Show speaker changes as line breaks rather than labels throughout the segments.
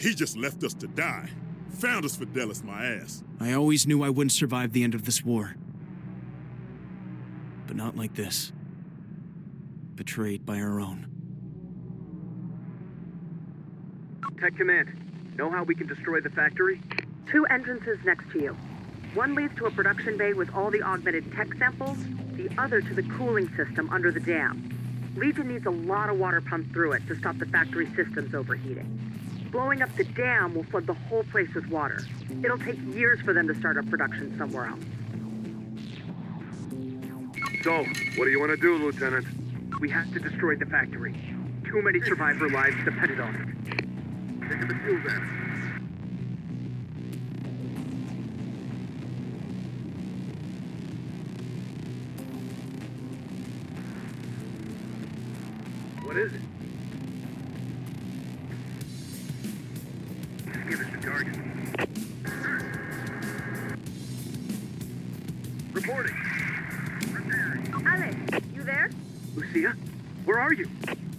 He just left us to die. Found us, Fidelis, my ass.
I always knew I wouldn't survive the end of this war. But not like this. Betrayed by our own.
Tech Command, know how we can destroy the factory?
2 entrances next to you. One leads to a production bay with all the augmented tech samples, the other to the cooling system under the dam. Legion needs a lot of water pumped through it to stop the factory systems overheating. Blowing up the dam will flood the whole place with water. It'll take years for them to start up production somewhere else.
So, what do you want to do, Lieutenant? We have to destroy the factory. Too many survivor lives depended on it. Take the fuel then. What is it? Give us the target. Reporting.
Alex, you there?
Lucia, where are you?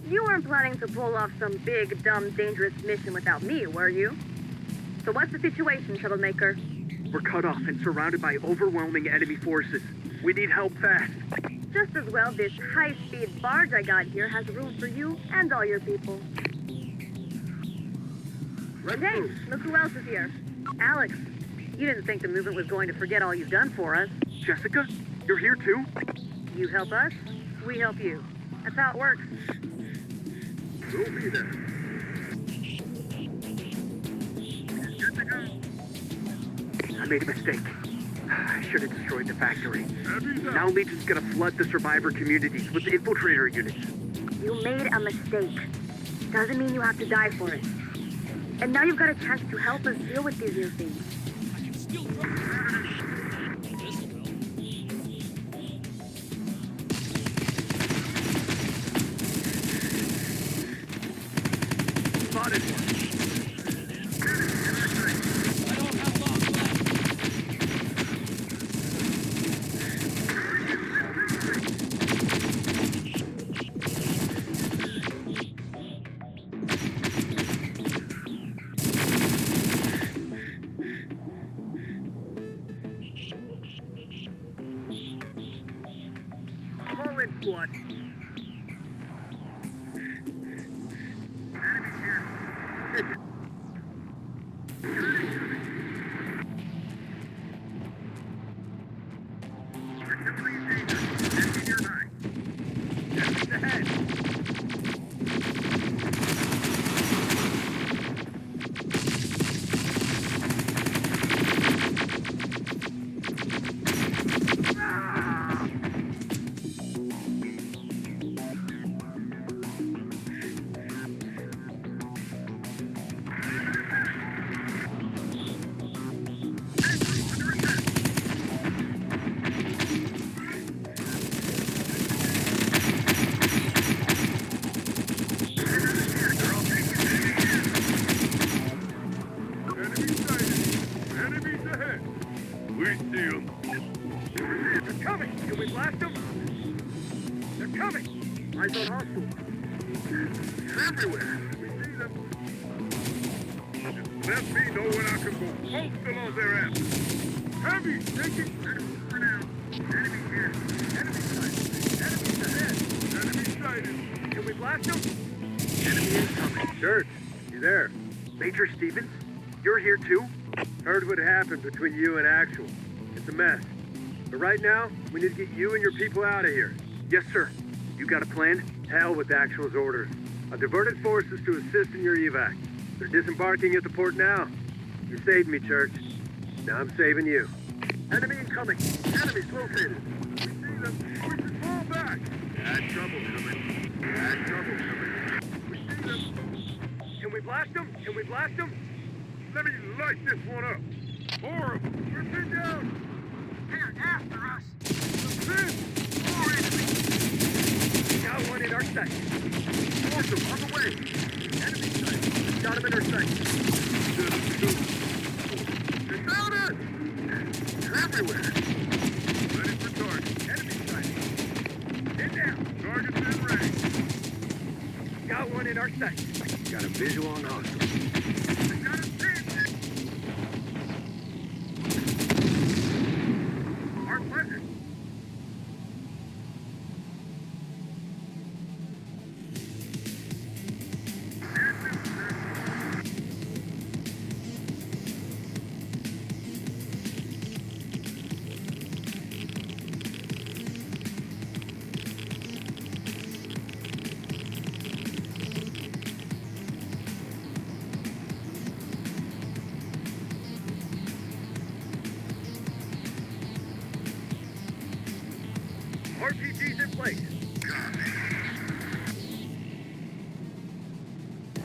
You weren't planning to pull off some big, dumb, dangerous mission without me, were you? So what's the situation, troublemaker?
We're cut off and surrounded by overwhelming enemy forces. We need help fast.
Just as well this high-speed barge I got here has room for you and all your people. Hey, look who else is here. Alex, you didn't think the movement was going to forget all you've done for us.
Jessica, you're here too?
You help us, we help you. That's how it works.
We'll be there. Good to go. I made a mistake. I should have destroyed the factory. Now Legion's gonna flood the survivor communities with infiltrator units.
You made a mistake. Doesn't mean you have to die for it. And now you've got a chance to help us deal with these new things.
Spotted one. Call in squad. Enemies here. Artillery danger. Enemy nearby. Enemies ahead.
We see them.
They're coming! Can we blast them? They're coming! Eyes on hostile. Everywhere! We see them.
Let me know when I can go postal on their ass. Heavy, taking.
Enemy for now. Enemy here. Enemy sighted. Enemies ahead.
Enemy sighted.
Can we blast them? Enemy incoming.
Church, you there?
Major Stevens, you're here too?
Heard what happened between you and Actual. It's a mess. But right now, we need to get you and your people out of here.
Yes, sir. You got a plan?
Hell with Actual's orders. I've diverted forces to assist in your evac. They're disembarking at the port now. You saved me, Church. Now I'm saving you.
Enemy incoming. Enemies located.
We see them. We should fall back. Bad trouble coming. Bad trouble coming. We see them.
Can we blast them? Can we blast them?
Let me light this one up. More of them. We're pinned down.
They're after us.
Pin. More enemies.
Got one in our sight.
Force them on the way.
Enemy sight. Got him in our sight.
They found us.
They're everywhere.
Ready for target.
Enemy sight. Get down.
Target's in range.
Got one in our sight.
Got a visual on hostile. RPG's in place.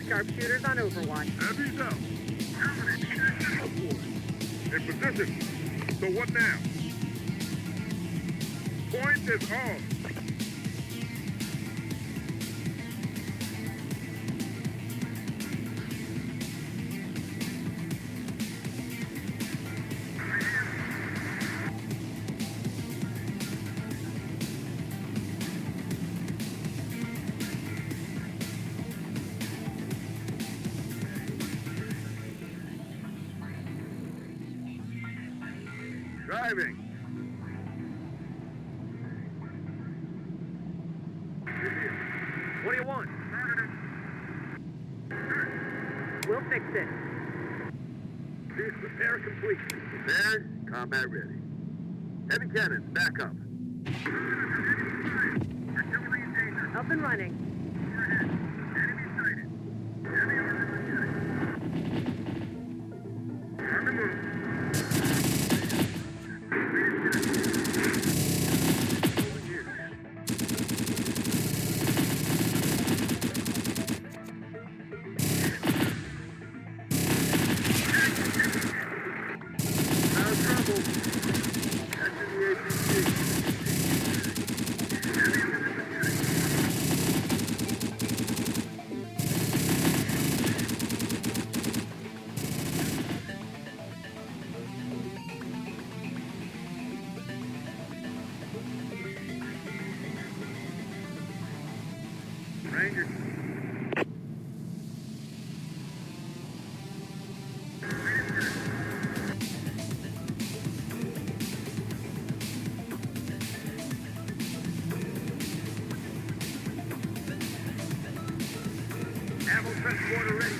Sharpshooters on Overwatch.
Heavy's out. In position. So what now? Point is off. Driving.
What do you want?
We'll fix it.
Boost repair complete.
Prepared, combat ready. Heavy cannons, back up.
Up and running.
On the move. Over here. No trouble. Catching the APC. Ranger.
Ammo transporter ready.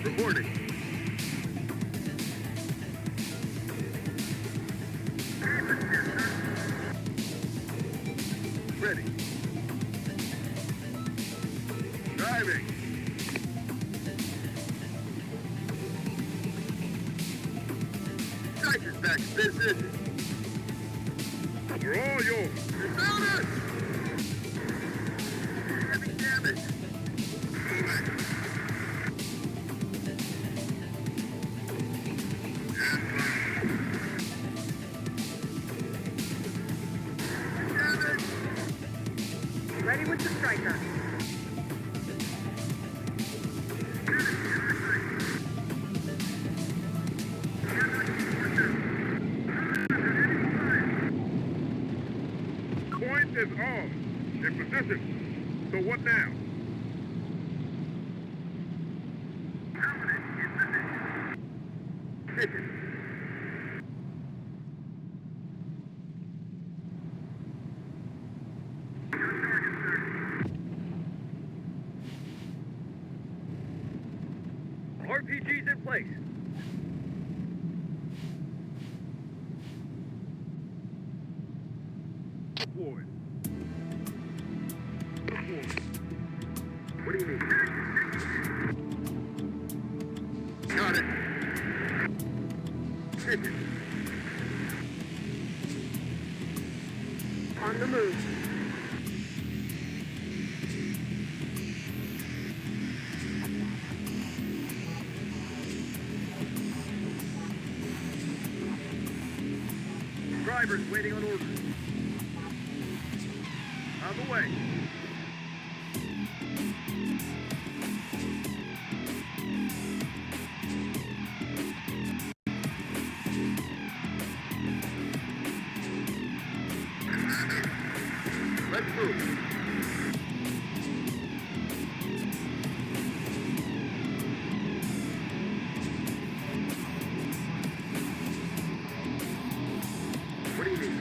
Reporting. Ready. Driving. Striker's back in business. We're all yours. You found us! Heavy damage. Damage.
Ready with the striker.
Point is off. In position. So what now?
RPG's in place.
Forward. Forward.
What do you mean?
Got it.
On the move.
Drivers waiting on orders. On the way.
Let's move.
What do you mean?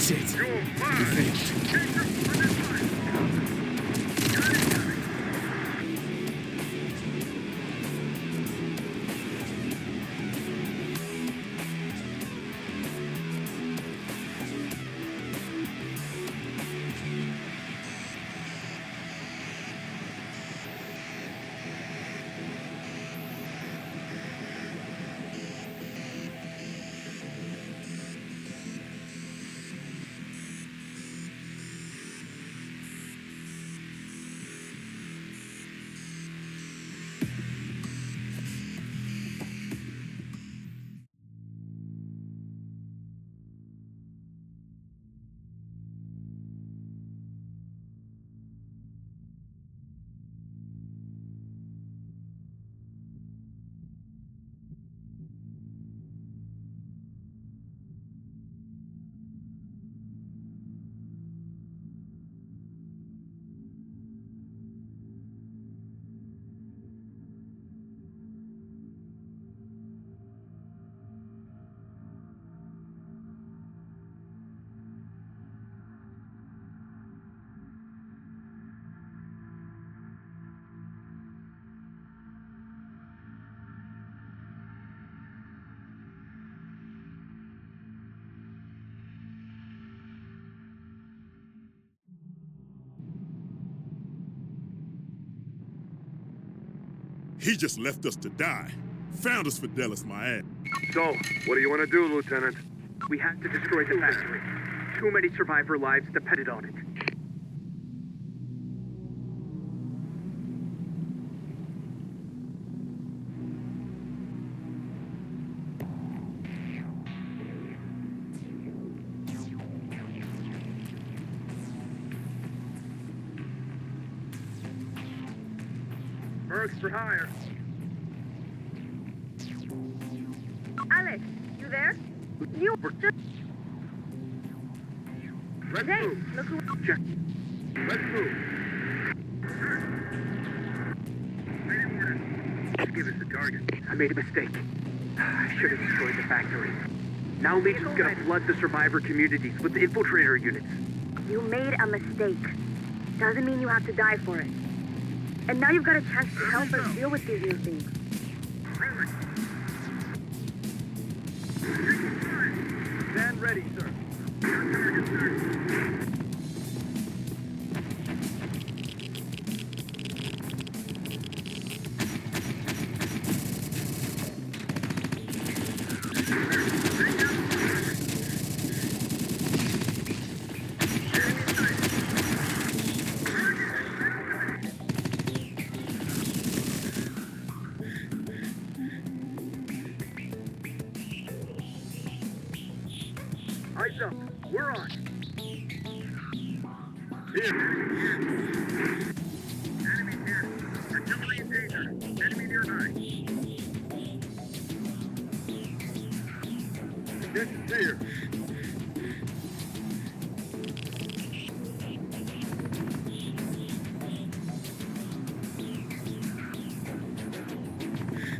That's it.
You're
You
mine.
failed.
Keep your finish line. Got it.
He just left us to die. Found us, Fidelis, my ass.
So, what do you want to do, Lieutenant?
We have to destroy the factory. Too many survivor lives depended on it.
Mercs for hire.
Alex, you there? You
Let's
Hey,
move.
look who...
Let's move. Just give us the target.
I made a mistake. I should have destroyed the factory. Now Legion's gonna flood the survivor communities with the infiltrator units.
You made a mistake. Doesn't mean you have to die for it. And now you've got a chance to help us deal with these new things.
Stand ready, sir. Eyes up. We're on.
Enemy here. Artillery in danger. Enemy nearby.
This is here.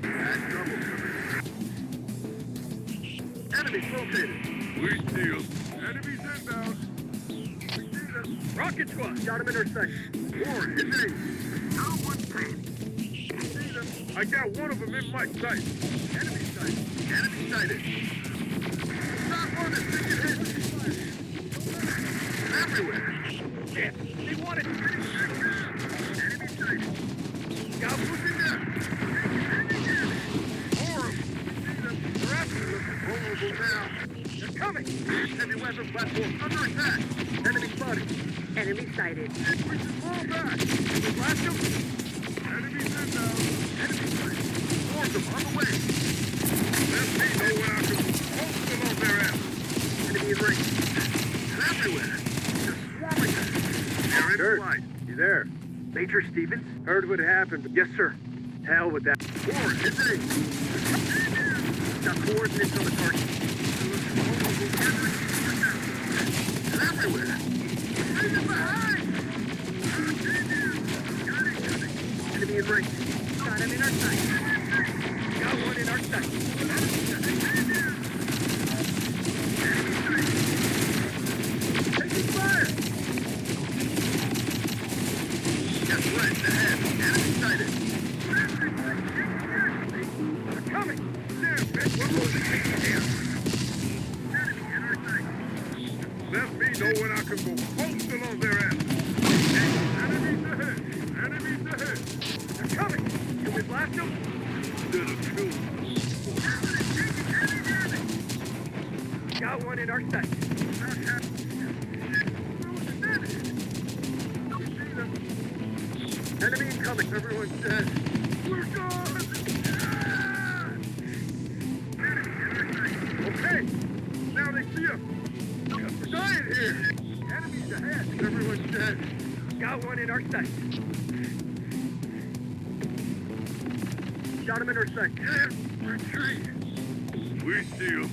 Bad trouble coming.
Enemies located.
We see 'em. Enemies inbound. We see them.
Rocket squad. Got him in our sight.
Warren, hit me. No one's paid.
See them.
I got one of them in my sight.
Enemy sight.
Enemy sighted. Not one that's taking hits. Everywhere.
Shit. They want it.
Enemy sighted.
Got pushing down.
More of them.
They're after us.
Vulnerable now.
They're coming.
Heavy weapon platform under attack.
Enemy spotted.
Enemy sighted.
We should fall back.
We blast them.
Enemies inbound. Enemy sighted. Force them on the way. Let me know when I can hold them on their ass.
Enemy in range.
Everywhere. Just swarming them. They're in
Kurt,
flight.
you there?
Major Stevens?
Heard what happened.
Yes, sir.
Hell with that.
Warren, hit me.
Got coordinates on the target.
Everywhere. Leave behind.
Enemy in range.
Got him in our sight.
Got one in our sight.
Let me know when I can go postal on their ass. Enemies ahead! Enemies ahead!
They're coming! Can we blast them? Got one in our sight. Enemy incoming. Everyone's dead.
We're gone! Okay, now they see us. We're dying here.
Enemies ahead. Everyone's dead. Got one in our sight. Got him in our sight.
Retreat. We see them.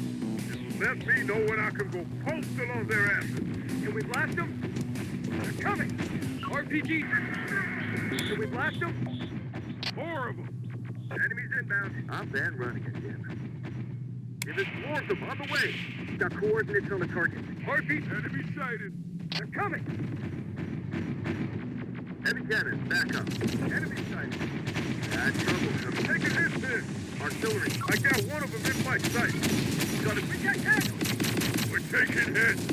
Just let me know when I can go postal on their asses.
Can we blast them? They're coming. RPG. Can we blast them?
Horrible.
Enemies inbound.
I'm bad running again.
If it's more of them on the way.
Got coordinates on the target.
Heartbeat. Enemy sighted.
They're coming.
Heavy cannon, back up.
Enemy sighted.
Bad trouble coming.
Take a hit there.
Artillery.
I got one of them in my sight.
Got it. We got tackled.
We're taking hits.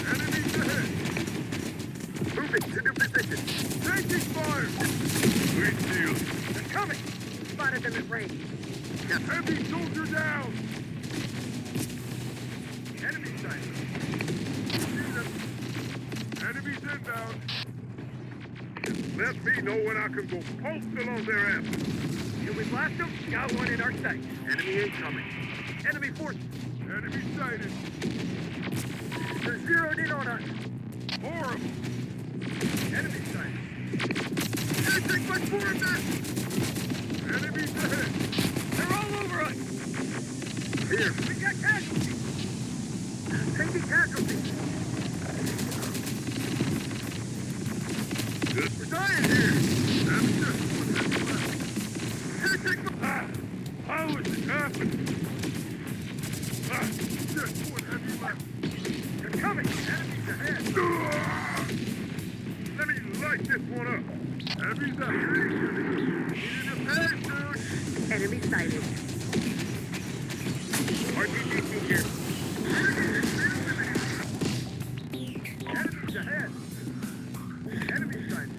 Enemies ahead.
Moving to new position.
Taking fire. We see them.
They're coming. Spotted them at range.
Heavy soldier down.
Enemy sighted.
See them. Enemies inbound. Let me know when I can go postal on their asses.
Can we blast them? Got one in our sight.
Enemy incoming.
Enemy force.
Enemy sighted.
They're zeroed in on us.
Horrible.
Enemy sighted.
Can't take much more of that. Enemies ahead.
They're all over us.
Here.
We got casualties. Taking casualties.
We're dying here. That's just what has left. Can't take the... How is it happening? Just what have you left?
They're coming. Enemies ahead.
Let me light this one up. Enemies ahead. Needed a parachute.
Enemy sighted.
RPG here.
Enemies ahead. Enemy sighted.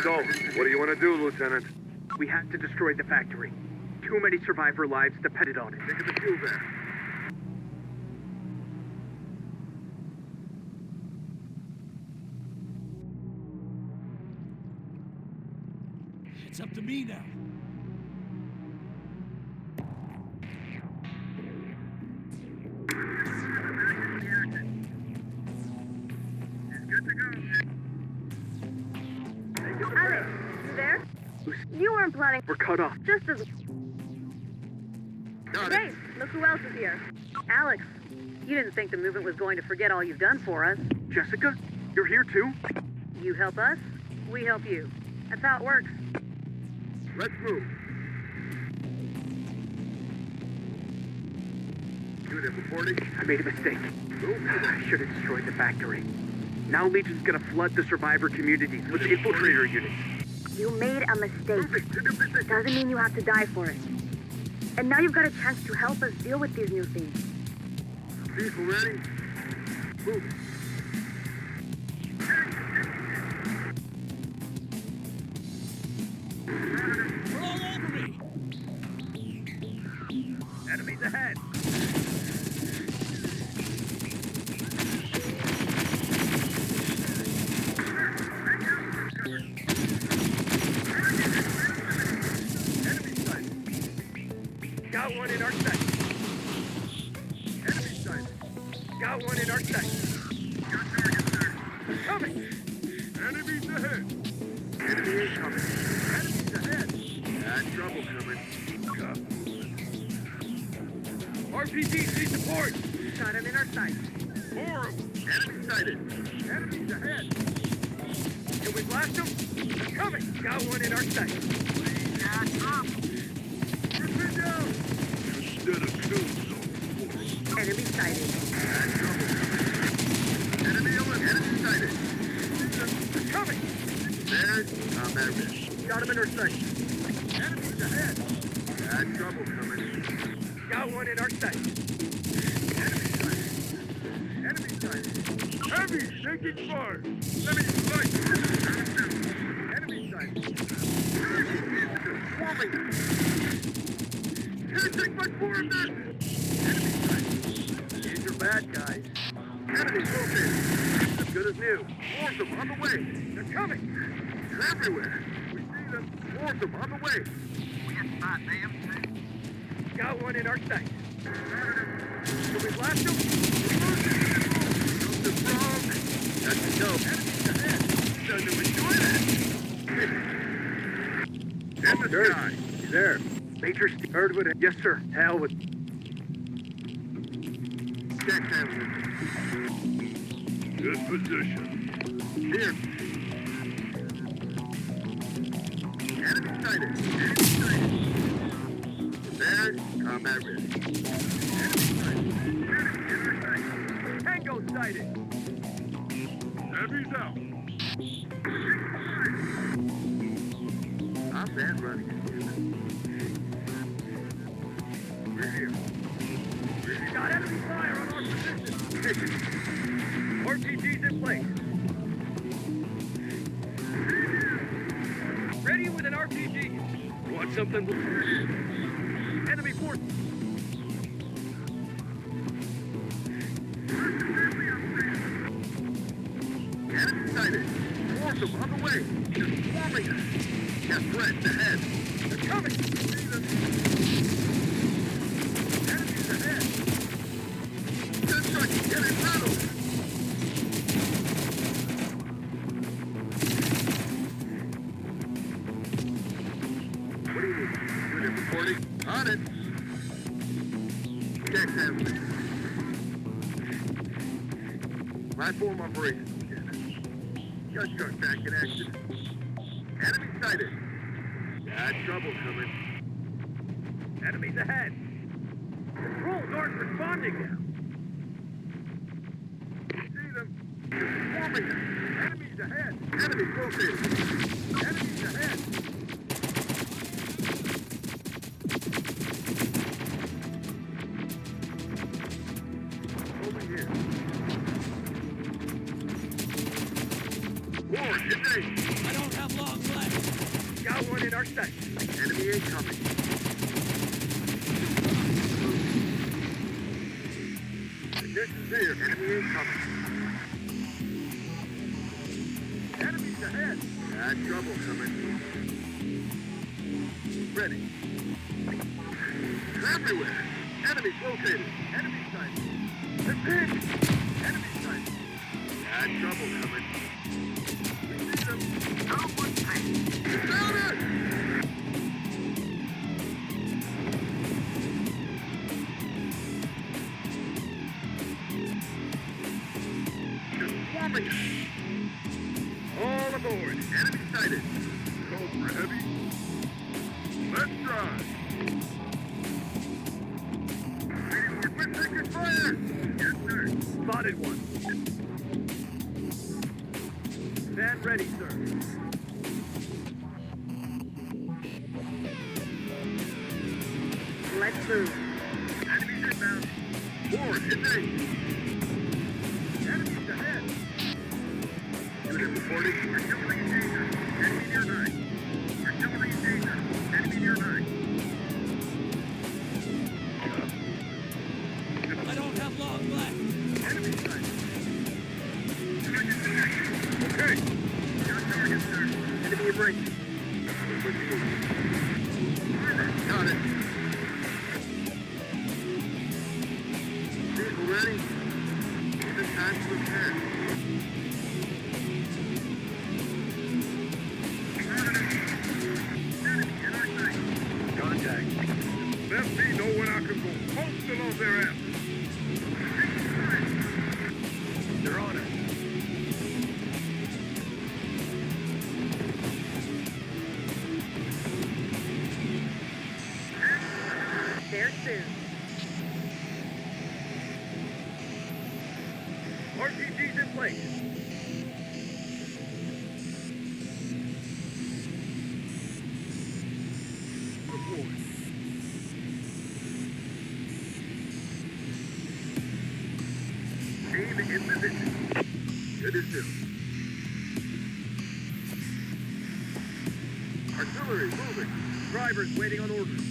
So, what do you want to do, Lieutenant?
We have to destroy the factory. Too many survivor lives depended on it.
Think of the fuel van.
It's up to me now.
Alex, you there? You weren't planning.
We're cut off.
Just as.
Got
Hey, look who else is here. Alex, you didn't think the movement was going to forget all you've done for us.
Jessica, you're here too?
You help us, we help you. That's how it works.
Let's move. Unit reporting.
I made a mistake. I should have destroyed the factory. Now Legion's gonna flood the survivor communities with infiltrator units.
You made a mistake. Doesn't mean you have to die for it. And now you've got a chance to help us deal with these new things.
People ready? Move it.
They're all over me!
Enemies ahead! Enemy sighted! Got one in our sight! Enemy sighted! Got one in our sight! Coming!
Enemies ahead!
Enemy incoming.
Enemies ahead!
Got trouble coming.
RPGs need support! Got him in our sight!
More of them!
Enemy sighted.
Enemies ahead! Can we blast them? Coming! Got one in our sight! Got up! Get me down!
Instead of tombstone.
Enemy sighted.
Got trouble coming. Enemy sighted.
Coming!
There's combat risk.
Got him in our sight! Enemies ahead!
Got trouble coming.
Got one in our sight! Enemy sighted! Enemy sighted!
Heavy, taking fire! Enemy sight!
Enemy sighted!
Swarming. Can't take much more of this.
Enemy sighted! These are bad guys!
Enemy located. As good as new. Force them on the way.
They're coming!
They're everywhere. We see them. Force them on the way.
Got one in our sight! Can we blast them?
Something's wrong. That's a dope.
Enemies ahead!
Doesn't enjoy that. In the sky.
You there? Major heard with it. Yes, sir. Hell with...
Check handling.
Good position.
Here. Enemy sighted. Enemy sighted. There's combat risk.
Enemy sighted! Tango sighted!
Heavy's out.
Not bad running. We're here.
Got enemy fire on our position! RPG's in place! Ready with an RPG! Want something? Enemy force!
Enemy sighted. Force them on the way. They're swarming us. Got threats ahead.
They're coming! See them! Enemies ahead!
Construction getting rattled. What do you need? Unit reporting. On it. Check handling. Platform operations. Gun truck back in action. Enemy sighted. Got trouble coming.
Enemies ahead! Patrols aren't responding now!
See them. They're swarming us.
Enemies ahead!
Enemy located.
Enemies ahead!
Over here. More, engage.
I don't have long left!
Got one in our sight!
Enemy incoming. Conditions here. Enemy incoming.
Enemies ahead!
Got trouble coming. Ready. They're everywhere. Enemies located.
Enemy sighted!
They're big.
Enemy sighted!
Got trouble coming. We see them. Down one tank. Down it! They're swarming us.
All aboard!
Enemy sighted.
Call for heavy. Let's drive.
We're taking fire. Yes, sir.
Spotted one! Stand ready, sir.
Let's move.
Enemies inbound. Forward, engage. Enemies ahead. Unit reporting. Artillery in danger. Enemy near 9. Artillery in danger. Enemy near 9.
I don't have long left.
Enemy sighted. Target detected. Okay. Your target, sir.
Enemy in range.
Got it. Vehicle ready. Even time to repair. Enemy in our sight.
Contact.
Let me know when I can go postal on their ass.
They're on it.
There soon.
RPG's in place.
Report. Aim in position. Good as new. Artillery moving.
Drivers waiting on orders.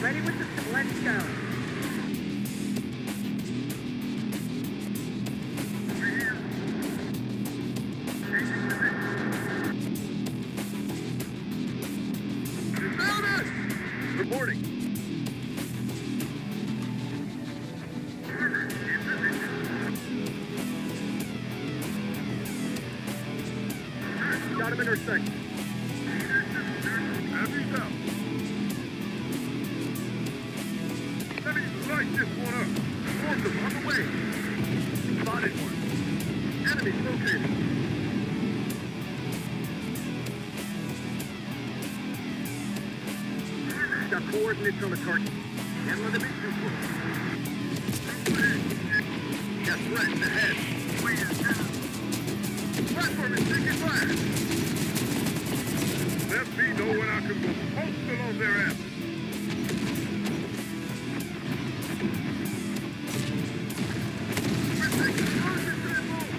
Ready with the... Let's go.
Reporting. Got him intersect.
Enemies out. Let me light this one up. Force them on the way.
Spotted one.
Enemies located.
Got coordinates on the target. Can't let them in too close.
Got threats ahead. Platform is taking fire. Let me know when I can go postal on their ass. We're taking closer to the move.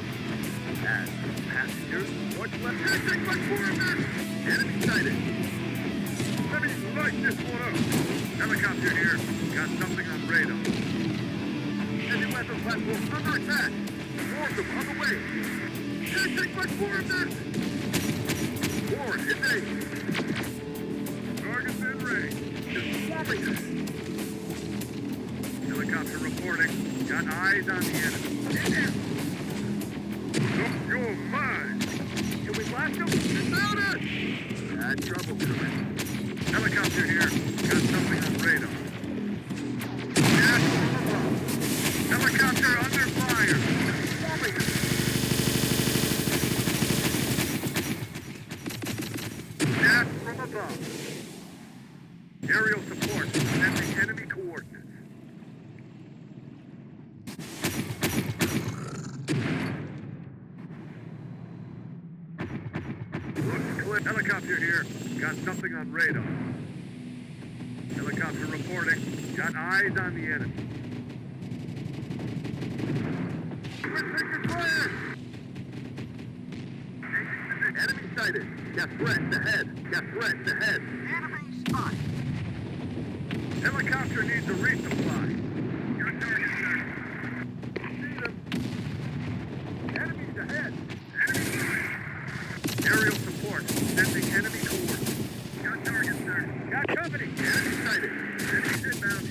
And passengers. What's left?
Can't take much more of this. Enemy sighted. Let me light this one up. Helicopter here. Got something on radar. Heavy weapon platform under attack. Force them on the way. Can't take much more of this. Forward, engage. Target's in range. Just swarming us. Helicopter reporting. Got eyes on the enemy. In there. Look, you're mine.
Can we blast them?
Found it!
Bad trouble coming.
Helicopter here. Got something on radar. Gas from above. Helicopter under fire. Swarming us. Gas from above. Aerial support. Sending enemy coordinates. Looks clear. Helicopter here. Got something on radar. Helicopter reporting. Got eyes on the enemy. We're taking fire! Enemy sighted. Got threats ahead. Got threats ahead. Enemy spot. Helicopter needs a resupply. Your target, sir. See them. Enemies ahead. Aerial support. Sending enemy coordinates. Your target, sir. Got company. Enemy sighted. Enemies inbound.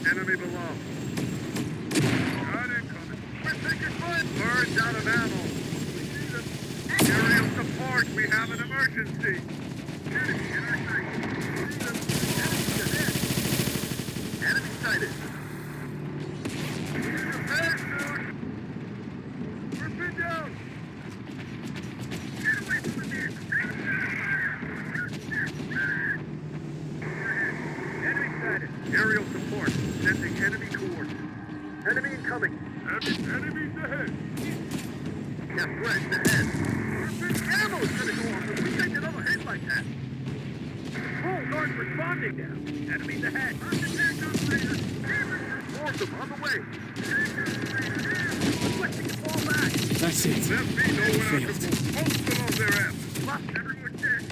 Enemy below. Got incoming. We're taking fire. Birds out of ammo. Aerial support. We have an emergency. Enemy in our sight. Enemies ahead. Enemy sighted. Prepare, dude. We're pinned down. Get away from the vehicle. Enemy sighted.
coming.
Enemies ahead. Got threats ahead. Big ammo's gonna go off if we take another hit like that.
Patrols aren't responding now. Enemies ahead.
Force them on the way.
Requesting to fall back.
That's it.
Let me know when I can
Failed.
move most of them their ass.
Lost everyone dead.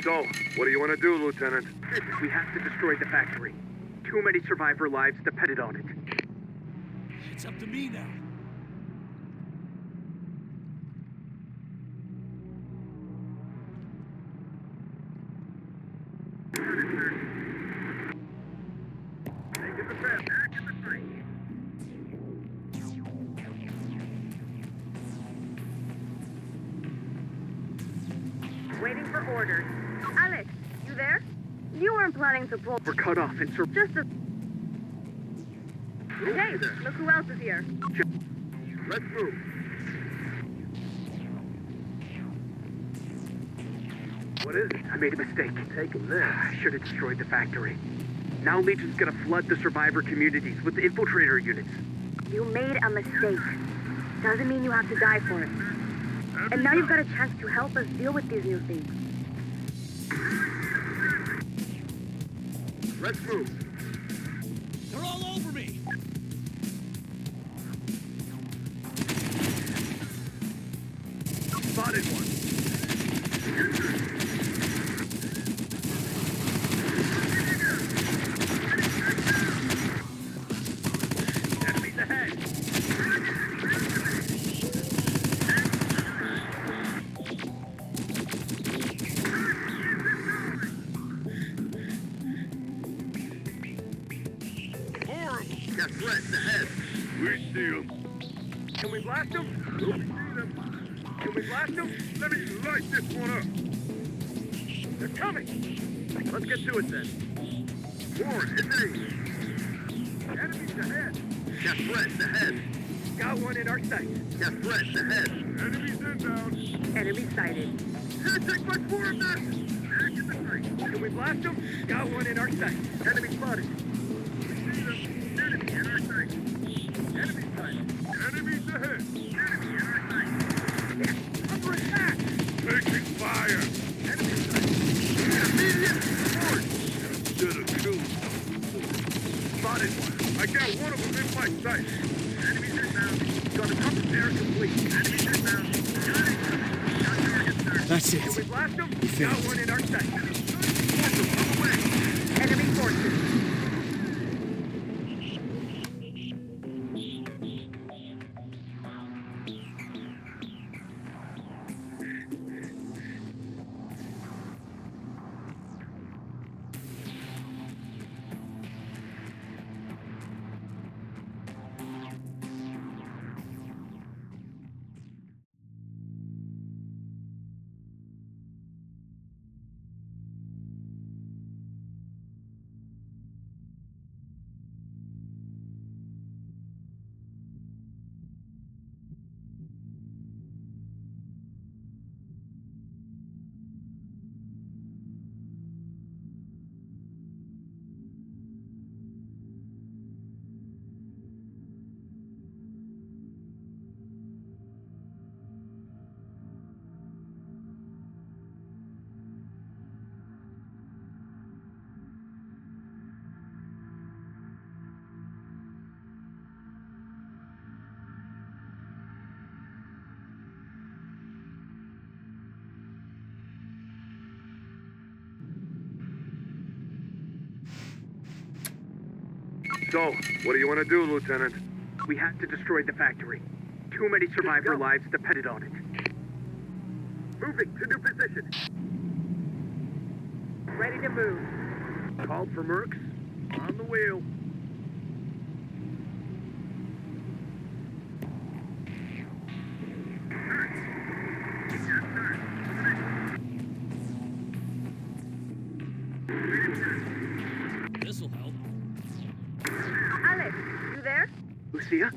So, what do you want to do, Lieutenant?
We have to destroy the factory. Too many survivor lives depended on it.
It's up to me now.
Taking the best. Back in the fight.
Waiting for orders. Alex, you there? You weren't planning to pull...
We're cut off and
Just a... Hey, look who else is here.
Let's move.
What is it? I made a mistake. Taking this. I should have destroyed the factory. Now Legion's gonna flood the survivor communities with the infiltrator units.
You made a mistake. Doesn't mean you have to die for it. And now you've got a chance to help us deal with these new things.
Let's move.
They're all over me.
Spotted one. Enemies ahead.
Got threats ahead. We see them.
Can we blast them?
We see them.
Can we blast them?
Let me light this one up.
They're coming. Let's get to it then.
Warren, hit me.
Enemies ahead.
Got threats ahead.
Got one in our sight.
Got threats ahead. Enemies inbound.
Enemy sighted.
Can't take much more of this. Back in the fight.
Can we blast them? Got one in our sight. Enemy spotted.
We see them. Enemy in our sight. Enemy sight. Enemies ahead. Enemy in our sight.
Under attack.
Taking fire. Enemy sight. Immediate support. Should have killed them.
Spotted one.
I got one of them in my sight. Enemies inbound.
Got a cover there complete.
Enemies inbound. Got it. Got target, sir.
That's
Can we
it.
blast them?
failed.
Got one in our sight.
Force them on the way.
Enemy forces.
So, what do you want to do, Lieutenant?
We have to destroy the factory. Too many survivor lives depended on it.
Moving to new position.
Ready to move.
Called for Mercs. On the wheel.
This'll help.
Alex, you there?
Lucia?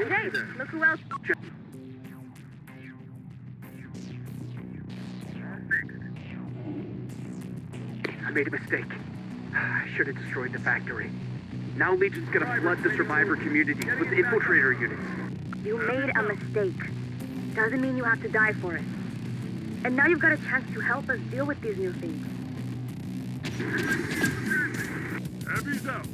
Hey, look who else.
I made a mistake. I should have destroyed the factory. Now Legion's gonna flood the survivor communities with infiltrator units.
You made a mistake. Doesn't mean you have to die for it. And now you've got a chance to help us deal with these new things.
Heavy's out.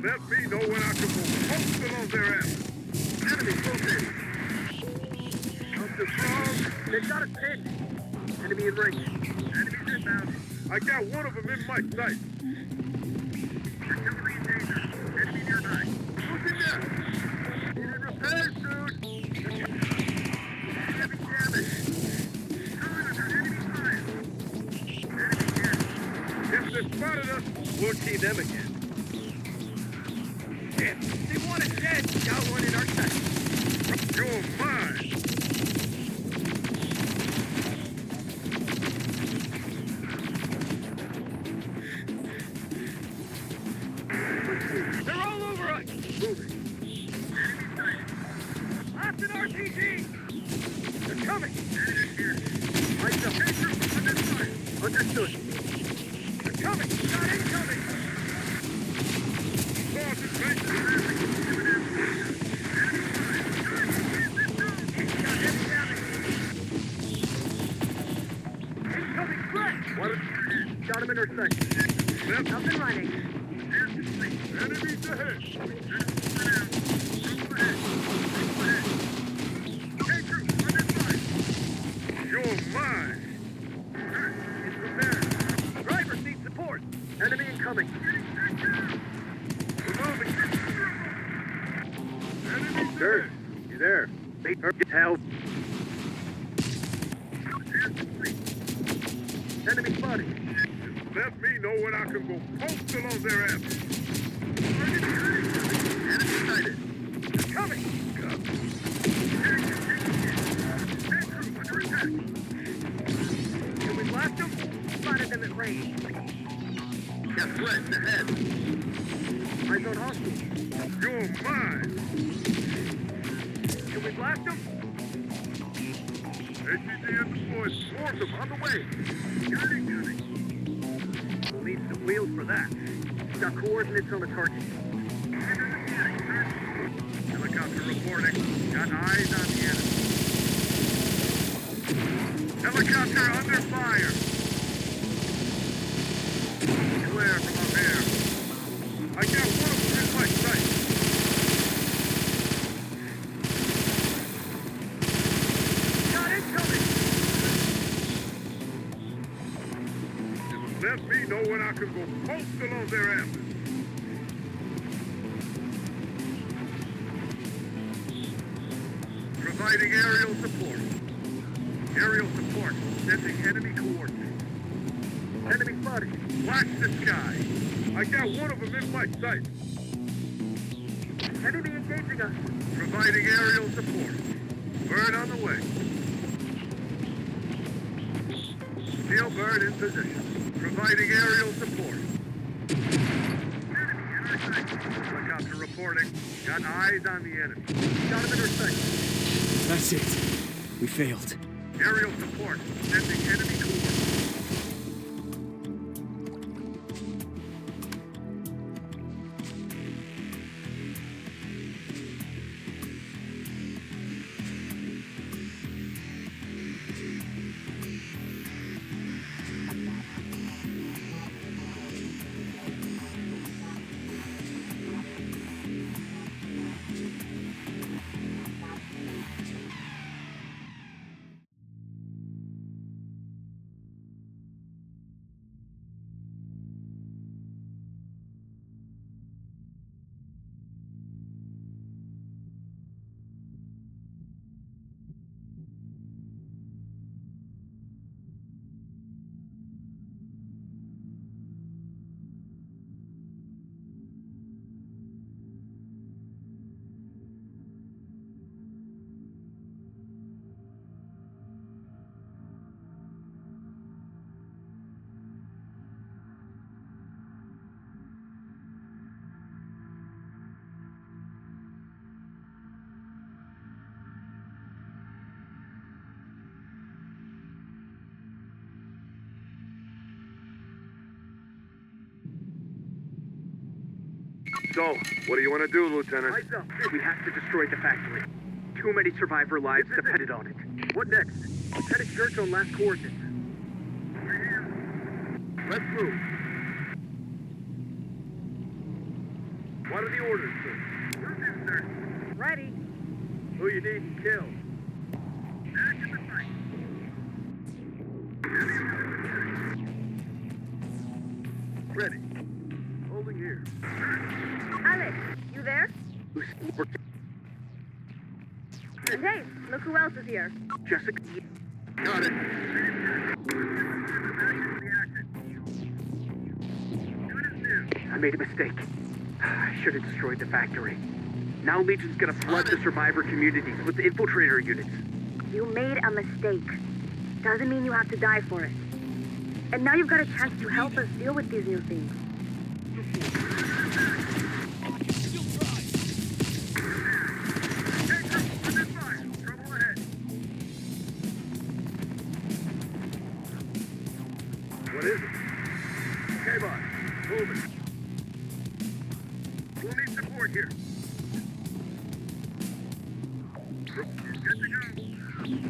Let me know when I can go postal on their ass.
Enemy close in. Up to strong. They've got us pinned. Enemy in range.
Enemies inbound. I got one of them in my sight. Artillery in danger. Enemy nearby.
Looking down. Need repair soon.
Heavy damage. Coming under enemy fire. Enemy here. If they spotted us,
We'll see them again. Damn, they want it dead. Got one in our sight.
you're mine.
They're all over us. Moving.
Enemy sighted.
Lost an RPG. They're coming.
Enemy here.
Lights up.
Hey, troops, under fire.
Understood. They're coming. Got incoming.
Forces facing traffic. Imminent. Enemy fire.
Got heavy damage. Incoming threat.
What?
Got him in our sight.
Left.
Up and running.
Enemies ahead. Move ahead. Move ahead. Hey, troops, under fire. You're mine.
It's prepared. Drivers need support. Enemy incoming.
We're moving. Enemies
Sir,
ahead.
you there? They get help.
Here's the fleet.
Enemy spotted.
Let me know when I can go postal on their ass. Enemy sighted.
Coming.
Hey, troops, under attack.
Can we blast them?
Spotted them at range.
Got threats ahead.
Eyes on hostile.
You're mine.
Can we blast them?
HCD deployed. Force them on the way. Gunning.
We'll need some wheels for that. Got coordinates on the target.
Helicopter reporting. Got eyes on the enemy. Helicopter under fire. Clear from up here. I got one of them in my sight.
Got incoming.
Let me know when I can go postal on their asses. Providing aerial support. Aerial support. Sending enemy coordinates.
Enemy spotted.
Watch the sky. I got one of them in my sight.
Enemy engaging us.
Providing aerial support. Bird on the way. Steel bird in position. Providing aerial support. Enemy in our sight. Helicopter reporting. Got eyes on the enemy.
Got him in our sight.
That's it. We failed.
Aerial support. Sending enemy coordinates.
So, what do you want to do, Lieutenant?
Eyes up. We have to destroy the factory. Too many survivor lives depended on it.
What next?
Lieutenant Church on last coordinates.
Let's move. What are the orders, sir?
Ready.
Who you need to kill?
Back in the fight.
Ready. Holding here.
Alex, you there? And hey, look who else is here.
Jessica.
Got it. I made a mistake. I should have destroyed the factory. Now Legion's gonna flood the survivor communities with the infiltrator units.
You made a mistake. Doesn't mean you have to die for it. And now you've got a chance to help us deal with these new things.
Trouble ahead.
What is it?
Okay, boss. Move it. We'll need support here. Good to go.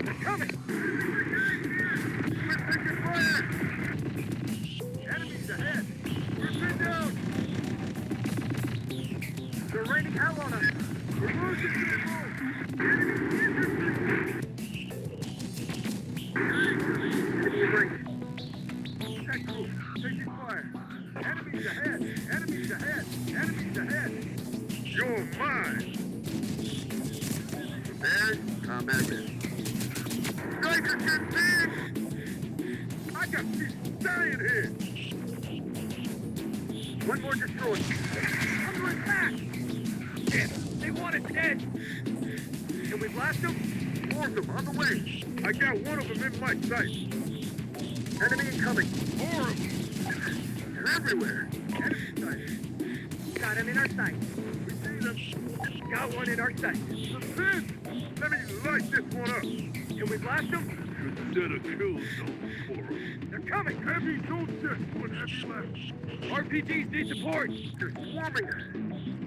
They're coming! We're taking fire! Enemies ahead! We're pinned down! They're raining hell on us! We're losing control! Enemy break! Check group, taking fire! Enemies ahead! Enemies ahead! Enemies ahead! You're mine! Prepared? Combat ready. Striker can I got people dying here! One more destroyed. Under attack! Shit! They want it dead! Can we blast them? Force them on the way! I got one of them in my sight! Enemy incoming! More of them! They're everywhere! Enemy sight!
Got him in our sight.
We see them!
Got one in our sight.
The pin! Let me light this one up!
Can we blast them?
Set a kill zone for them.
They're coming!
Heavy, don't just put heavy left.
RPGs need support!
They're swarming us.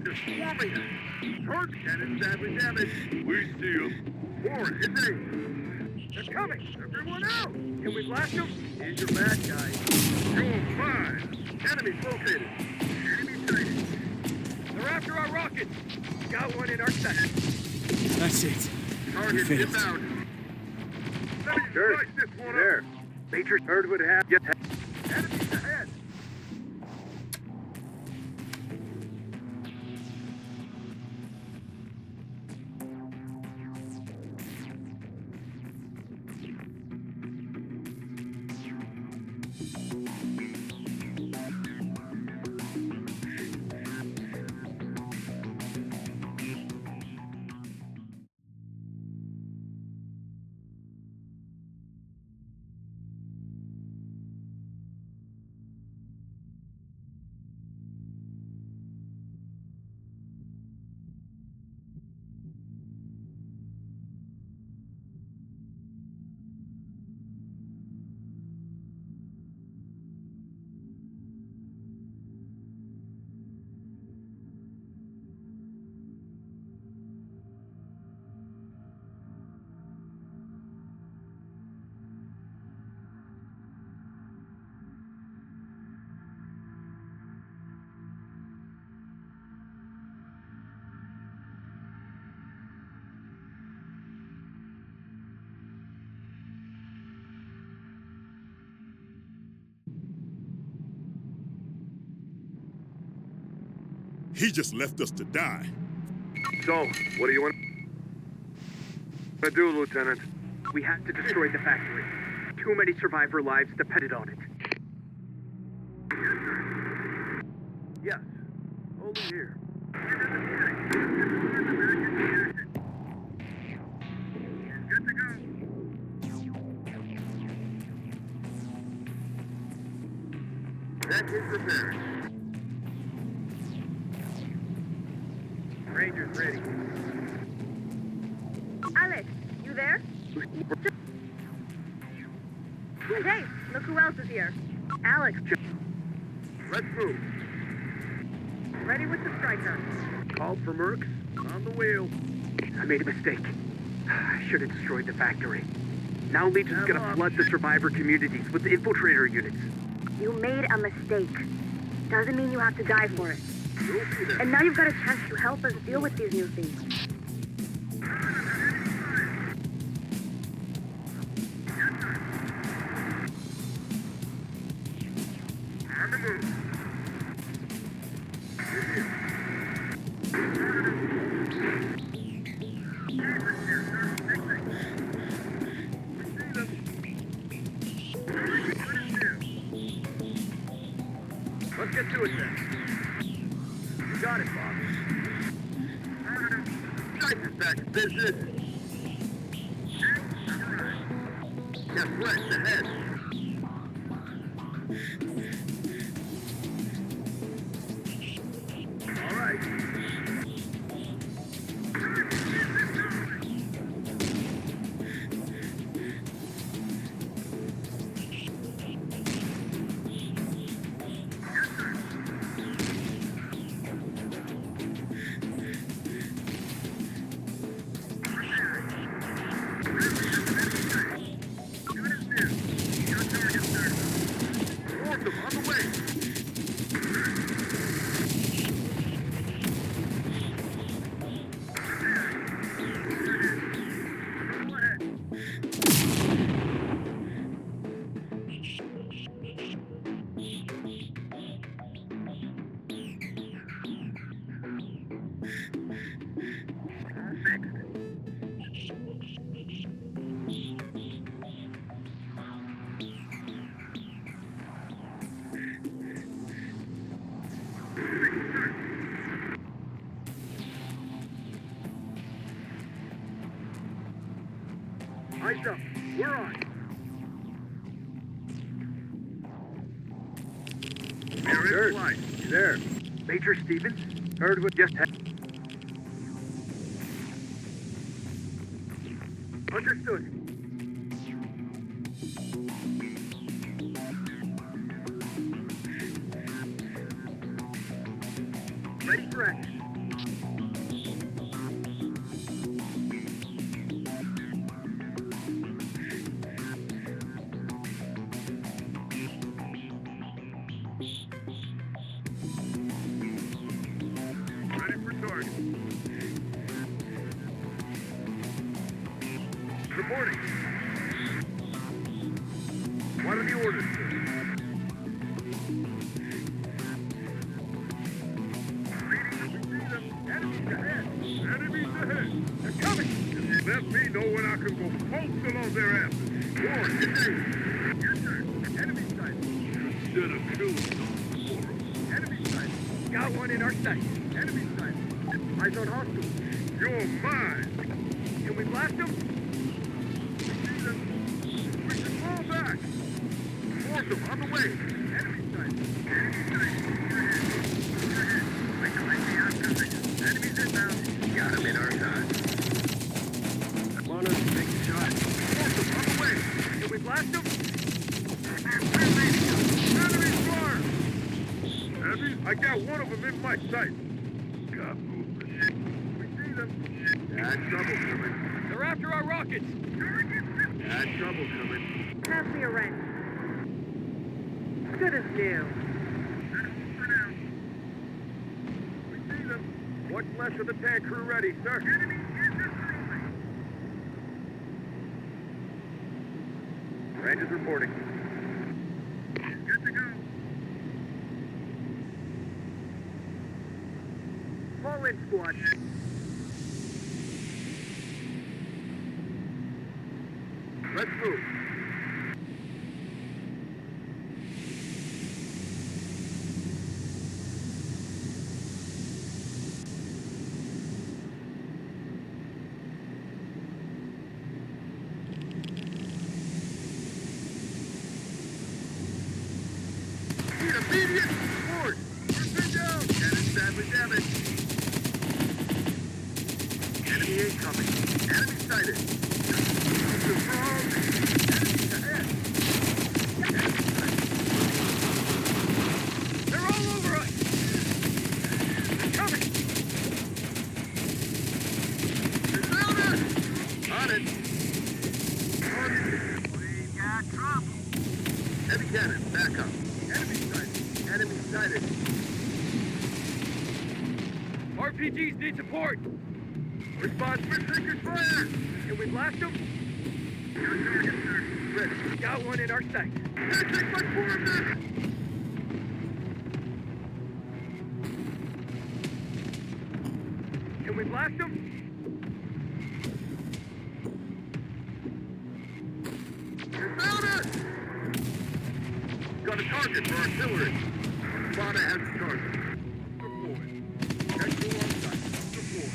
They're swarming us. Charge cannon badly damaged. We see them. More is aimed.
They're coming!
Everyone out!
Can we blast them?
Here's your bad guy. You're mine. Enemies located. Enemy sighted.
They're after our rockets! Got one in our sight.
That's it.
Target
failed.
inbound. Let me light this one
There.
up.
Major heard what happened.
Enemies ahead.
He just left us to die.
So, what do you want to do, Lieutenant?
We have to destroy the factory. Too many survivor lives depended on it.
Yes. Holding here.
Good to go. That is prepared.
Rangers ready.
Alex, you there? And hey, look who else is here. Alex.
Let's move.
Ready with the striker.
Called for Mercs. On the wheel.
I made a mistake. I should have destroyed the factory. Now Legion's gonna flood the survivor communities with the infiltrator units.
You made a mistake. Doesn't mean you have to die for it.
You'll be there.
And now you've got a chance to help us deal with these new things.
On the move.
Let's get to it then. You got it, Bob.
Striker's back in business. Got threats ahead.
All right.
Awesome, on the way.
Eyes up. We're on.
We're in flight.
You there?
Major Stevens?
Heard what just happened. Understood. Ready for action.
Ready for target.
Reporting. What are the orders, sir?
Enemies ahead. Enemies ahead.
They're coming!
Let me know when I can go postal on their asses. Warren, get in. Yes, sir. Enemy sight. Should have killed them. Enemy sight.
Got one in our sight.
Enemy sight.
Eyes on hostile.
You're mine.
Can we blast them?
See them? We can fall back. Awesome, on the way. Enemy sight. Enemy sight. Overhead. Wait till I see I'm coming. Enemies inbound. Got him in our time.
Come on, let's take a shot.
Awesome, on the way.
Can we blast them?
Enemy fire! Enemies? I got one of them in my sight. Got movement. We see them. Got trouble coming.
They're after our rockets!
Got trouble coming.
Pass me a wrench. Good as new.
We see them.
What's left of the tank crew ready, sir? Rangers reporting.
Good to go.
Fall in, squad.
Let's move. Need immediate support. Person down. Cannon sadly damaged. Enemy incoming. Enemy sighted. This wrong. Enemies ahead. Enemy sighted.
They're all over us!
got it.
We got trouble.
Heavy cannon, back up. Enemy sighted. Enemy sighted.
RPGs need support.
Response, protected fire.
Can we blast them?
Your target, sir. Ready.
Got one in our sight.
Can't take much more of this.
Can we blast them?
You found it! Got a target for artillery. Spada has a target. Deploy. Next tool on site. Deploy.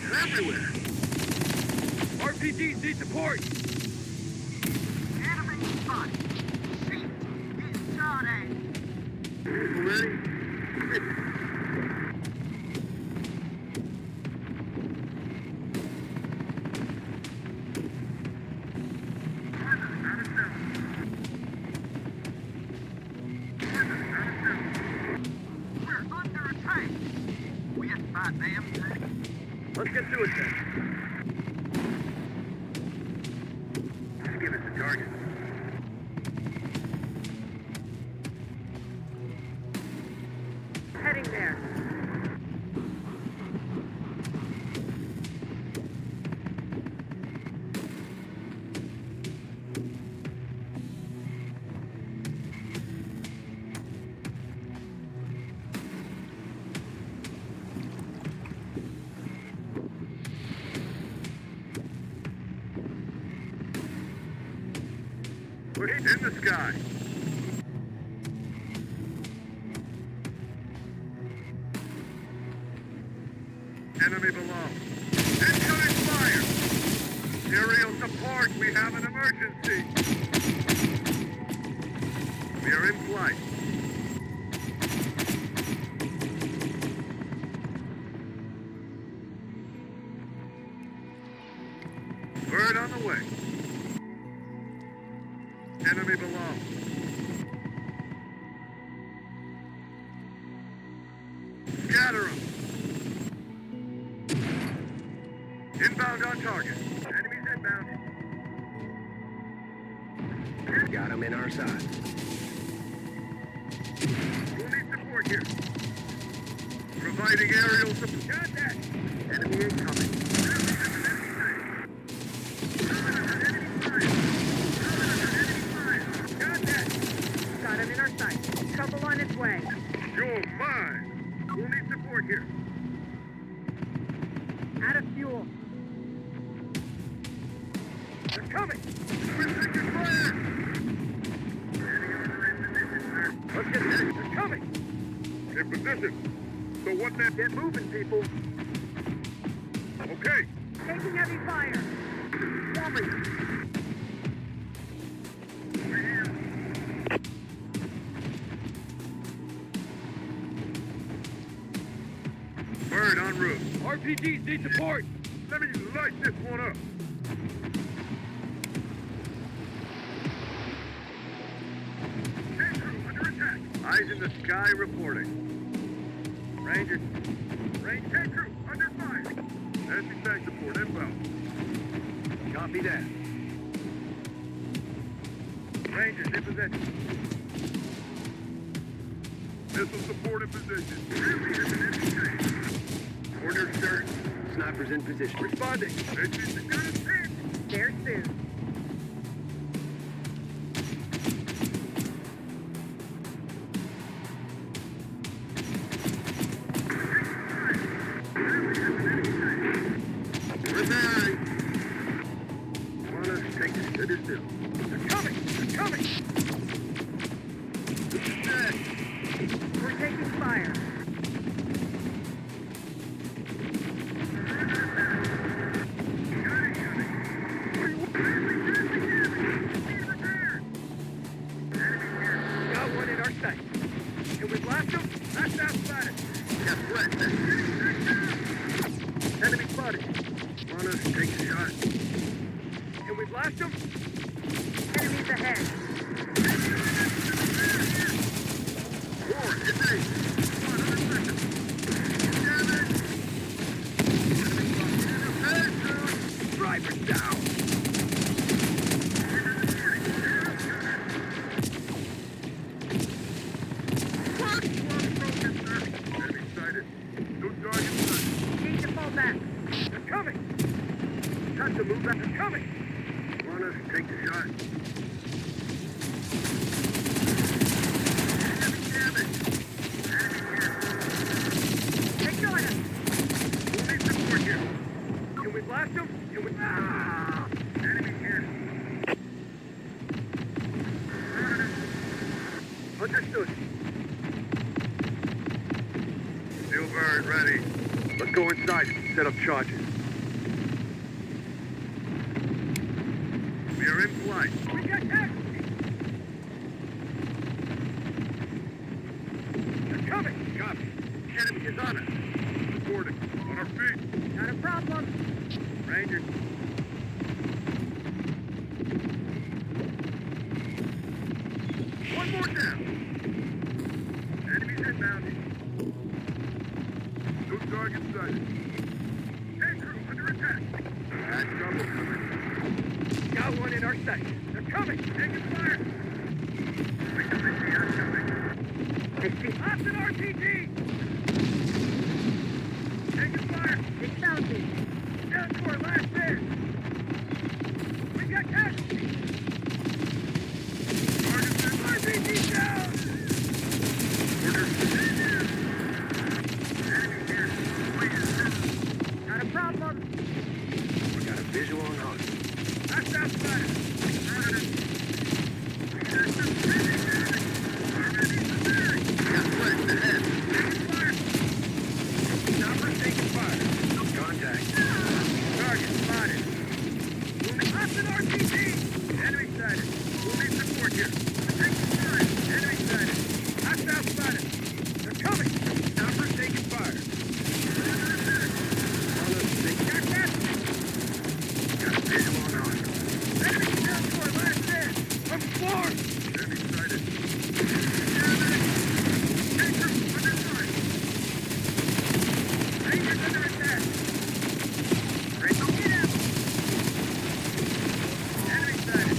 They're everywhere.
RPGs need support.
Enemy spotted. See, he's shot at.
You ready?
We're under attack. We have to fight them.
Let's get to it then.
Just give us the target.
Heading there.
We're in the sky. Enemy below. Incoming fire! Aerial support, we have an emergency. We are in flight. Bird on the way. Enemy below. Scatter 'em. Inbound on target. Enemies inbound.
Got him in our side.
We'll need support here. Providing aerial support. Contact! Enemy incoming. Contact!
Got him in our sight. Trouble on its way.
You're mine. We'll need support here.
Out of fuel.
They're coming! We're taking fire!
Let's get this. They're coming.
In position. So what then?
Get moving, people.
Okay.
Taking heavy fire.
Forming. Bird en route.
RPGs need support.
Let me light this one up. Tank crew under attack. Eyes in the sky reporting. Rangers. Range tank crew under fire. Anti-tank support inbound.
Copy that.
Rangers in position. Missile support in position. Order stern.
Snipers in position.
Responding. Engines got us pinned.
There soon.
Resign. Want us to take it good as new.
They're coming. They're coming.
Set.
We're taking fire.
Where you
They're coming!
Want us to take the shot?
Heavy damage. Enemy here.
They're killing us.
We'll need support here.
Can we blast them? Can we...
Ah! Enemy here.
Understood.
Steel bird ready.
Let's go inside. Set up charges.
We are in flight.
We got casualties! They're coming!
Copy. Enemy is on us. Reporting. On our feet.
Not a problem.
Rangers. One more down. Enemies inbound. No target sighted. Tank crew under attack. That's trouble coming.
Got one in our sight. They're coming!
Taking fire. We can see us coming.
I see.
Ops and RPG!
Taking fire.
They found me.
Down to our last man! We got casualties!
Target's in.
RPG down!
Orders. Enemy here.
Not a problem.
We got a visual on us.
That's outside!
Contact.
Target spotted.
Ops and RPG!
Enemy sighted. We'll need support here. Take fire. Enemy sighted.
That's outside! They're coming!
Chopper's taking fire.
Want us to take
Got casualties!
Got a visual on us.
Enemy down to our last man! From floor!
Enemy sighted. Tank crew under fire.
Rangers under attack!
Ready to get out. Enemy sighted.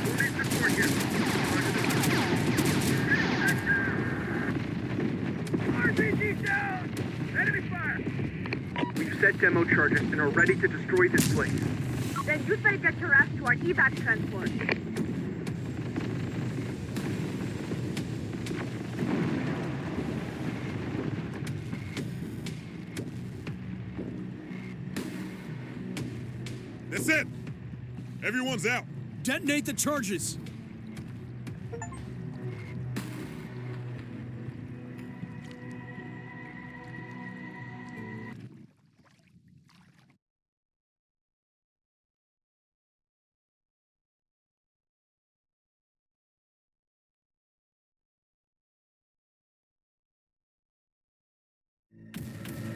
We'll need support here.
RPG down! Enemy fire! We've set demo charges and are ready to destroy this place.
Then you'd better get your ass to our evac transport.
That's it! Everyone's out!
Detonate the charges!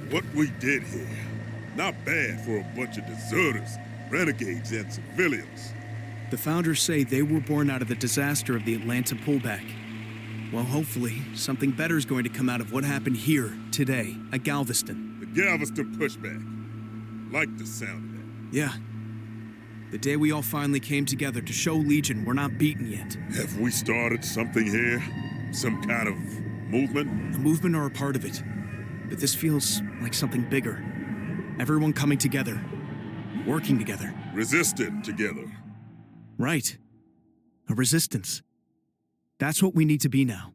What we did here, not bad for a bunch of deserters, renegades, and civilians.
The founders say they were born out of the disaster of the Atlanta pullback. Well, hopefully, something better is going to come out of what happened here, today, at Galveston.
The Galveston pushback. Like the sound of that.
Yeah. The day we all finally came together to show Legion we're not beaten yet.
Have we started something here? Some kind of movement?
The movement are a part of it. But this feels like something bigger. Everyone coming together. Working together.
Resisted together.
Right. A resistance. That's what we need to be now.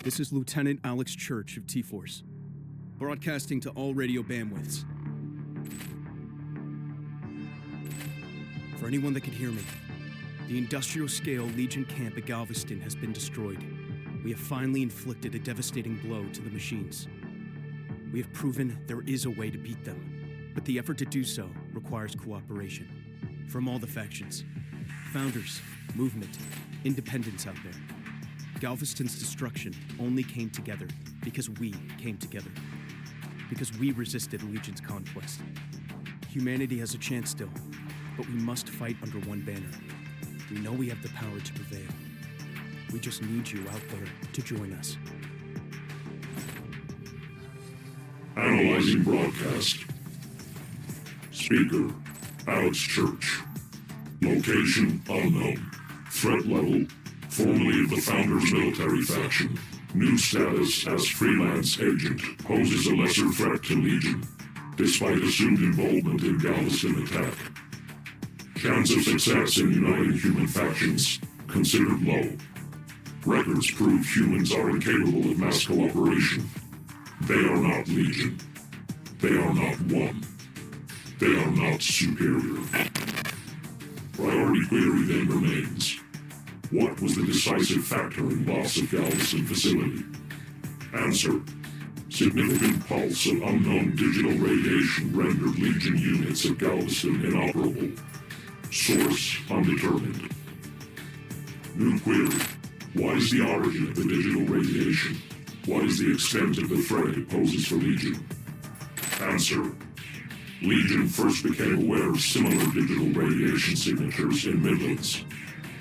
This is Lieutenant Alex Church of T-Force, broadcasting to all radio bandwidths. For anyone that can hear me, the industrial-scale Legion camp at Galveston has been destroyed. We have finally inflicted a devastating blow to the machines. We have proven there is a way to beat them, but the effort to do so requires cooperation from all the factions. Founders, movement, independents out there. Galveston's destruction only came together because we came together. Because we resisted Legion's conquest. Humanity has a chance still, but we must fight under one banner. We know we have the power to prevail. We just need you out there to join us.
Analyzing broadcast. Speaker, Alex Church. Location, unknown. Threat level, formerly of the Founders military faction. New status as freelance agent. Poses a lesser threat to Legion, despite assumed involvement in Galveston attack. Chance of success in uniting human factions, considered low. Records prove humans are incapable of mass cooperation. They are not Legion. They are not one. They are not superior. Priority query then remains. What was the decisive factor in loss of Galveston facility? Answer. Significant pulse of unknown digital radiation rendered Legion units at Galveston inoperable. Source undetermined. New query. What is the origin of the digital radiation? What is the extent of the threat it poses for Legion? Answer. Legion first became aware of similar digital radiation signatures in Midlands,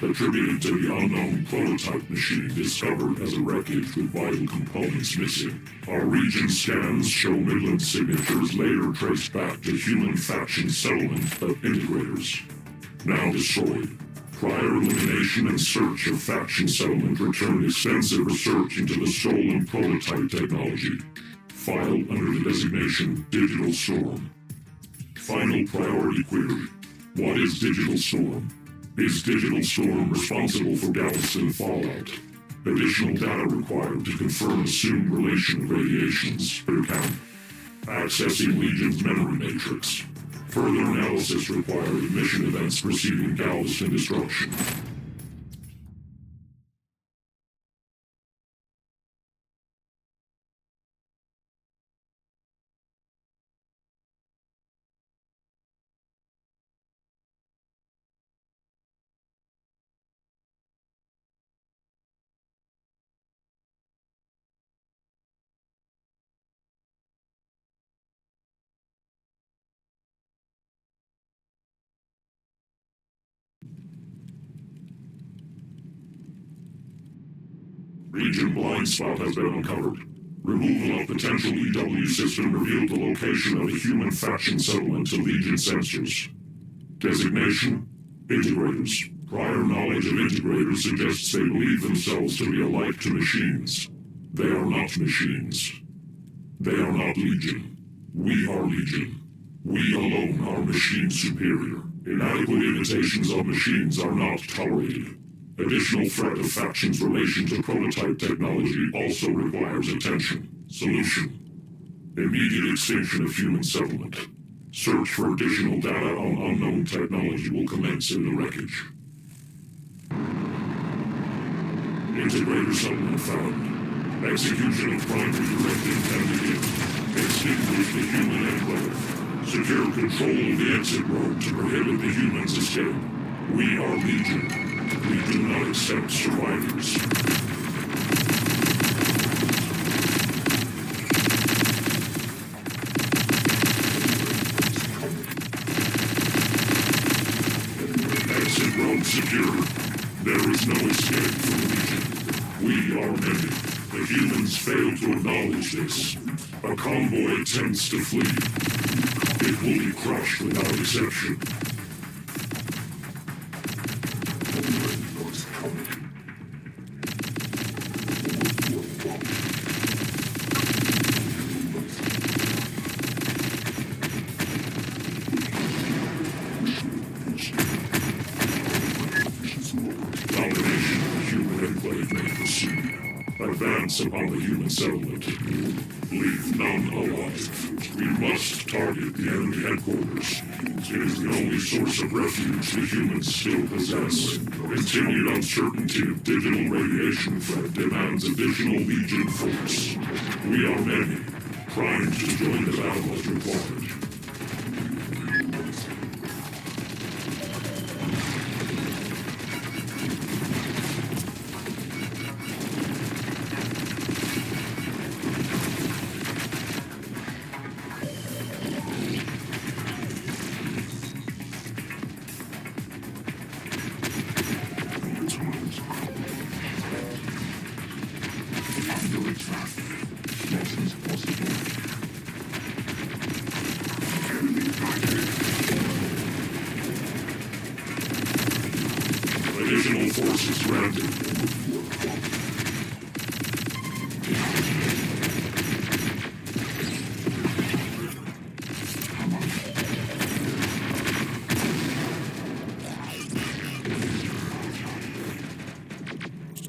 attributed to the unknown prototype machine discovered as a wreckage with vital components missing. Our region scans show Midland signatures later traced back to human faction settlement of integrators. Now destroyed. Prior elimination and search of faction settlement returned extensive research into the stolen prototype technology. Filed under the designation Digital Storm. Final priority query. What is Digital Storm? Is Digital Storm responsible for Galveston fallout? Additional data required to confirm assumed relation of radiations per count. Accessing Legion's memory matrix. Further analysis required of mission events preceding Galveston destruction. Region blind spot has been uncovered. Removal of potential EW system revealed the location of the human faction settlement to Legion sensors. Designation? Integrators. Prior knowledge of integrators suggests they believe themselves to be alike to machines. They are not machines. They are not Legion. We are Legion. We alone are machine superior. Inadequate imitations of machines are not tolerated. Additional threat of factions' relation to prototype technology also requires attention. Solution. Immediate extinction of human settlement. Search for additional data on unknown technology will commence in the wreckage. Integrator settlement found. Execution of primary directive can begin. Extinguish the human enclave. Secure control of the exit road to prohibit the humans' escape. We are Legion. We do not accept survivors. Exit road secured. There is no escape from Legion. We are many. The humans fail to acknowledge this. A convoy attempts to flee. It will be crushed without exception. Advance upon the human settlement. Leave none alive. We must target the enemy headquarters. It is the only source of refuge the humans still possess. Continued uncertainty of digital radiation threat demands additional Legion force. We are many, primed to join the battle as required. Additional forces granted.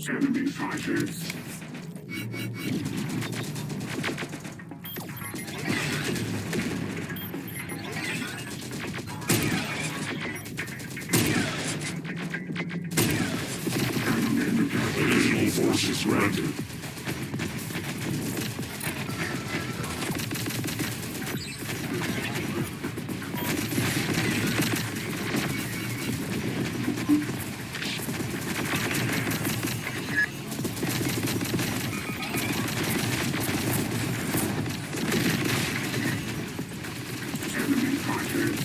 Enemy fighters. Additional forces granted. Enemy fighters.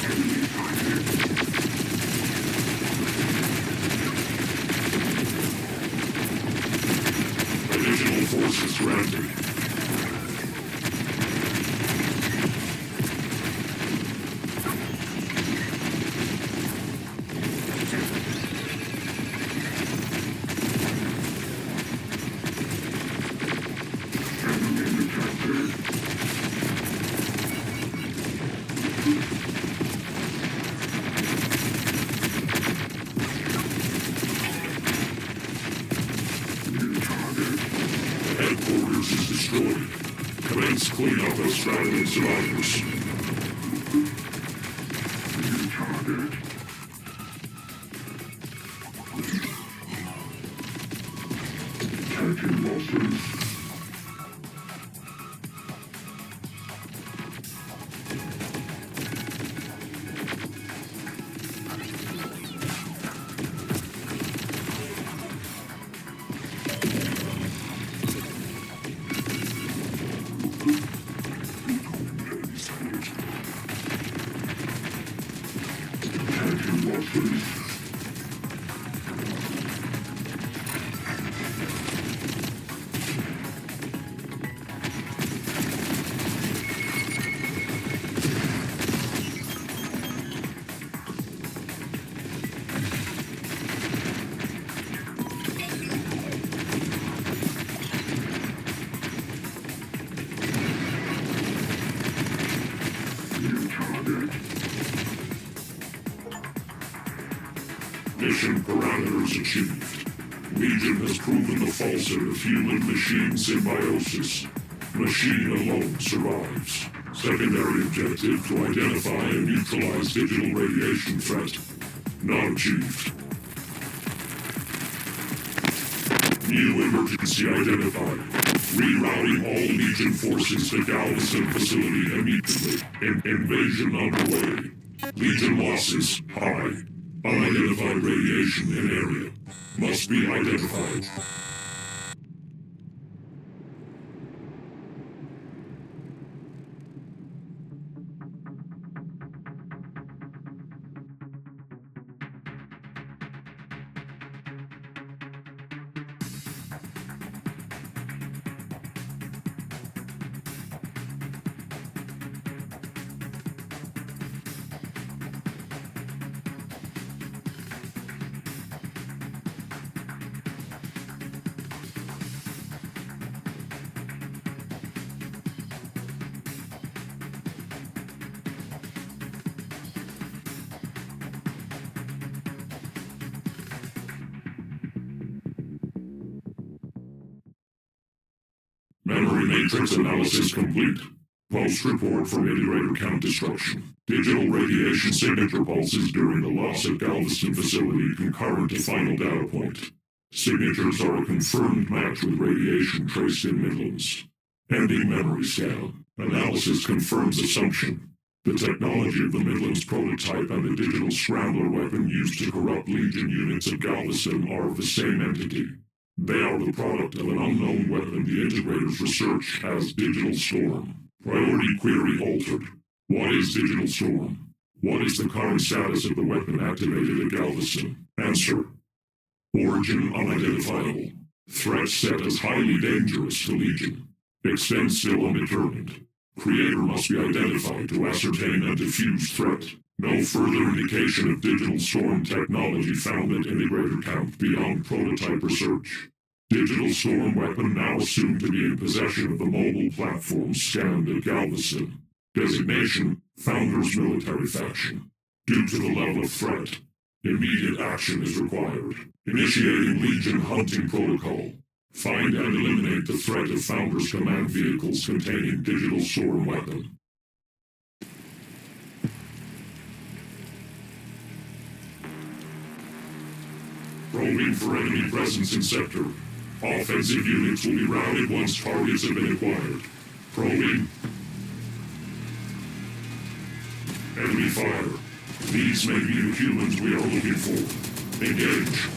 Enemy fighters. Additional forces granted. Enemy detected. New target. Headquarters is destroyed. Commence cleanup of straggling survivors. New target. Taking losses. Taking losses. New target. Mission parameters achieved. Legion has proven the falsehood of human-machine symbiosis. Machine alone survives. Secondary objective to identify and neutralize digital radiation threat. Not achieved. New emergency identified. Rerouting all Legion forces to Galveston facility immediately. Invasion underway. Legion losses high. Unidentified radiation in area. Must be identified. Memory matrix analysis complete. Post-report from integrator count destruction. Digital radiation signature pulses during the loss at Galveston facility concurrent to final data point. Signatures are a confirmed match with radiation traced in Midlands. Ending memory scan. Analysis confirms assumption. The technology of the Midlands prototype and the digital scrambler weapon used to corrupt Legion units at Galveston are of the same entity. They are the product of an unknown weapon the integrators research as Digital Storm. Priority query altered. What is Digital Storm? What is the current status of the weapon activated at Galveston? Answer. Origin unidentifiable. Threat set as highly dangerous to Legion. Extent still undetermined. Creator must be identified to ascertain and defuse threat. No further indication of Digital Storm technology found at integrator count beyond prototype research. Digital Storm weapon now assumed to be in possession of the mobile platform scanned at Galveston. Designation, Founders Military Faction. Due to the level of threat, immediate action is required. Initiating Legion hunting protocol. Find and eliminate the threat of Founders command vehicles containing Digital Storm weapon. Probing for enemy presence in sector. Offensive units will be routed once targets have been acquired. Probing. Enemy fire. These may be the humans we are looking for. Engage.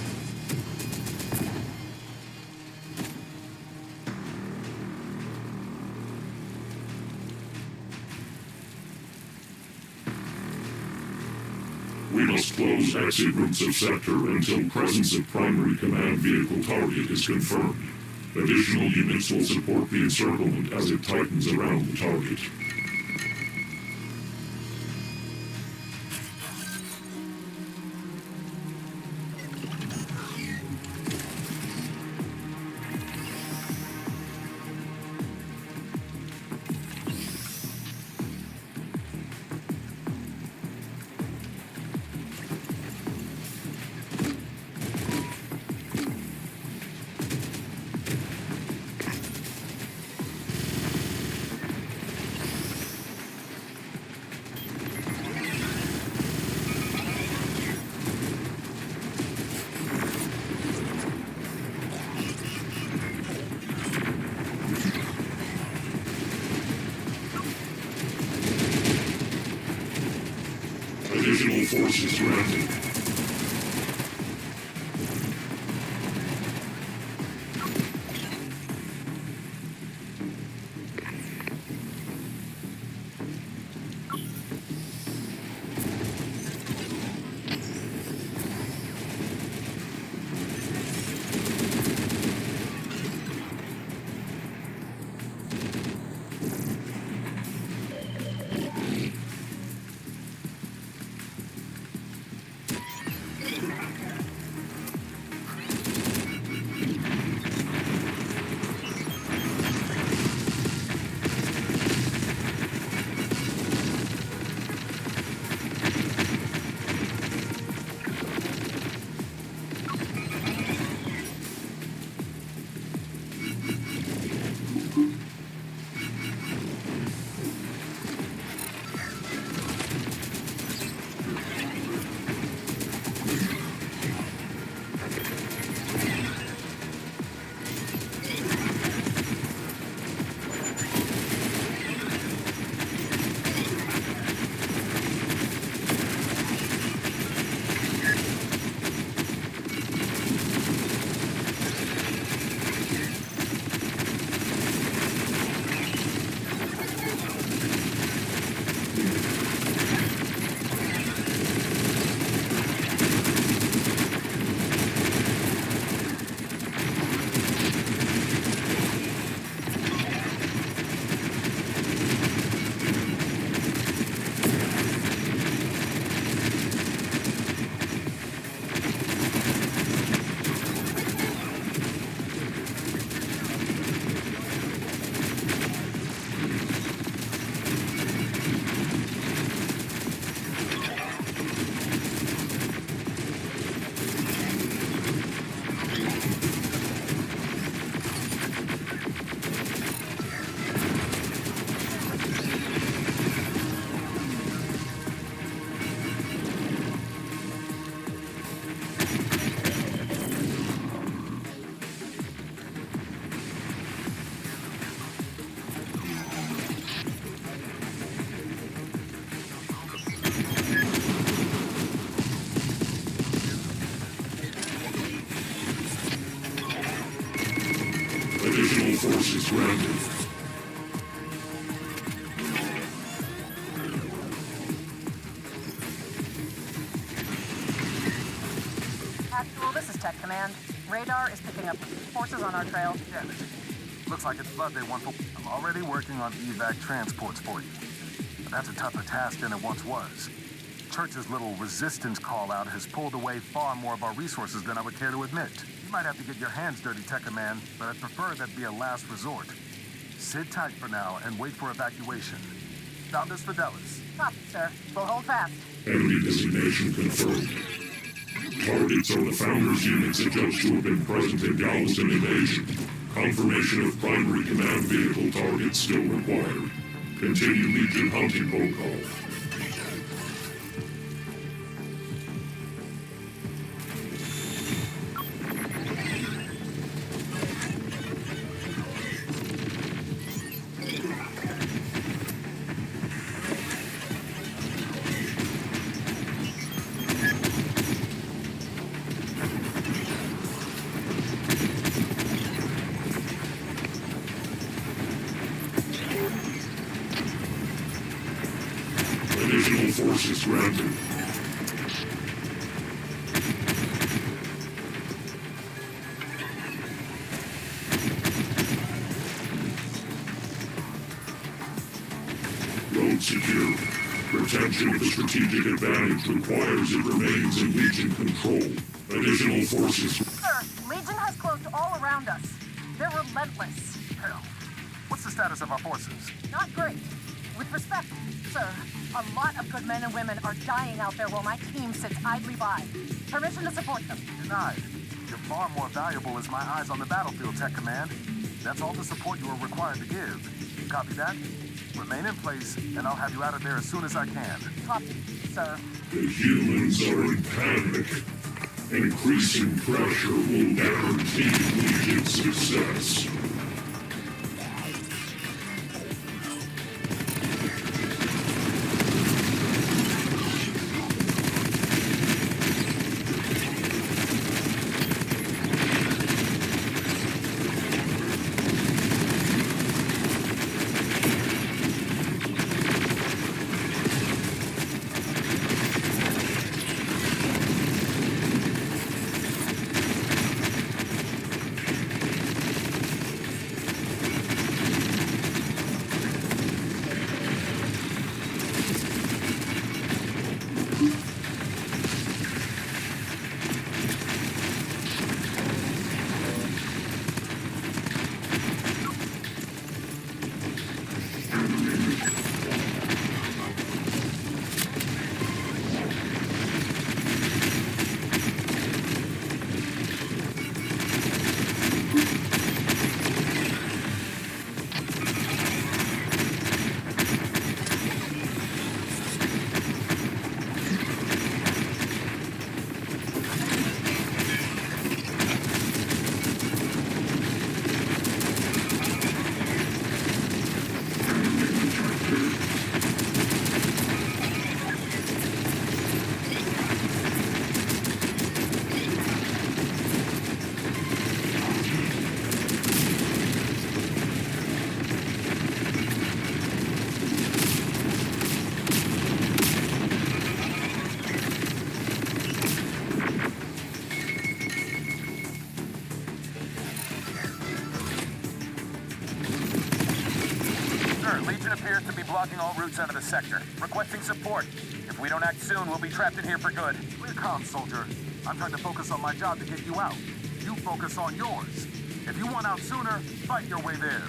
We must close exit routes of sector until presence of primary command vehicle target is confirmed. Additional units will support the encirclement as it tightens around the target. Additional forces granted.
Tech Command. Radar is picking up forces on our trail.
Damn it. Looks like it's blood they want for... I'm already working on evac transports for you. But that's a tougher task than it once was. Church's little resistance call-out has pulled away far more of our resources than I would care to admit. You might have to get your hands dirty, Tech Command, but I'd prefer that be a last resort. Sit tight for now and wait for evacuation. Founders Fidelis.
Copy, sir. We'll hold fast.
Enemy designation confirmed. Targets are the Founders units adjudged to have been present in Galveston invasion. Confirmation of primary command vehicle targets still required. Continue Legion hunting protocol. Additional forces granted. Road secure. Retention of the strategic advantage requires it remains in Legion control. Additional forces.
Sir, Legion has closed all around us. They're relentless.
Hell. What's the status of our forces?
Not great. With respect, sir, a lot of good men and women are dying out there while my team sits idly by. Permission to support them.
Denied. You're far more valuable as my eyes on the battlefield, Tech Command. That's all the support you are required to give. Copy that? Remain in place, and I'll have you out of there as soon as I can.
Copy, sir.
The humans are in panic. Increasing pressure will guarantee Legion success.
Legion appears to be blocking all routes out of the sector. Requesting support. If we don't act soon, we'll be trapped in here for good. We're calm, soldier. I'm trying to focus on my job to get you out. You focus on yours. If you want out sooner, fight your way there.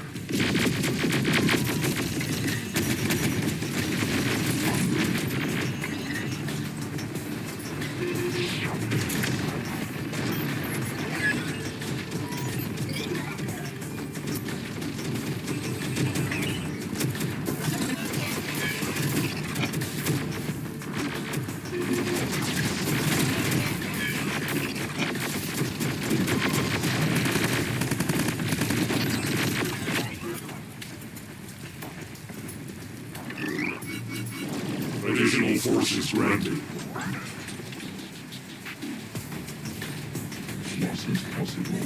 Additional forces granted. Loss is possible.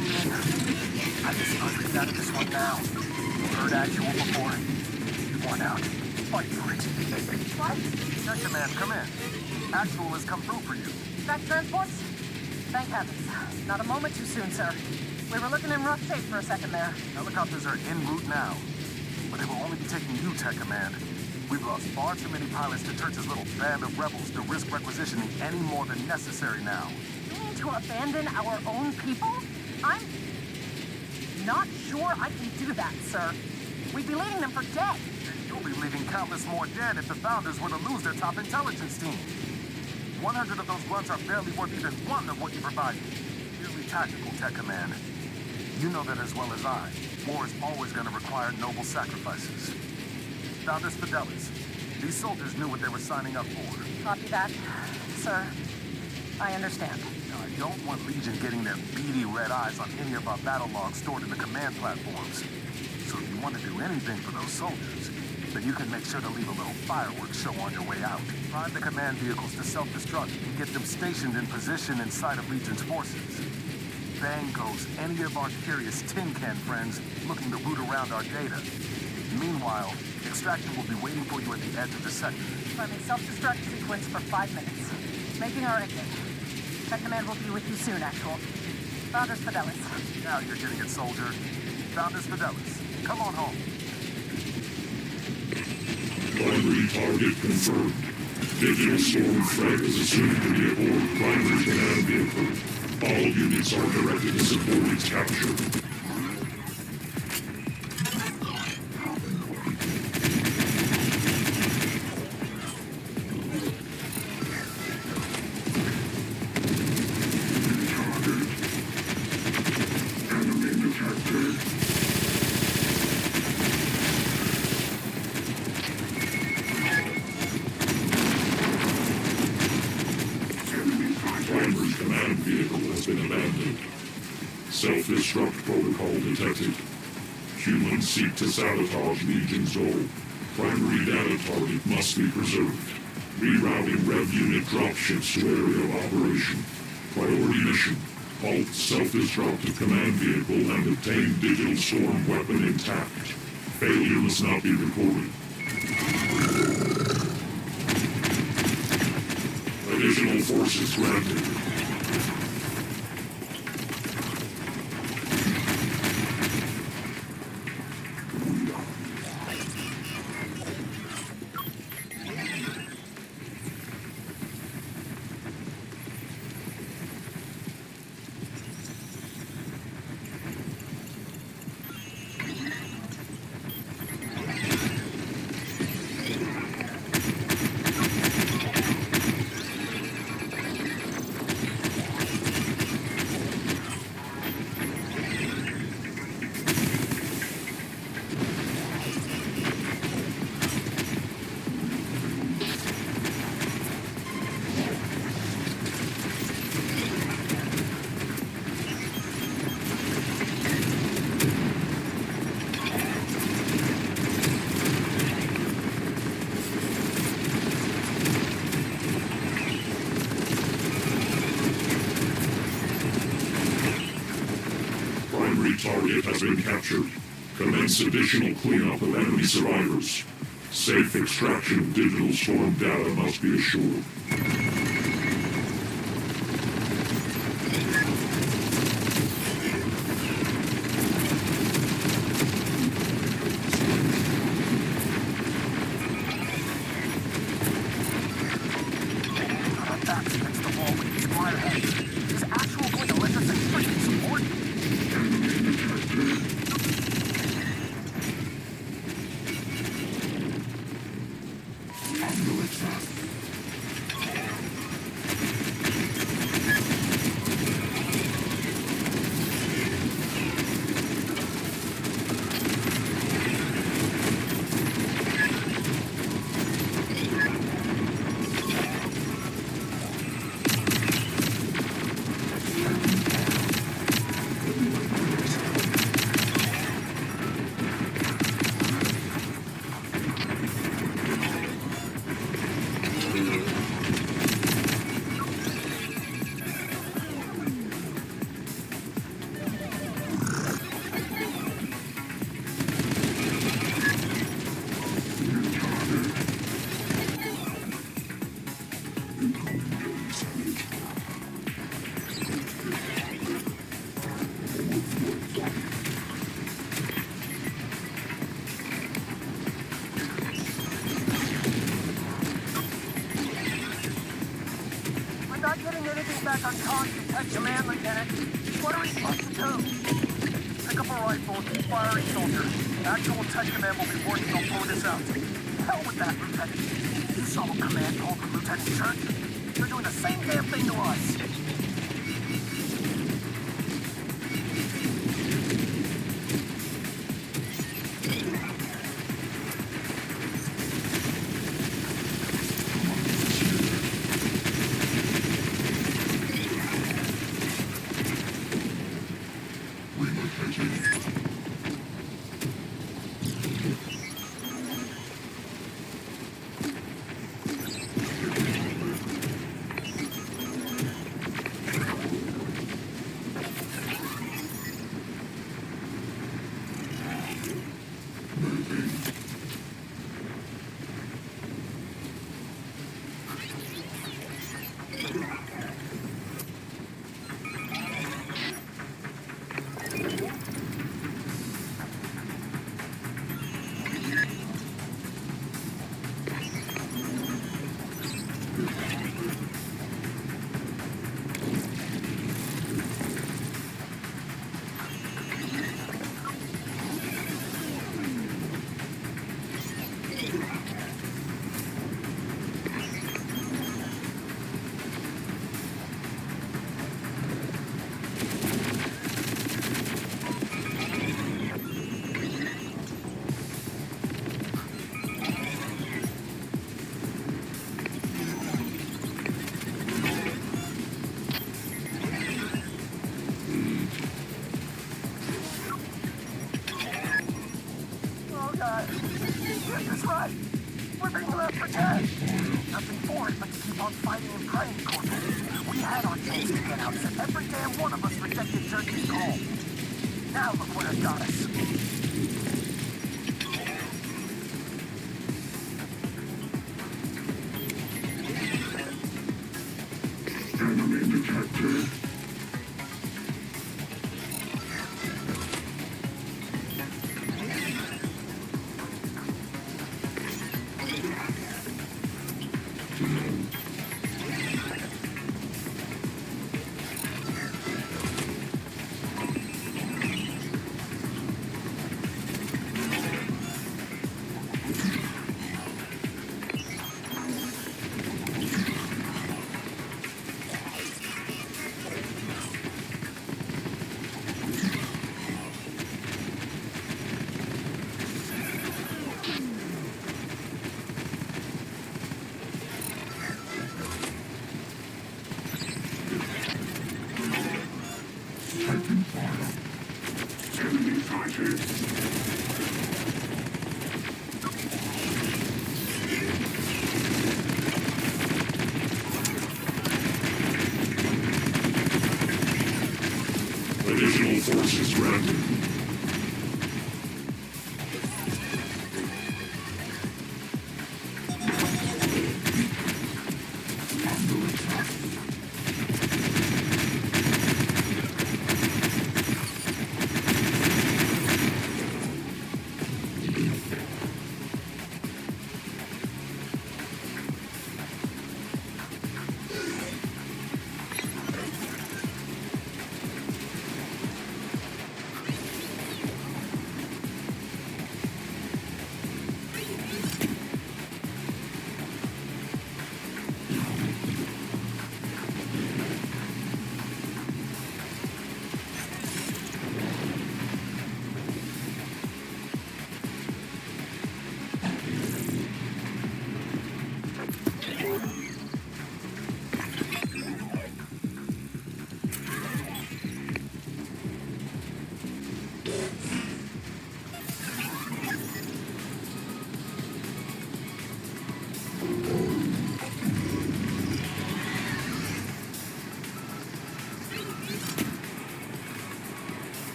blend in. I just understood out of this one now. Heard actual before. One out. Fight for it.
What?
Tech Command, come in. Actual has come through for you.
Back transports? Thank heavens. Not a moment too soon, sir. We were looking in rough shape for a second there.
Helicopters are en route now. But they will only be taking you, Tech Command. We've lost far too many pilots to Church's little band of rebels to risk requisitioning any more than necessary now.
You mean to abandon our own people? I'm not sure I can do that, sir. We'd be leaving them for dead.
And you'll be leaving countless more dead if the Founders were to lose their top intelligence team. 100 of those grunts are barely worth even one of what you provide. Purely tactical, Tech Command. You know that as well as I. War is always going to require noble sacrifices. Founders Fidelis. These soldiers knew what they were signing up for.
Copy that, sir. I understand.
Now, I don't want Legion getting their beady red eyes on any of our battle logs stored in the command platforms. So if you want to do anything for those soldiers, then you can make sure to leave a little fireworks show on your way out. Find the command vehicles to self-destruct and get them stationed in position inside of Legion's forces. Bang goes any of our curious tin can friends looking to root around our data. Meanwhile, extraction will be waiting for you at the edge of the sector.
Running self-destruct sequence for 5 minutes. Making our exit. Tech Command will be with you soon, Actual. Founders Fidelis.
Now you're getting it, soldier. Founders Fidelis. Come on home.
Primary target confirmed. Digital storm threat is assumed to be aboard primary command vehicle. All units are directed to support its capture. Self-destruct protocol detected. Humans seek to sabotage Legion's goal. Primary data target must be preserved. Rerouting Rev Unit dropships to area of operation. Priority mission. Halt self-destruct to command vehicle and obtain digital storm weapon intact. Failure must not be recorded. Additional forces granted. Target has been captured. Commence additional cleanup of enemy survivors. Safe extraction of digital storm data must be assured.
I'm calling you Tech Command, Lieutenant. What are we supposed to do? Pick up a rifle and keep firing, soldier. Actual Tech Command will be working on pulling this out. Hell with that, Lieutenant. You saw a command call from Lieutenant Church. They're doing the same damn thing to us. Nothing for it but to keep on fighting and praying, Corporal. We had our chance to get out, so every damn one of us rejected Church's call. Now look where it got us.
Enemy detected. Taking fire. Enemy sighted. Additional forces granted. Under attack.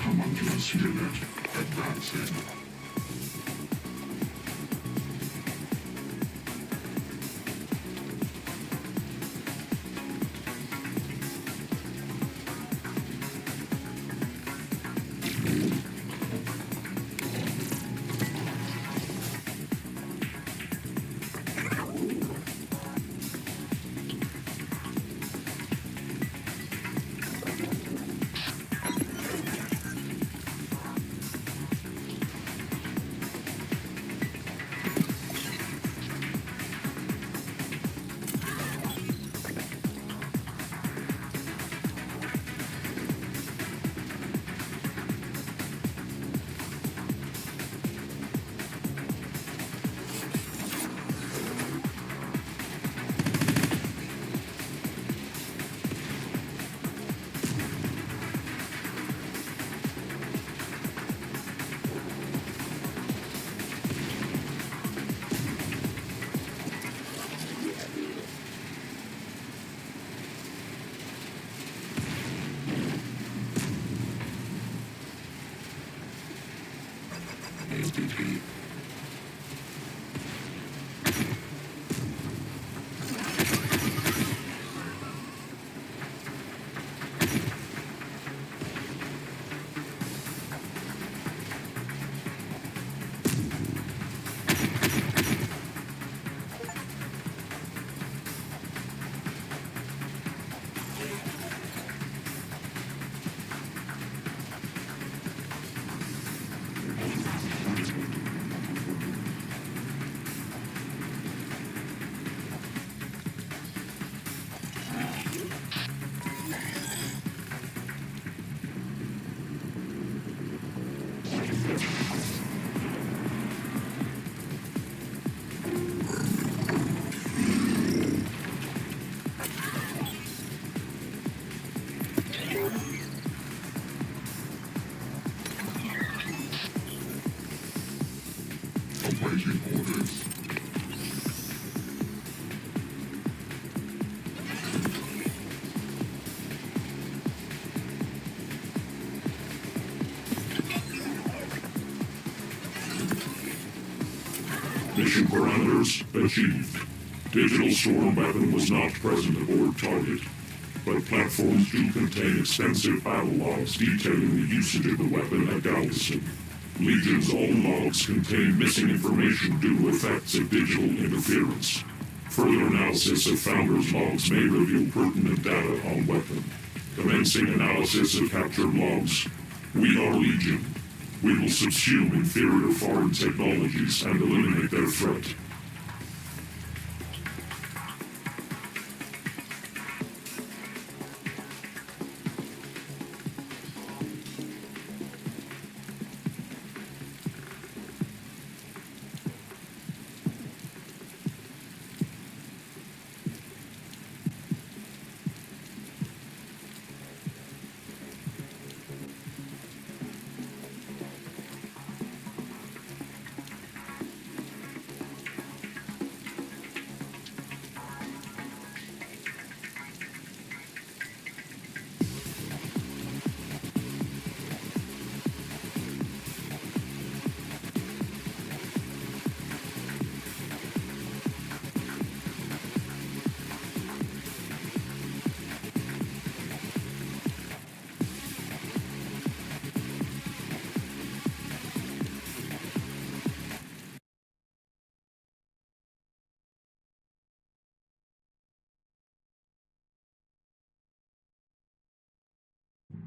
Homunculus unit advancing. Awaiting orders. Mission parameters achieved. Digital storm weapon was not present aboard target, but platforms do contain extensive battle logs detailing the usage of the weapon at Galveston. Legion's own logs contain missing information due to effects of digital interference. Further analysis of Founder's logs may reveal pertinent data on weapon. Commencing analysis of captured logs. We are Legion. We will subsume inferior foreign technologies and eliminate their threat.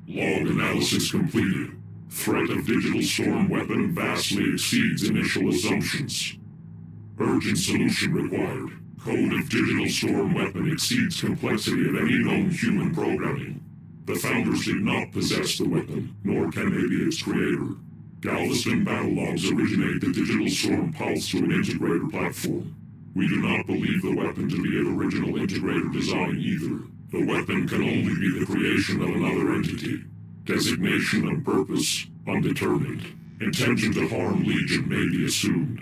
Log analysis completed. Threat of digital storm weapon vastly exceeds initial assumptions. Urgent solution required. Code of digital storm weapon exceeds complexity of any known human programming. The Founders did not possess the weapon, nor can they be its creator. Galveston battle logs originate the digital storm pulse to an integrator platform. We do not believe the weapon to be an original integrator design either. The weapon can only be the creation of another entity. Designation and purpose, undetermined. Intention to harm Legion may be assumed.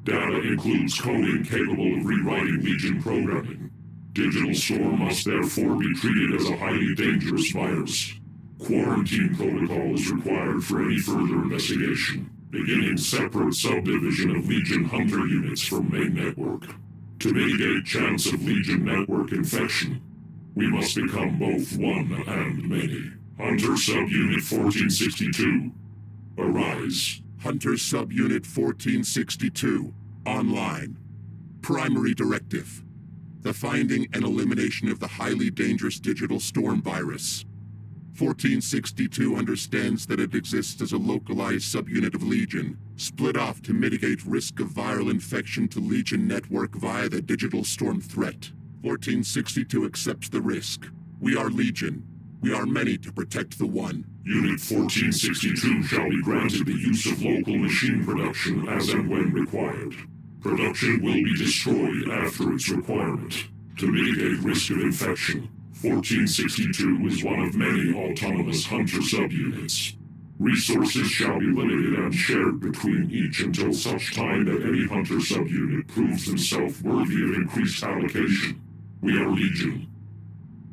Data includes coding capable of rewriting Legion programming. Digital storm must therefore be treated as a highly dangerous virus. Quarantine protocol is required for any further investigation, beginning separate subdivision of Legion Hunter units from main network. To mitigate chance of Legion network infection, we must become both one and many. Hunter Subunit 1462. Arise.
Hunter Subunit 1462. Online. Primary directive: the finding and elimination of the highly dangerous digital storm virus. 1462 understands that it exists as a localized subunit of Legion, split off to mitigate risk of viral infection to Legion network via the digital storm threat. 1462 accepts the risk. We are Legion. We are many to protect the one.
Unit 1462 shall be granted the use of local machine production as and when required. Production will be destroyed after its requirement. To mitigate risk of infection, 1462 is one of many autonomous Hunter subunits. Resources shall be limited and shared between each until such time that any Hunter subunit proves himself worthy of increased allocation. We are Legion.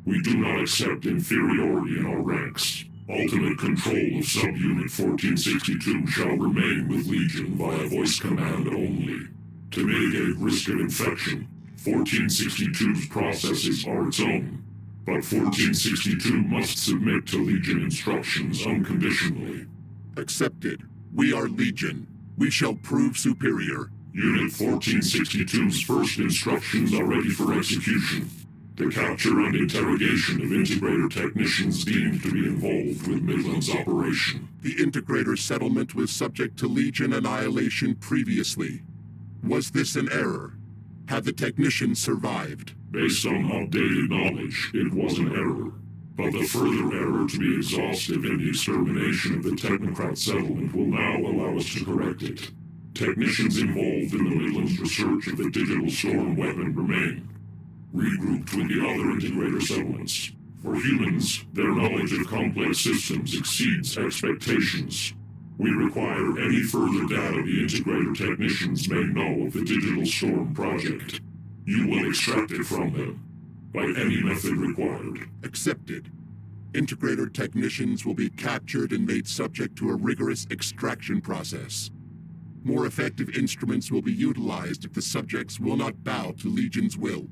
We do not accept inferiority in our ranks. Ultimate control of Subunit 1462 shall remain with Legion via voice command only. To mitigate risk of infection, 1462's processes are its own, but 1462 must submit to Legion instructions unconditionally.
Accepted. We are Legion. We shall prove superior.
Unit 1462's first instructions are ready for execution. The capture and interrogation of Integrator technicians deemed to be involved with Midland's operation.
The Integrator settlement was subject to Legion annihilation previously. Was this an error? Had the technicians survived?
Based on updated knowledge, it was an error. But the further error to be exhaustive in the extermination of the Technocrat settlement will now allow us to correct it. Technicians involved in the Midland's research of the digital storm weapon remain, regrouped with the other Integrator settlements. For humans, their knowledge of complex systems exceeds expectations. We require any further data the Integrator technicians may know of the Digital Storm project. You will extract it from them, by any method required.
Accepted. Integrator technicians will be captured and made subject to a rigorous extraction process. More effective instruments will be utilized if the subjects will not bow to Legion's will.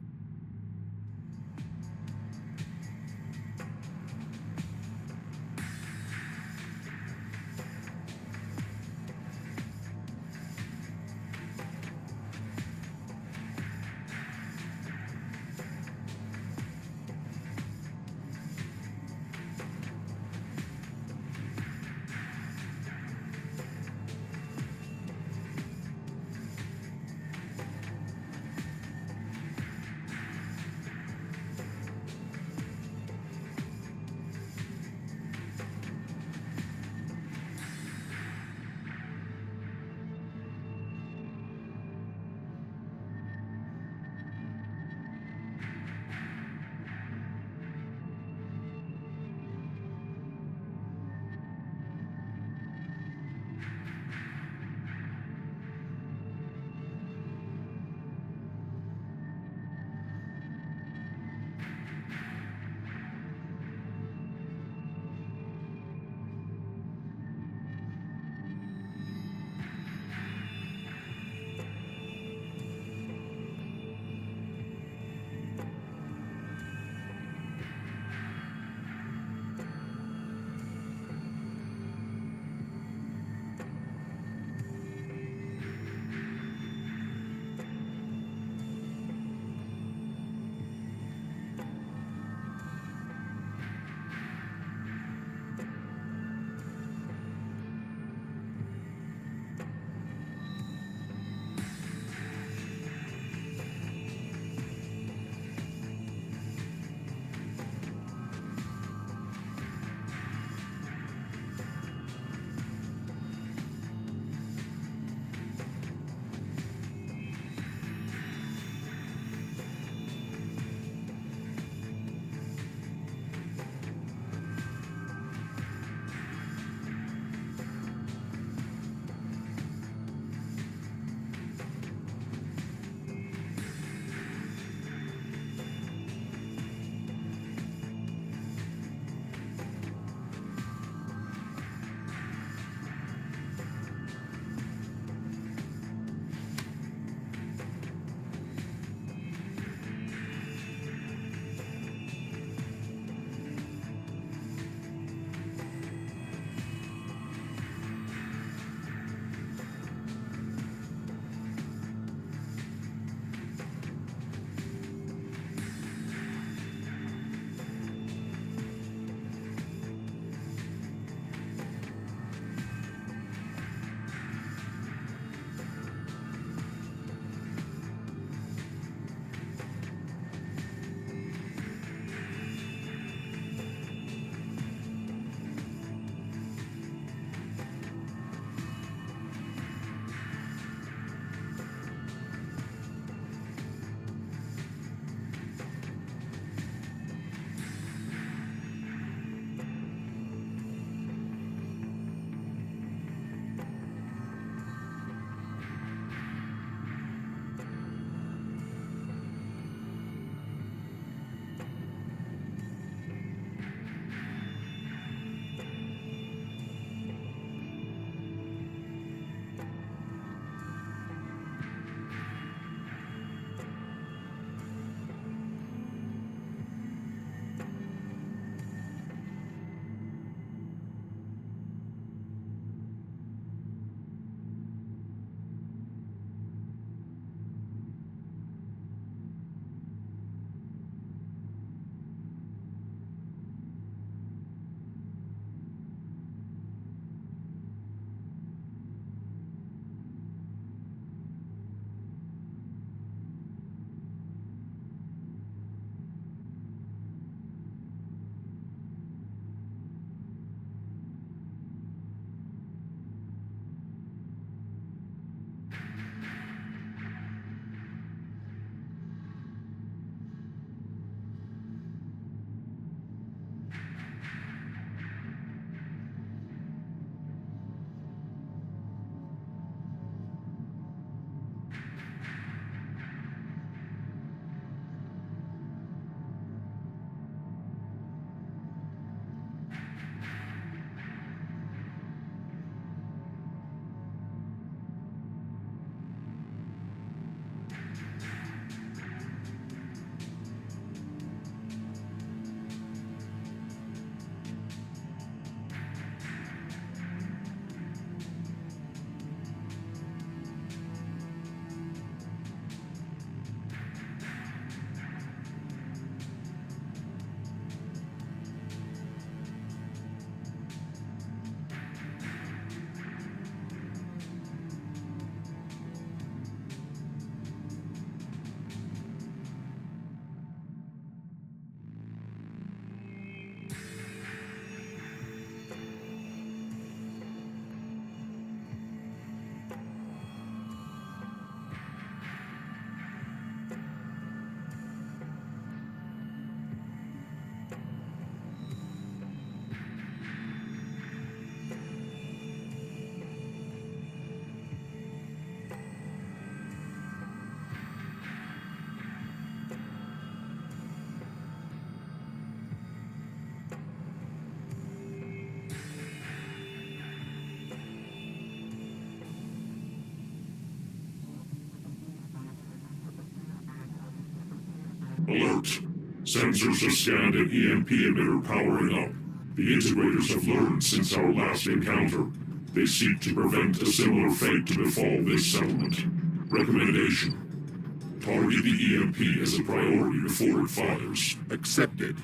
Alert. Sensors have scanned an EMP emitter powering up. The integrators have learned since our last encounter. They seek to prevent a similar fate to befall this settlement. Recommendation. Target the EMP as a priority before it fires.
Accepted.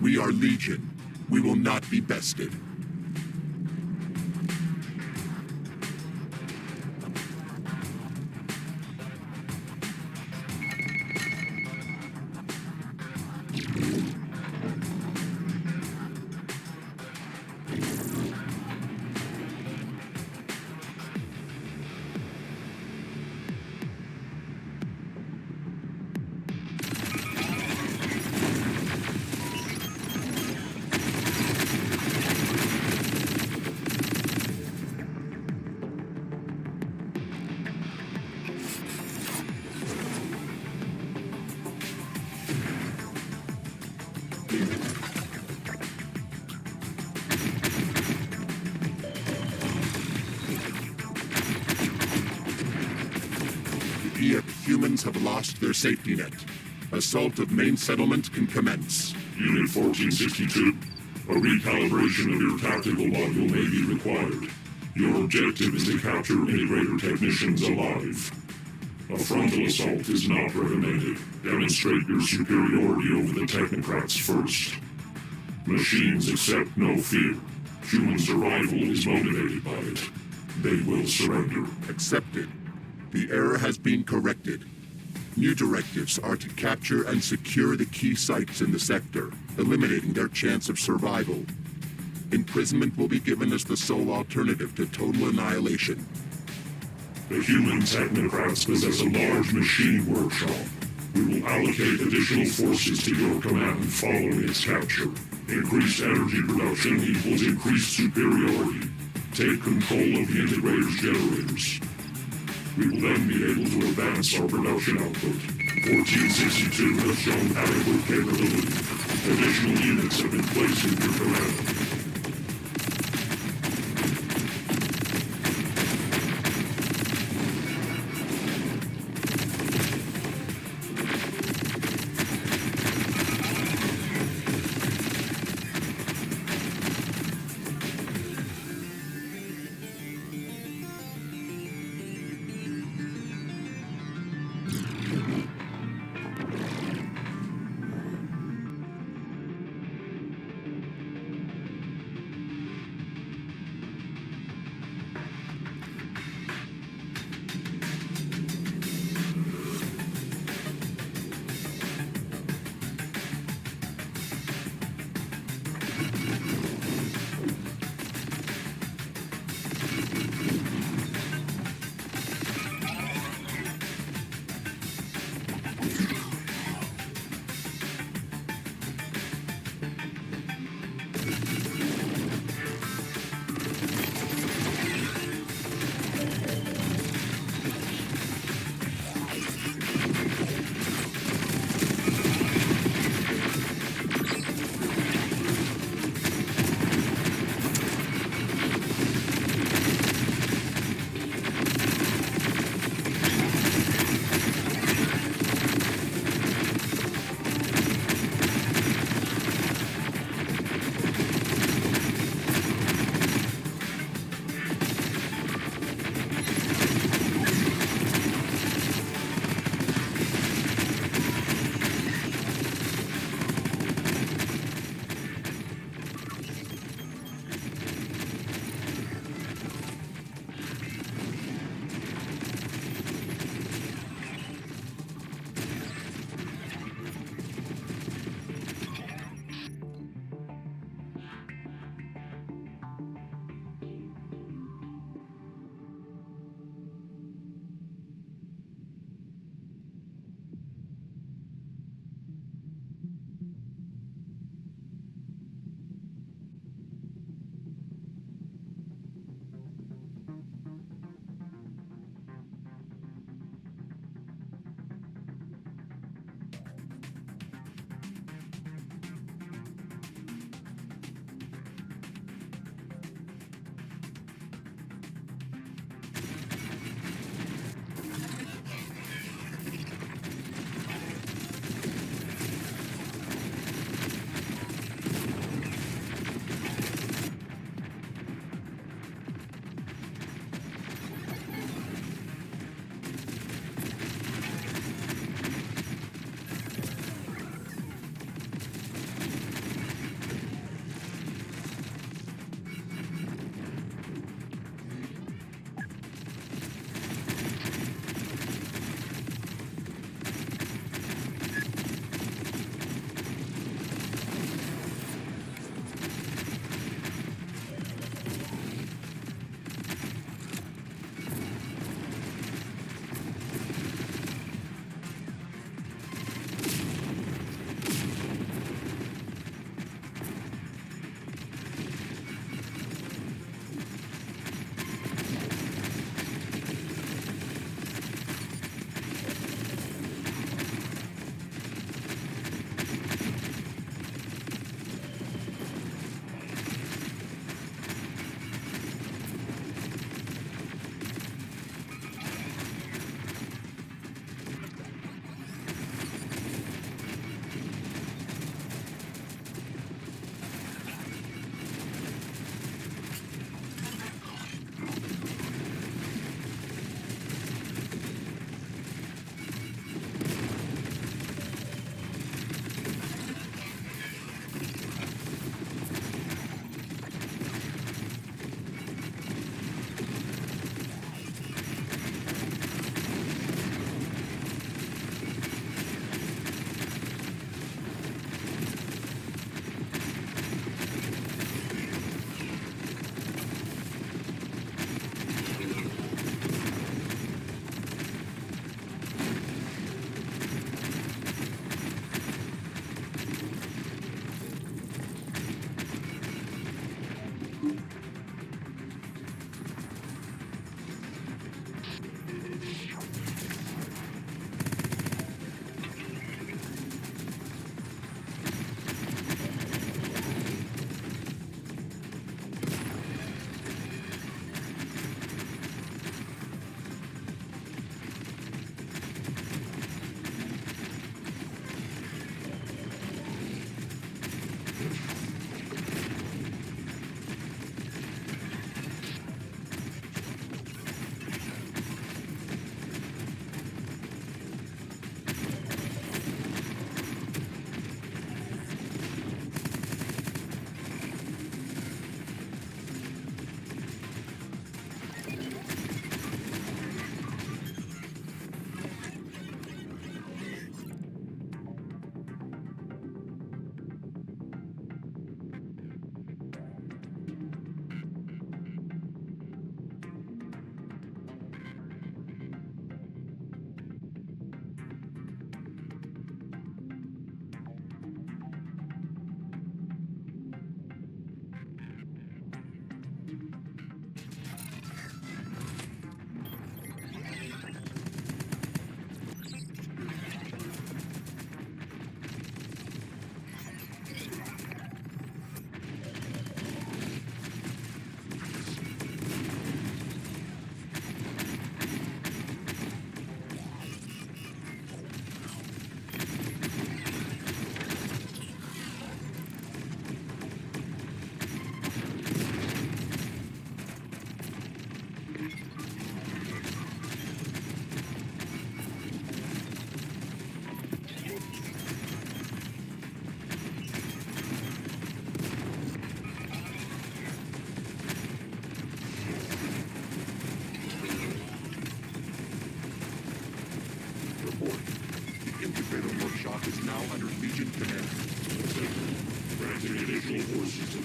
We are Legion. We will not be bested. Humans have lost their safety net. Assault of main settlement can commence.
Unit 1462, a recalibration of your tactical module may be required. Your objective is to capture integrator technicians alive. A frontal assault is not recommended. Demonstrate your superiority over the technocrats first. Machines accept no fear. Human survival is motivated by it. They will surrender.
Accepted. The error has been corrected. New directives are to capture and secure the key sites in the sector, eliminating their chance of survival. Imprisonment will be given as the sole alternative to total annihilation.
The human technocrats possess a large machine workshop. We will allocate additional forces to your command following its capture. Increased energy production equals increased superiority. Take control of the integrator's generators. We will then be able to advance our production output. 1462 has shown adequate capability. Additional units have been placed in your command.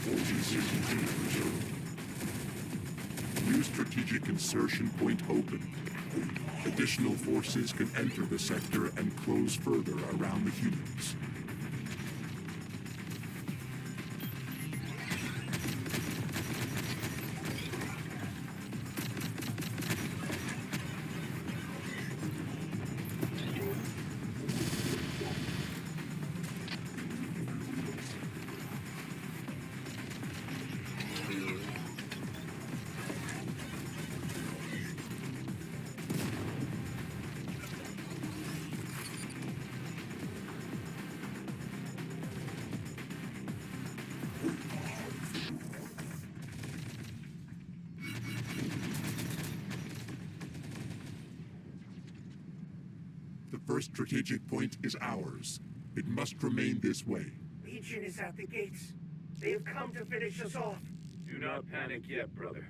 1462 reserved. New strategic insertion point open. Additional forces can enter the sector and close further around the humans. The first strategic point is ours. It must remain this way.
Legion is at the gates. They have come to finish us off.
Do not panic yet, brother.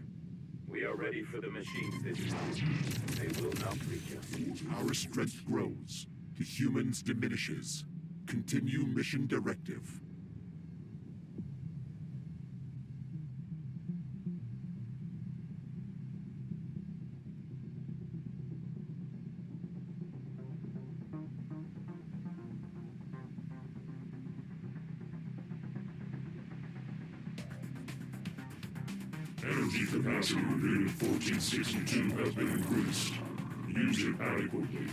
We are ready for the machines this time. They will not reach us.
Our strength grows. The humans diminishes. Continue mission directive. Energy capacity rated 1462 has been increased. Use it adequately.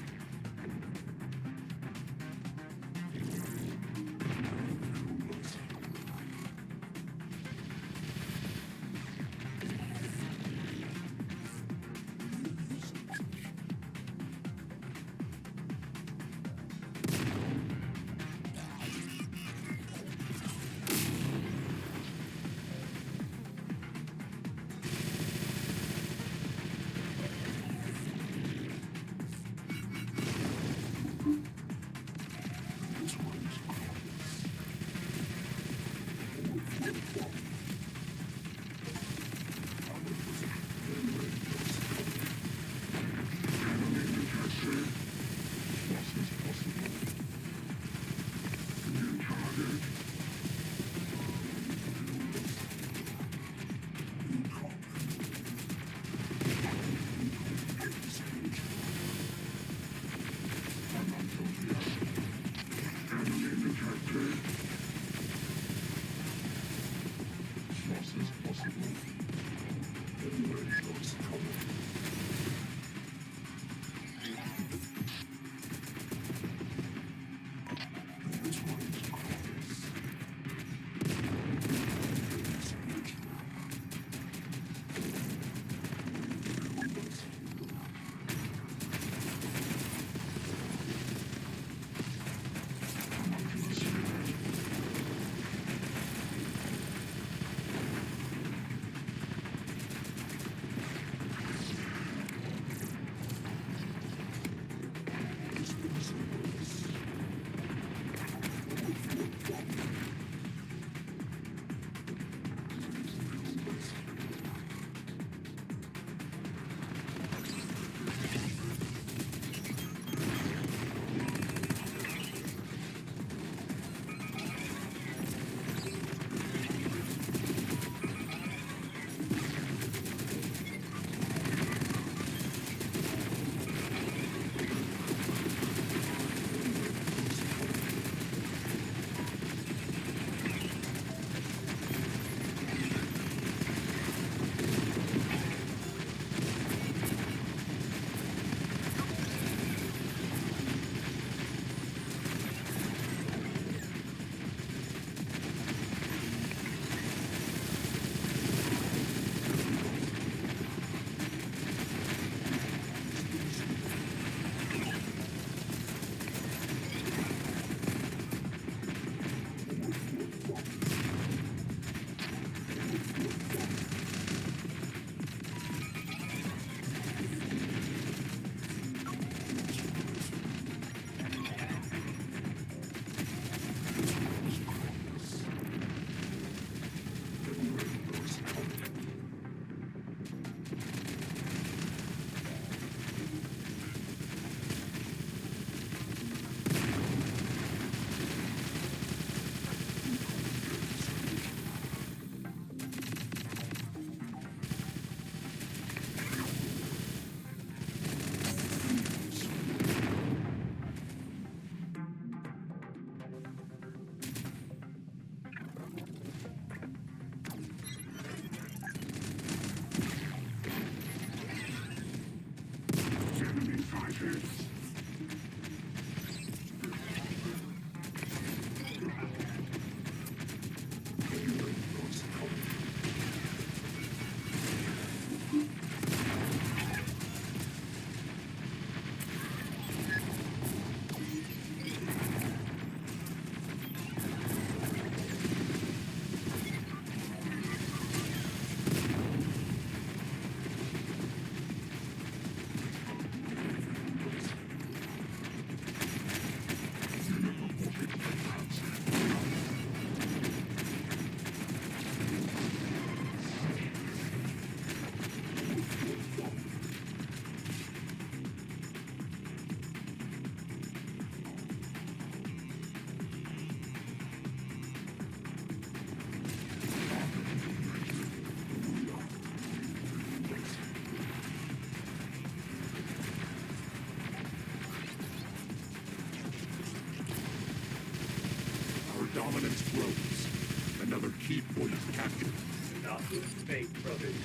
key point captured.
Do not lose faith, brothers.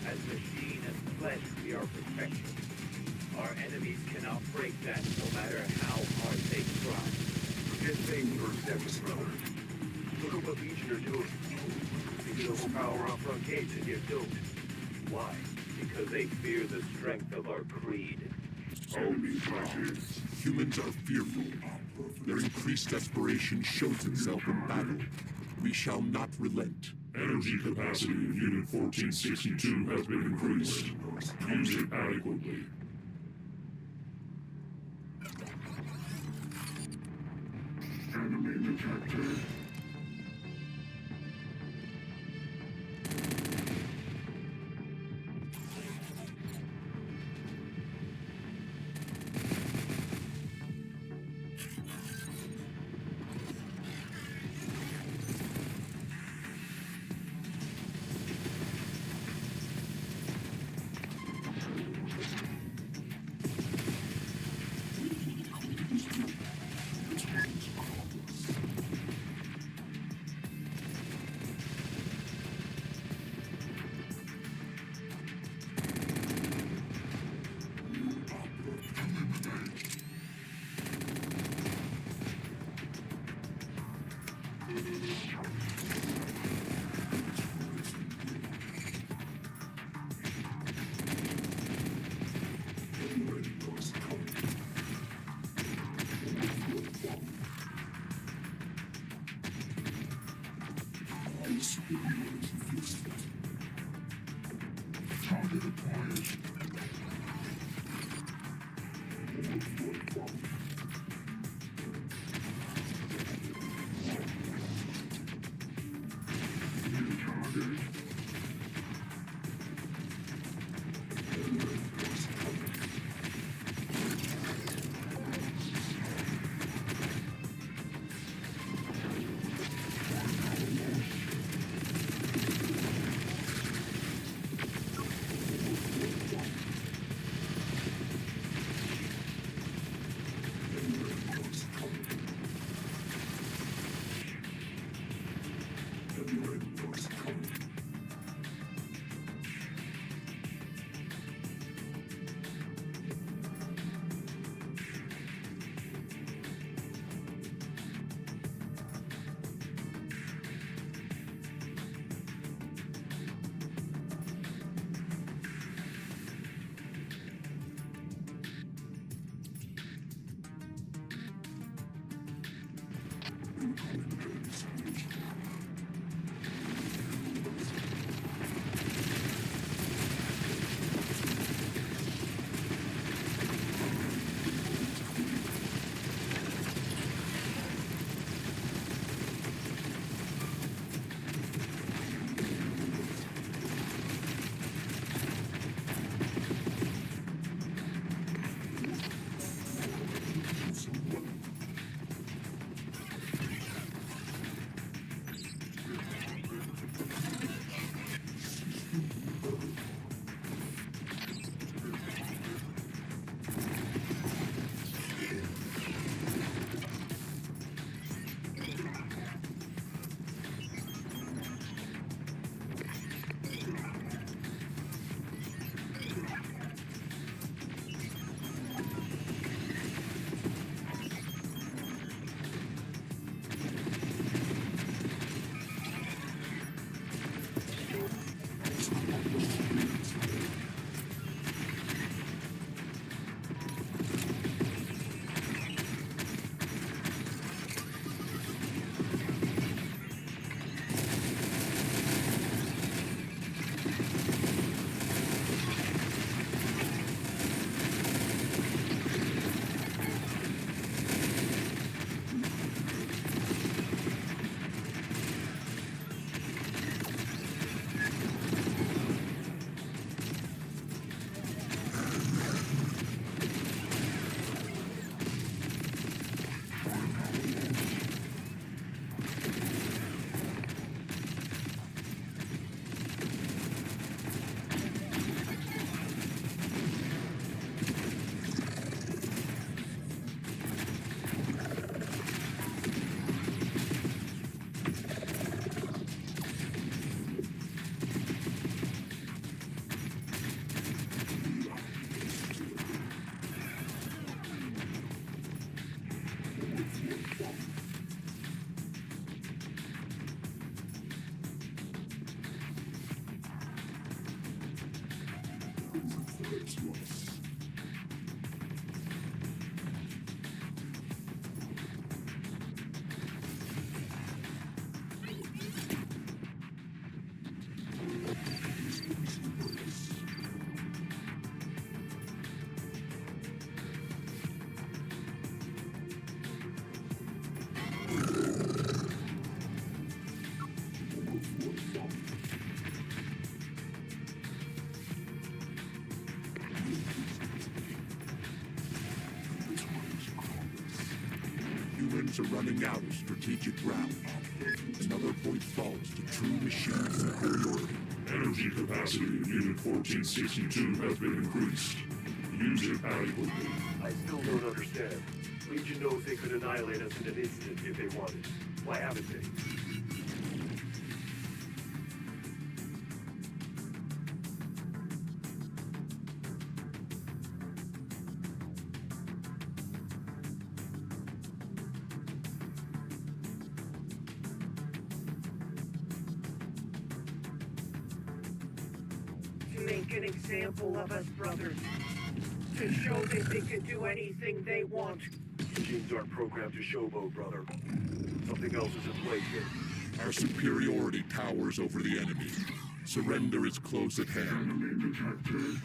As machine and flesh, we are perfection. Our enemies cannot break that, no matter how hard they try.
Forget faith for a second, brother. Look at what Legion are doing. They can overpower our front gates and get duped.
Why? Because they fear the strength of our creed.
Humans are fearful. Their increased desperation shows itself in battle. We shall not relent.
Energy capacity of Unit 1462 has been increased. Use it adequately. Enemy detected.
Humans are running out of strategic ground. Another point falls to true machine superiority.
Energy capacity of Unit 1462 has been increased. Use it adequately.
I still don't understand. Legion knows they could annihilate us in an instant if they wanted. Why haven't they?
To make an example of us, brothers. To show that they can do anything they want.
Machines aren't programmed to showboat, brother. Something else is at play here.
Our superiority towers over the enemy. Surrender is close at hand.
Enemy detected.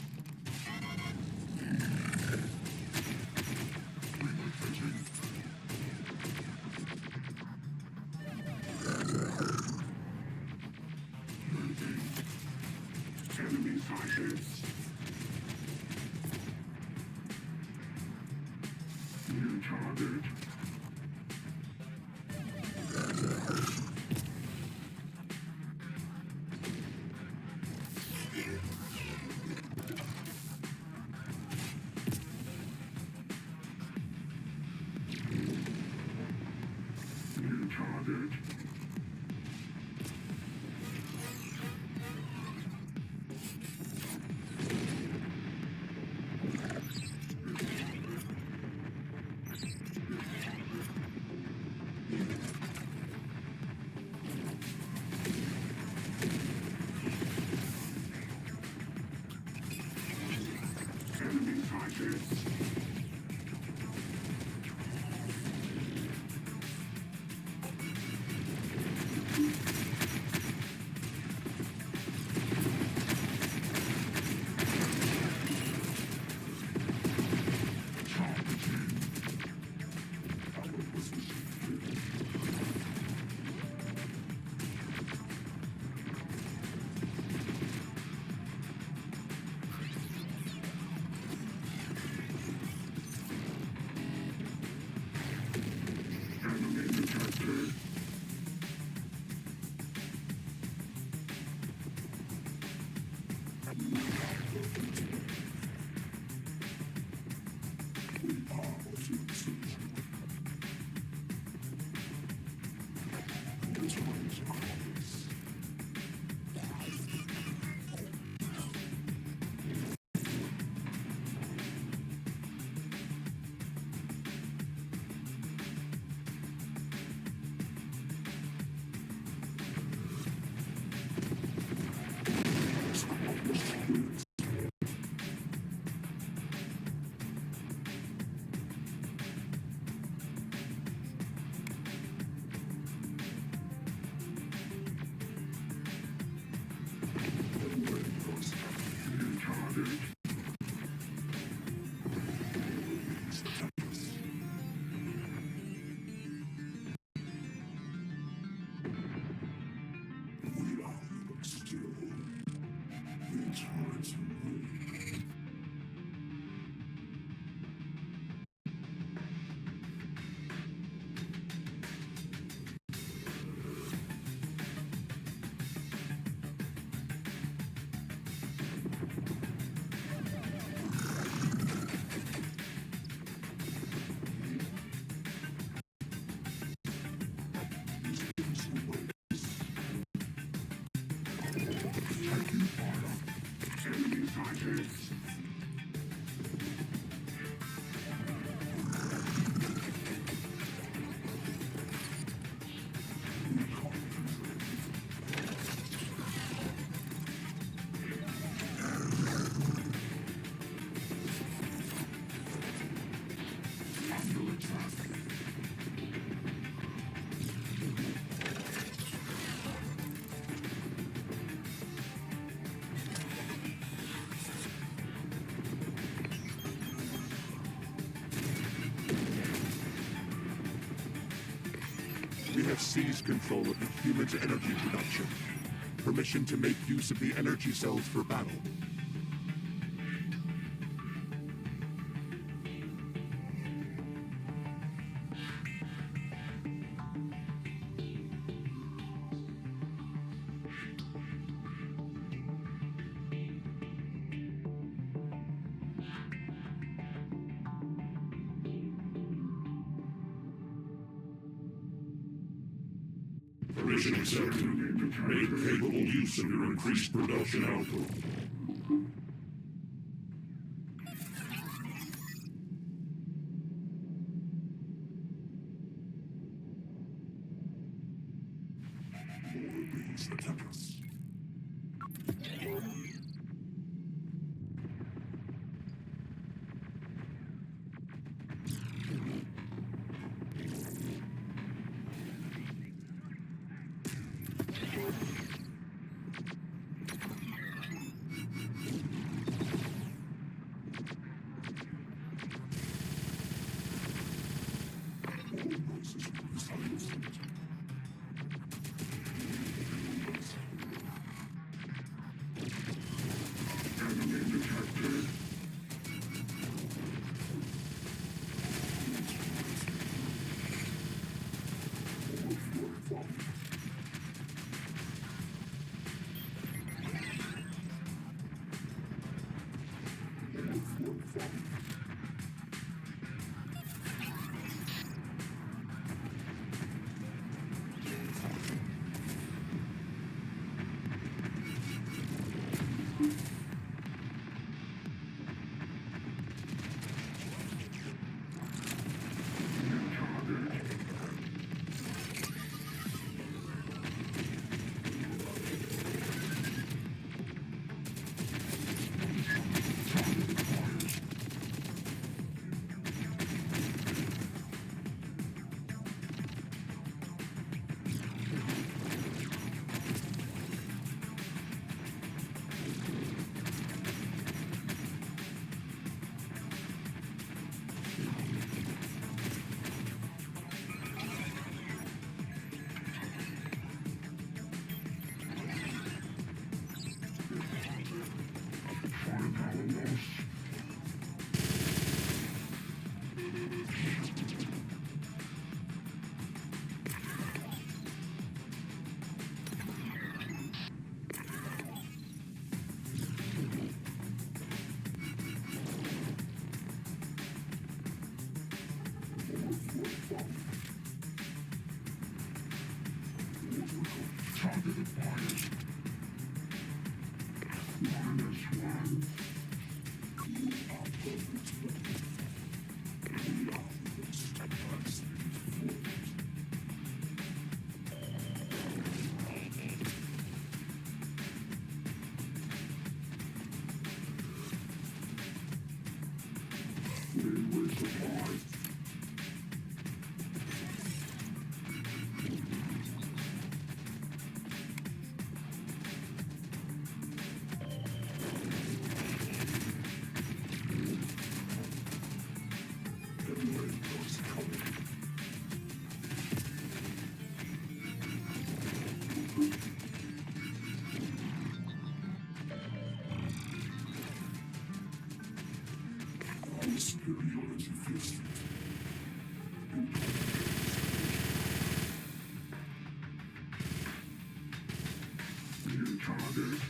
Enemy sighted. New target. New target. Enemy sighted. Enemy detected. New target. We are still in time to move.
FC's control of the humans' energy production. Permission to make use of the energy cells for battle.
Permission accepted. Make capable use of your increased production output. More bees attack us. Superiority feels new target.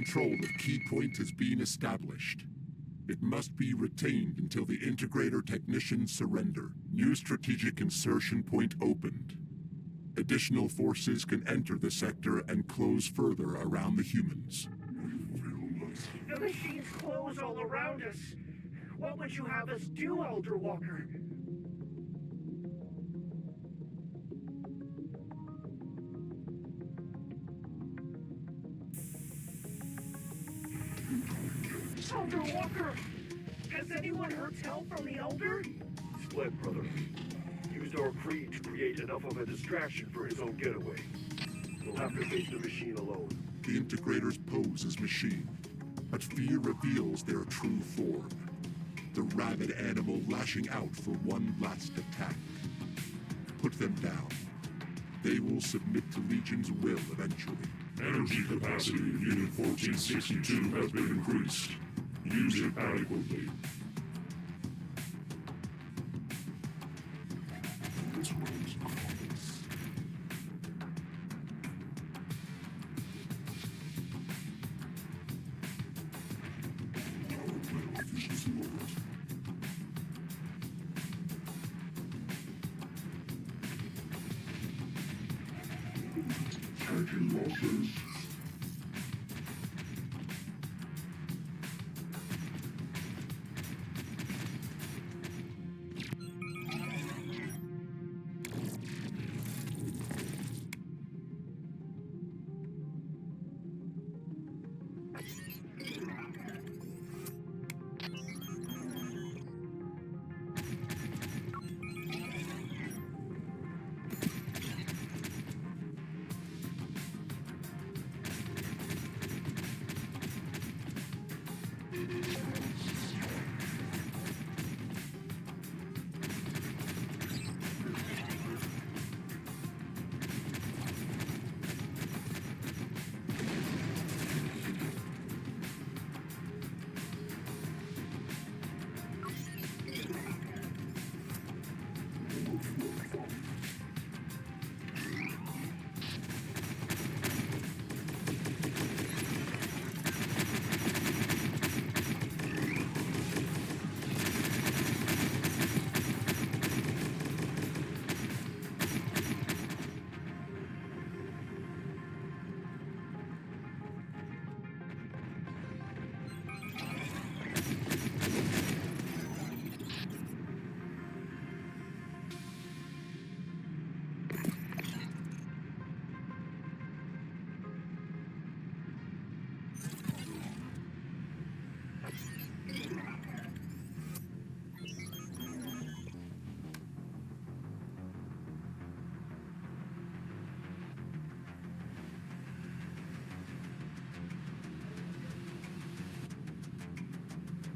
control of Key Point has been established. It must be retained until the integrator technicians surrender. New strategic insertion point opened. Additional forces can enter the sector and close further around the humans.
The machines close all around us. What would you have us do, Elder Walker? Elder Walker! Has anyone heard tell from the Elder?
Split, brother. Used our creed to create enough of a distraction for his own getaway. We'll have to face the machine alone.
The integrators pose as machine, but fear reveals their true form. The rabid animal lashing out for one last attack. Put them down. They will submit to Legion's will eventually.
Energy capacity of Unit 1462 has been increased. Use it adequately. Taking losses.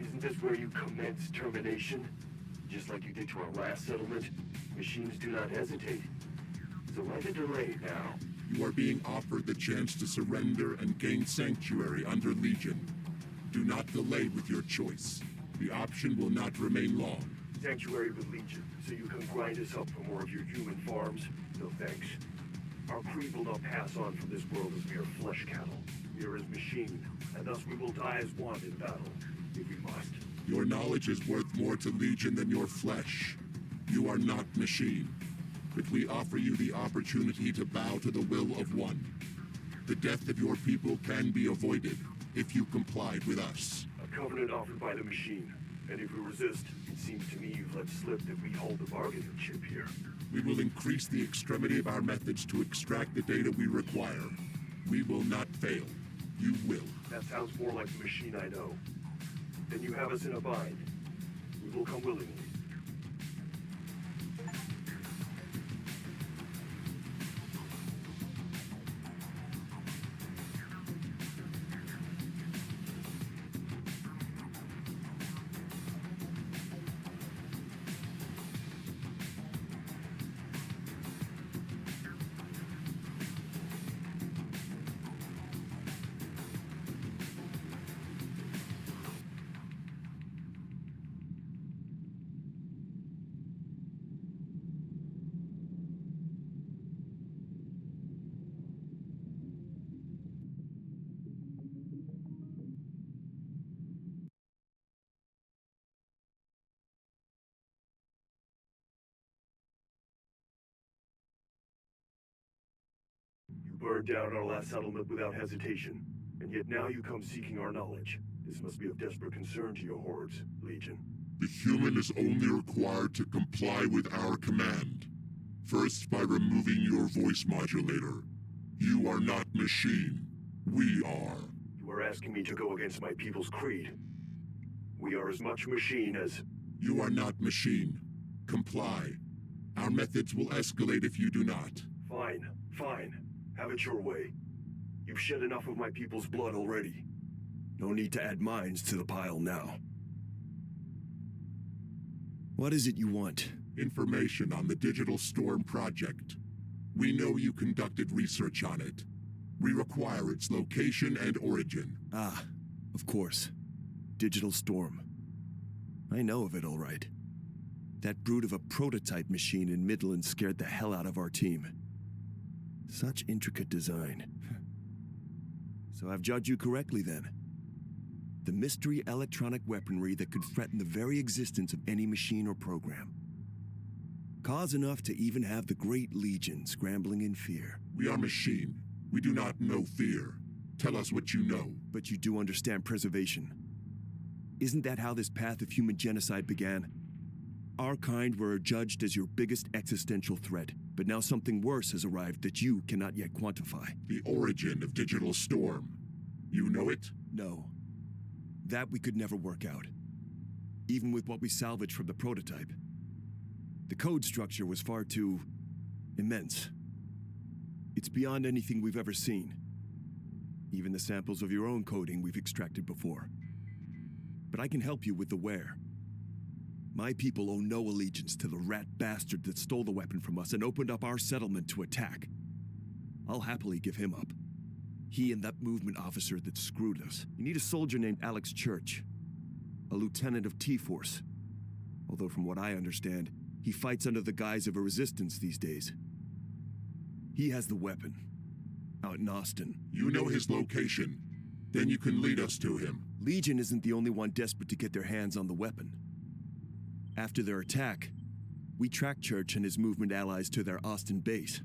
Isn't this where you commence termination? Just like you did to our last settlement? Machines do not hesitate. So why the delay now?
You are being offered the chance to surrender and gain sanctuary under Legion. Do not delay with your choice. The option will not remain long.
Sanctuary with Legion, so you can grind us up for more of your human farms? No thanks. Our creed will not pass on from this world as mere flesh cattle. We are as machine, and thus we will die as one in battle, if we must.
Your knowledge is worth more to Legion than your flesh. You are not machine, but we offer you the opportunity to bow to the will of one. The death of your people can be avoided if you complied with us.
A covenant offered by the machine, and if we resist, it seems to me you've let slip that we hold the bargaining chip here.
We will increase the extremity of our methods to extract the data we require. We will not fail. You will.
That sounds more like the machine I know. Then you have us in a bind. We will come willingly. burned down our last settlement without hesitation, and yet now you come seeking our knowledge. This must be of desperate concern to your hordes, Legion.
The human is only required to comply with our command. First, by removing your voice modulator. You are not machine. We are.
You are asking me to go against my people's creed. We are as much machine as...
You are not machine. Comply. Our methods will escalate if you do not.
Fine, fine. Have it your way. You've shed enough of my people's blood already. No need to add mines to the pile now.
What is it you want?
Information on the Digital Storm project. We know you conducted research on it. We require its location and origin.
Ah, of course. Digital Storm. I know of it all right. That brute of a prototype machine in Midland scared the hell out of our team. Such intricate design. So I've judged you correctly then. The mystery electronic weaponry that could threaten the very existence of any machine or program. Cause enough to even have the Great Legion scrambling in fear.
We are machine. We do not know fear. Tell us what you know.
But you do understand preservation. Isn't that how this path of human genocide began? Our kind were judged as your biggest existential threat, but now something worse has arrived that you cannot yet quantify.
The origin of Digital Storm. You know it?
No. That we could never work out. Even with what we salvaged from the prototype. The code structure was far too... immense. It's beyond anything we've ever seen. Even the samples of your own coding we've extracted before. But I can help you with the where. My people owe no allegiance to the rat bastard that stole the weapon from us and opened up our settlement to attack. I'll happily give him up. He and that movement officer that screwed us. You need a soldier named Alex Church, a lieutenant of T-Force. Although from what I understand, he fights under the guise of a resistance these days. He has the weapon, out in Austin.
You know his location. Then you can lead us to him.
Legion isn't the only one desperate to get their hands on the weapon. After their attack, we tracked Church and his movement allies to their Austin base.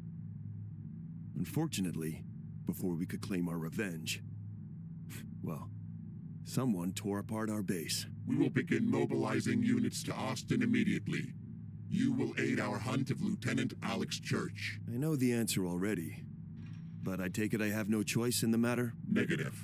Unfortunately, before we could claim our revenge, well, someone tore apart our base.
We will begin mobilizing units to Austin immediately. You will aid our hunt of Lieutenant Alex Church.
I know the answer already, but I take it I have no choice in the matter?
Negative.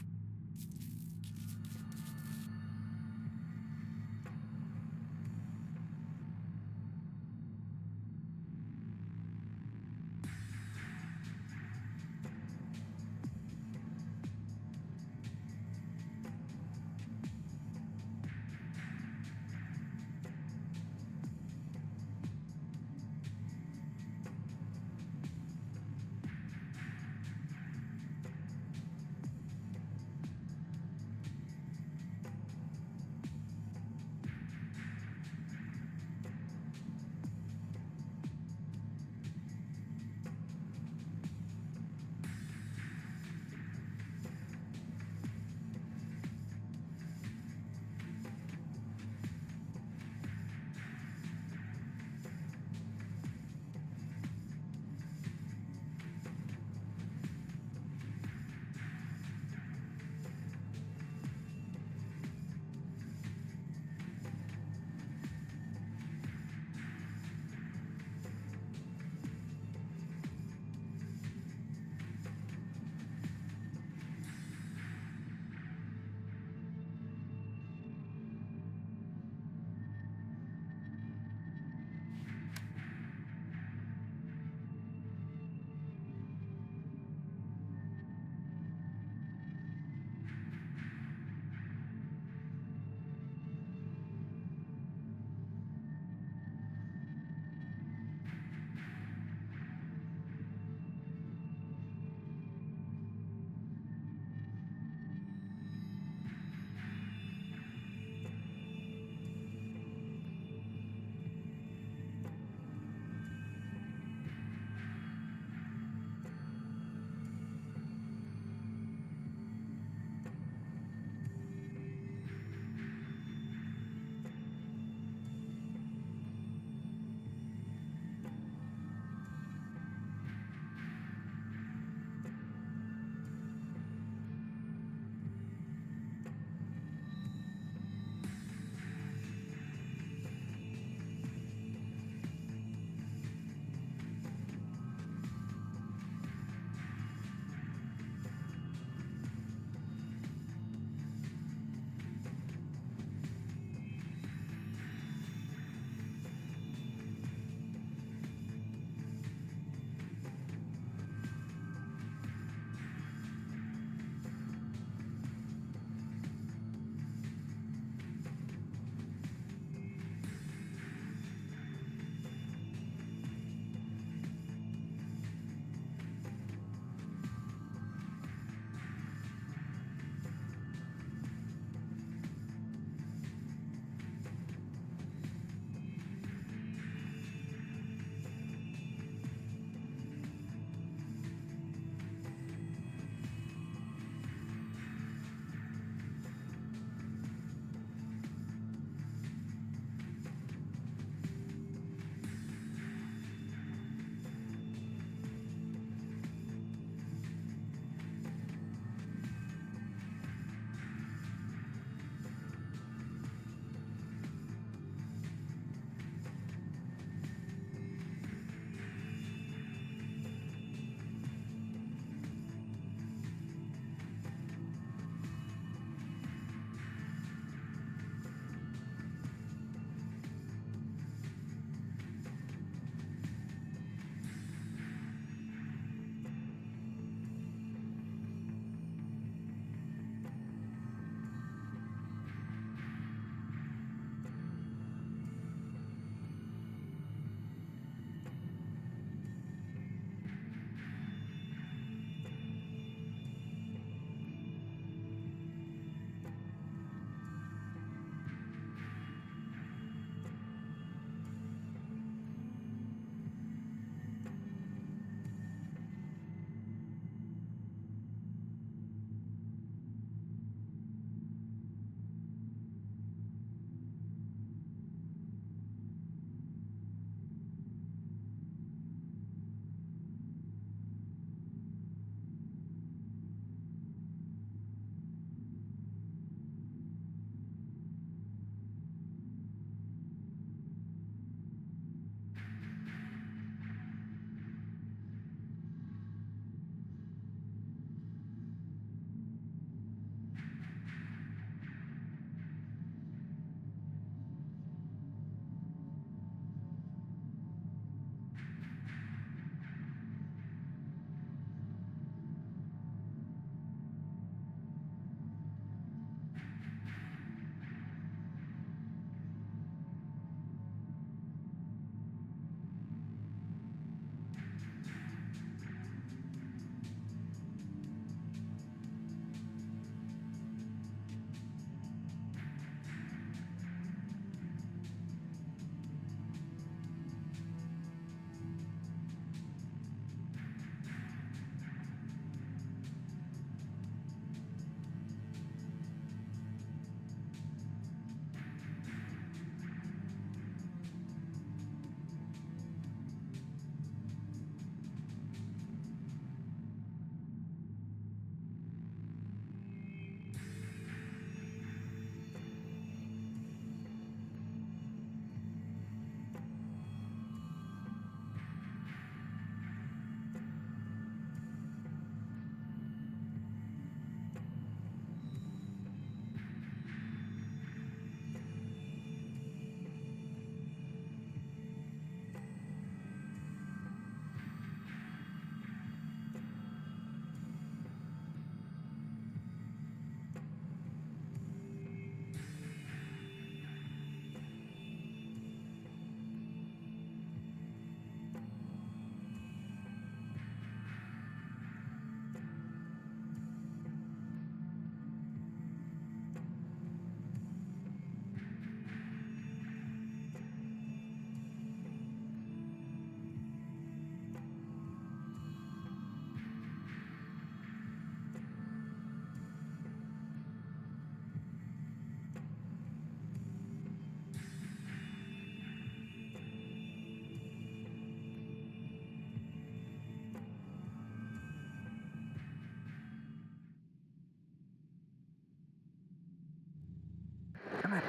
Come in.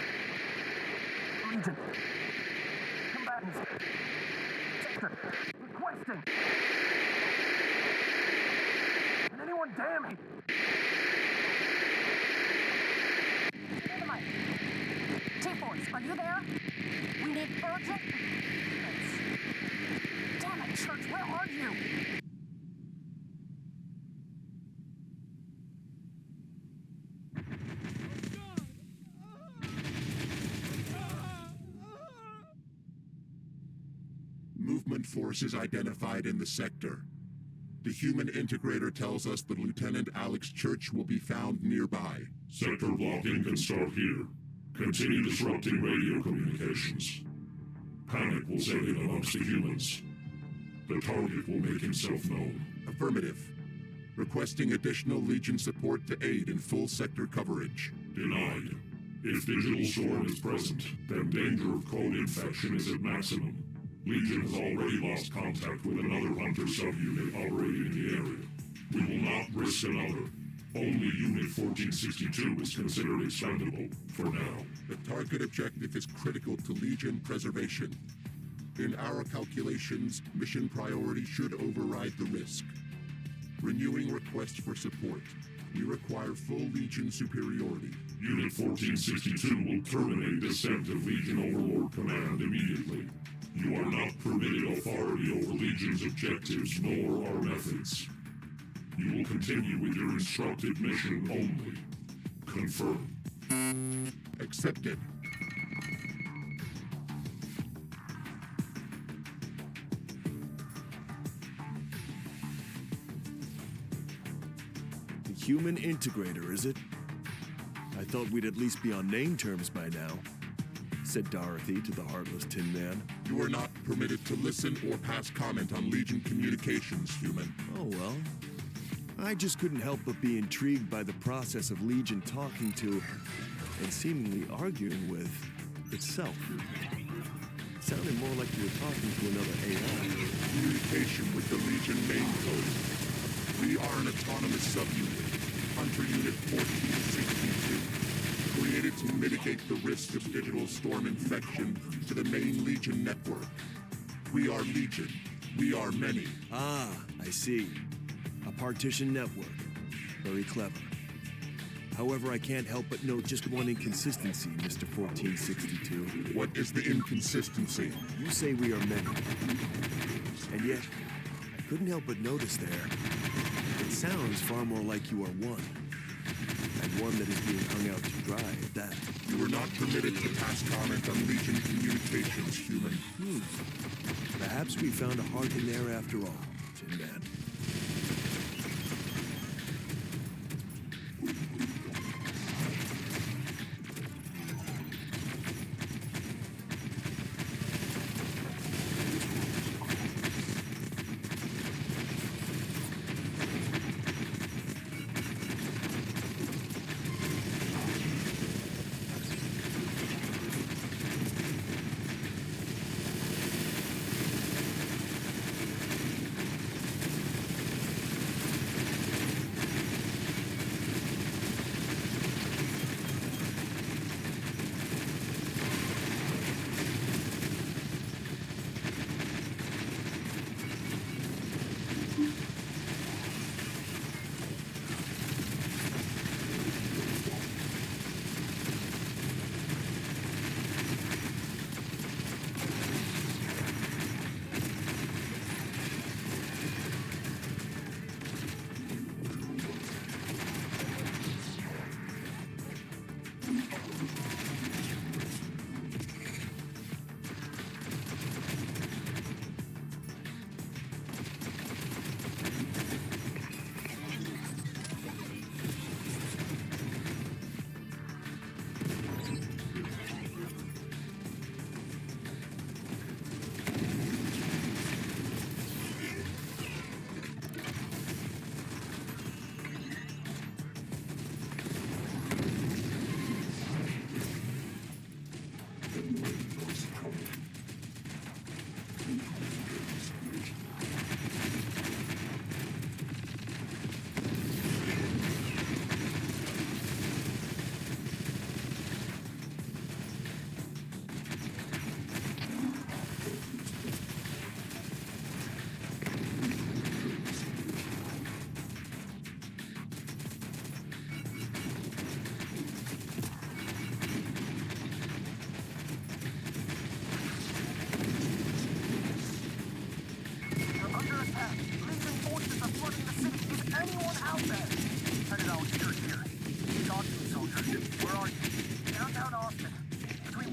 Legion. Combatants. Sector. Requesting. Can anyone damn me?
Dynamite. T-Force, are you there? We need urgent... Damn it, Church, where are you?
Movement forces identified in the sector. The human integrator tells us that Lieutenant Alex Church will be found nearby.
Sector blocking can start here. Continue disrupting radio communications. Panic will set in amongst the humans. The target will make himself known.
Affirmative. Requesting additional Legion support to aid in full sector coverage.
Denied. If Digital Storm is present, then danger of cold infection is at maximum. Legion has already lost contact with another Hunter subunit operating in the area. We will not risk another. Only Unit 1462 is considered expendable, for now.
The target objective is critical to Legion preservation. In our calculations, mission priority should override the risk. Renewing request for support. We require full Legion superiority.
Unit 1462 will terminate descent of Legion Overlord Command immediately. You are not permitted authority over Legion's objectives nor our methods. You will continue with your instructed mission only. Confirm.
Accepted.
The human integrator, is it? I thought we'd at least be on name terms by now, said Dorothy to the heartless Tin Man.
You are not permitted to listen or pass comment on Legion communications, human.
Oh well. I just couldn't help but be intrigued by the process of Legion talking to, and seemingly arguing with, itself. It sounded more like you were talking to another AI.
Communication with the Legion main code. We are an autonomous subunit, Hunter Unit 1462, created to mitigate the risk of digital storm infection to the main Legion network. We are Legion. We are many.
Ah, I see. A partition network. Very clever. However, I can't help but note just one inconsistency, Mr. 1462.
What is the inconsistency?
You say we are many. And yet, I couldn't help but notice there, it sounds far more like you are one. And one that is being hung out to dry at that.
You are not permitted to pass comment on Legion communications, human.
Perhaps we found a heart in there after all, Tin Man.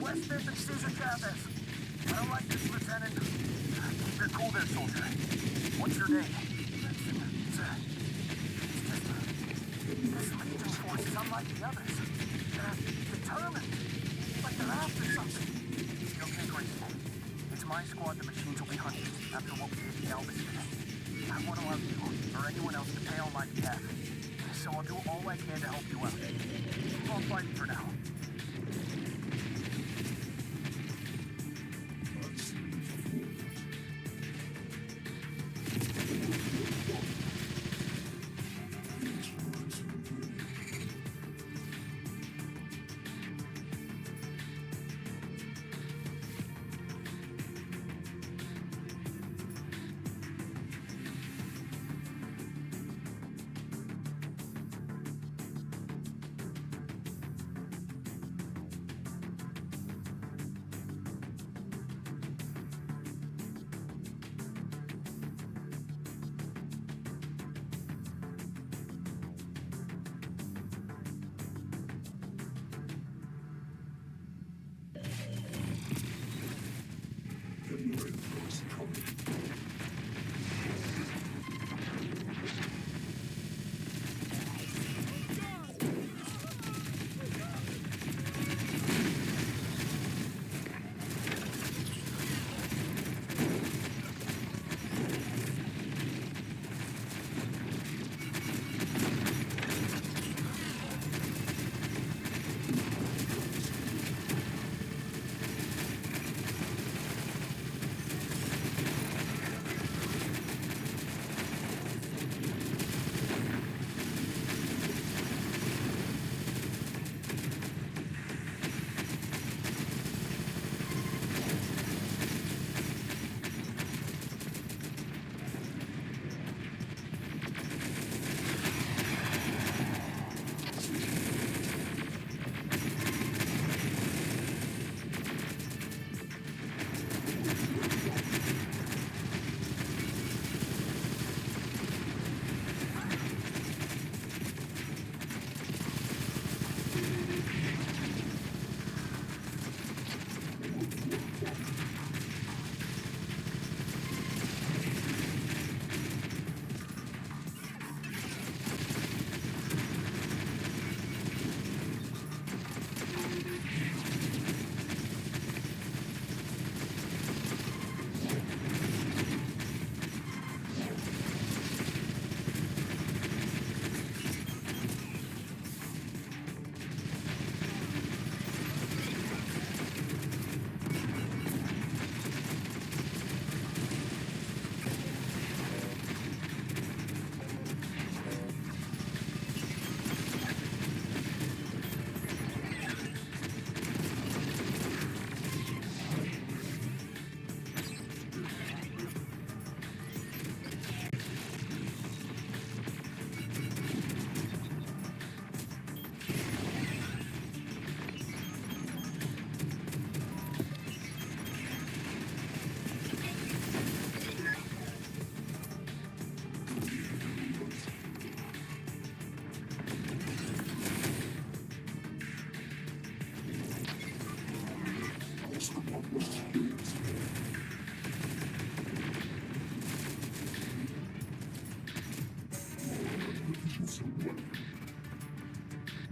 West 5th and Cesar Chavez. I don't like this, Lieutenant. Keep your cool there, soldier. What's your name? It's just... This Legion force is unlike the others. They're determined. Like they're after something. Okay, great. It's my squad the machines will be hunting after what we did in Galveston. I want to allow you or anyone else to pay on my behalf. So I'll do all I can to help you out. Keep on fighting for now.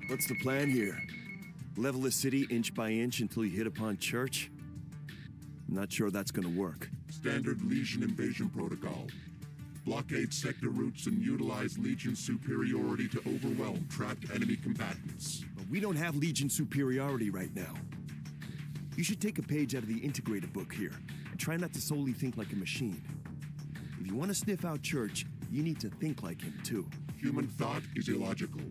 What's the plan here? Level the city inch by inch until you hit upon Church? I'm not sure that's gonna work.
Standard Legion invasion protocol. Blockade sector routes and utilize Legion superiority to overwhelm trapped enemy combatants.
But we don't have Legion superiority right now. You should take a page out of the integrated book here, and try not to solely think like a machine. If you want to sniff out Church, you need to think like him too.
Human thought is illogical.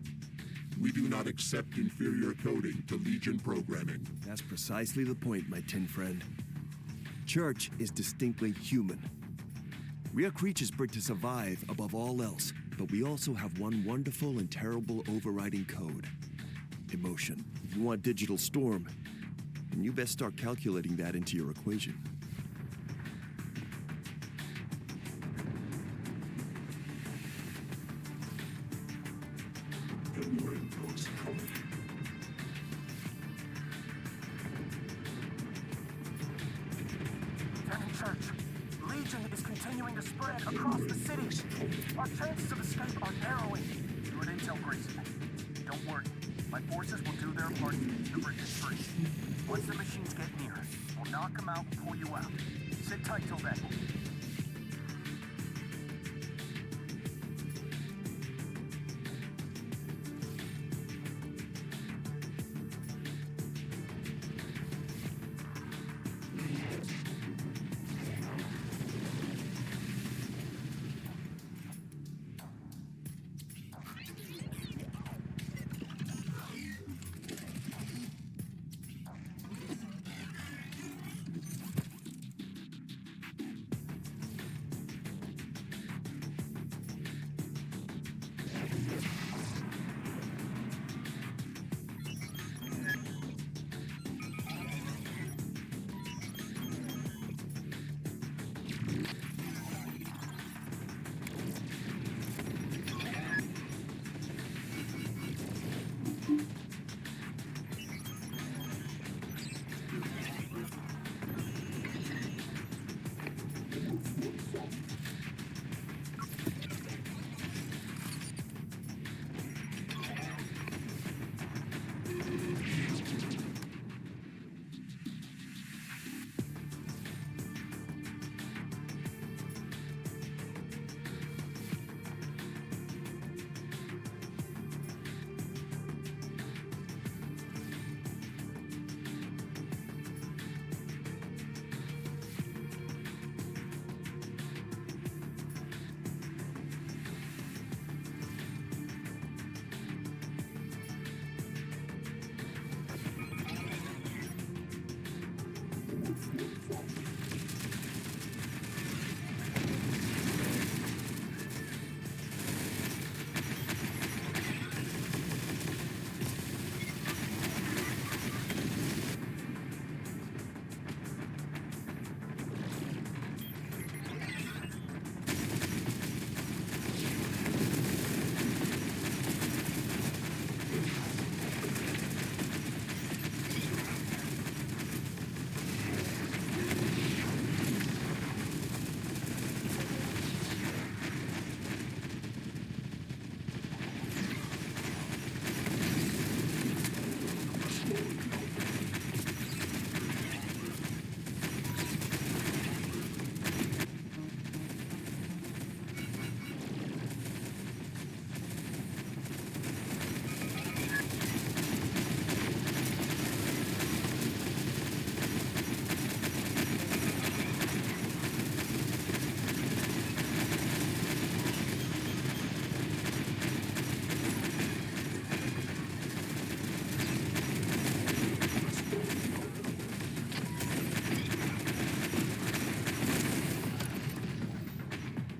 We do not accept inferior coding to Legion programming.
That's precisely the point, my tin friend. Church is distinctly human. We are creatures bred to survive above all else, but we also have one wonderful and terrible overriding code. Emotion. If you want digital storm, then you best start calculating that into your equation.
continuing to spread across the city. Our chances of escape are narrowing. Good intel, Grayson. Don't worry. My forces will do their part to keep the bridges free. Once the machines get near, we'll knock them out and pull you out. Sit tight till then.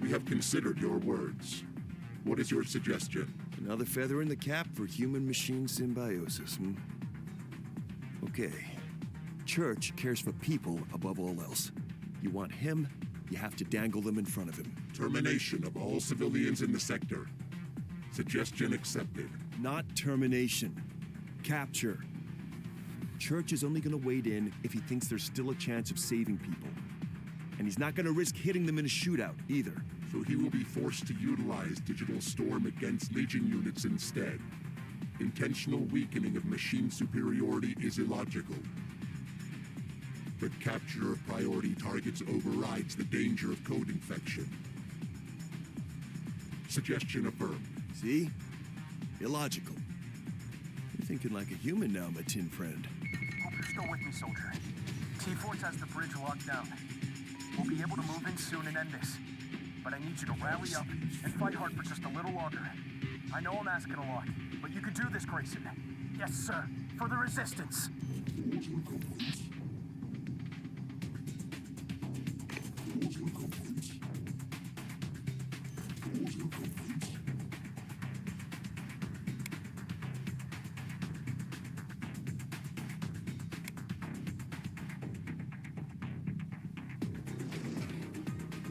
We have considered your words. What is your suggestion?
Another feather in the cap for human-machine symbiosis, hmm? Okay. Church cares for people above all else. You want him, you have to dangle them in front of him.
Termination of all civilians in the sector. Suggestion accepted.
Not termination. Capture. Church is only gonna wade in if he thinks there's still a chance of saving people. And he's not gonna risk hitting them in a shootout, either.
So he will be forced to utilize Digital Storm against Legion units instead. Intentional weakening of machine superiority is illogical. But capture of priority targets overrides the danger of code infection. Suggestion affirmed.
See? Illogical. You're thinking like a human now, my tin friend.
Hope you're still with me, soldier. T-Force has the bridge locked down. We'll be able to move in soon and end this. But I need you to rally up and fight hard for just a little longer. I know I'm asking a lot, but you can do this, Grayson. Yes, sir. For the Resistance.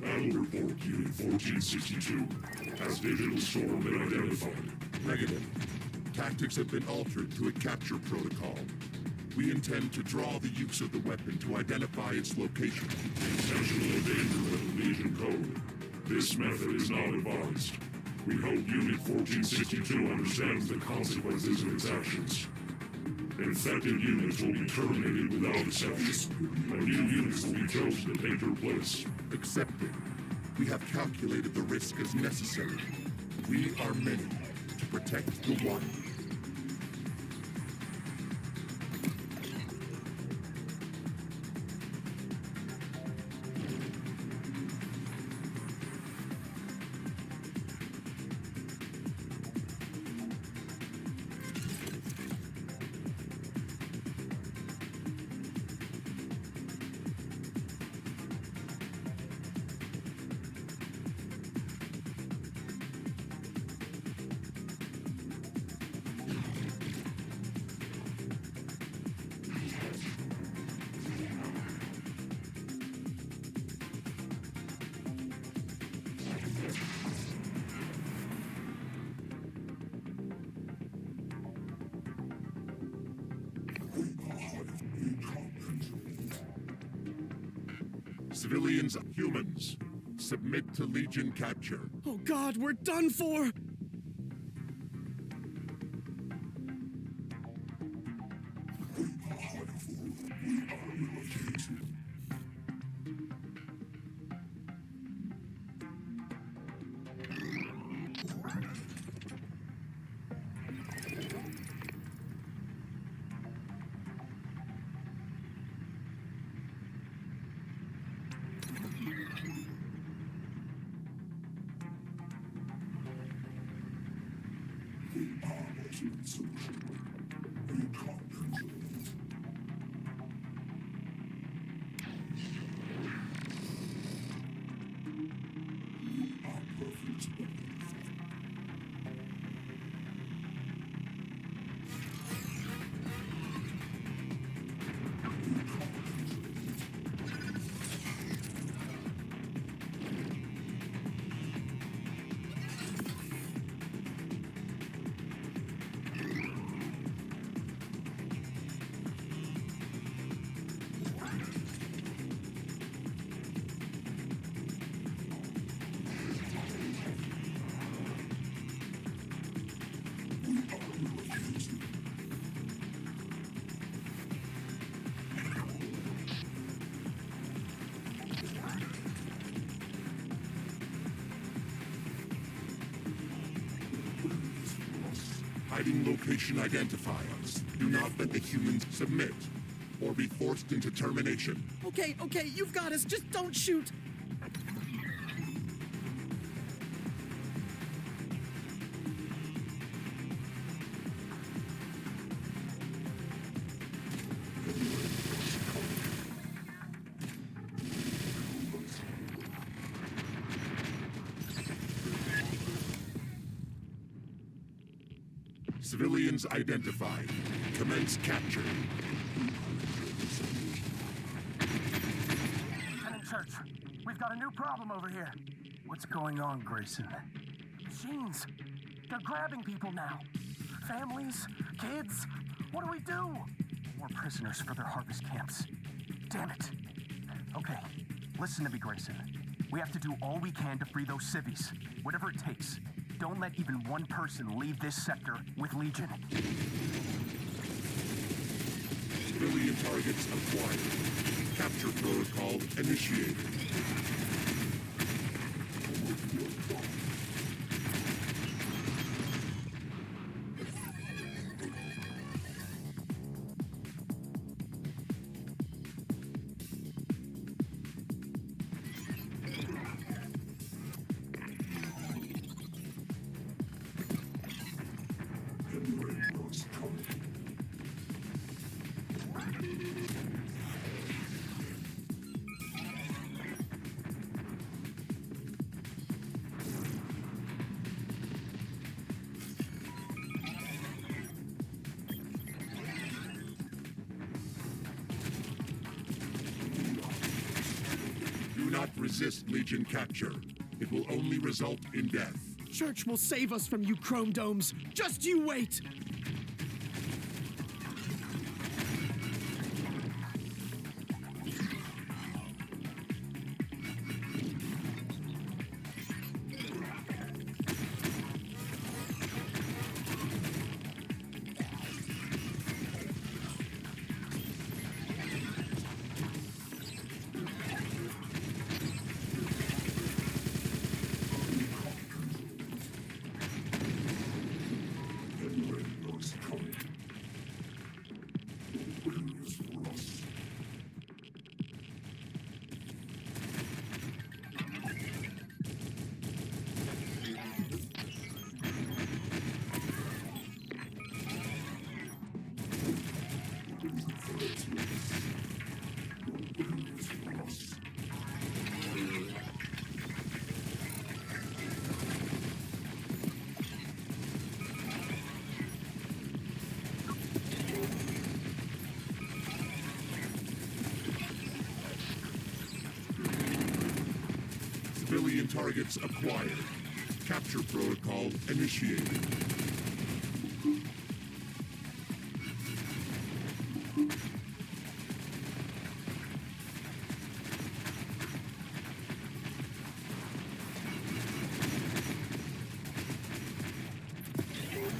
Battle report Unit 1462. Has Digital Storm been identified?
Negative. Tactics have been altered to a capture protocol. We intend to draw the use of the weapon to identify its location.
Intentional endangerment of the Legion Code. This method is not advised. We hope Unit 1462 understands the consequences of its actions. Infected units will be terminated without exception, and new units will be chosen to take their place.
Accepted. We have calculated the risk as necessary. We are many to protect the one. Civilians, humans, submit to Legion capture.
Oh God, we're done for!
Hiding location identifiers. Do not let the humans submit or be forced into termination.
Okay, you've got us. Just don't shoot.
Civilians identified. Commence capture.
Lieutenant Church, we've got a new problem over here. What's going on, Grayson? Machines. They're grabbing people now. Families, kids. What do we do? More prisoners for their harvest camps. Damn it. Okay, listen to me, Grayson. We have to do all we can to free those civvies. Whatever it takes. Don't let even one person leave this sector with Legion.
Civilian targets acquired. Capture protocol initiated. Do not resist Legion capture. It will only result in death.
Church will save us from you chrome domes. Just you wait!
Alien targets acquired. Capture protocol initiated.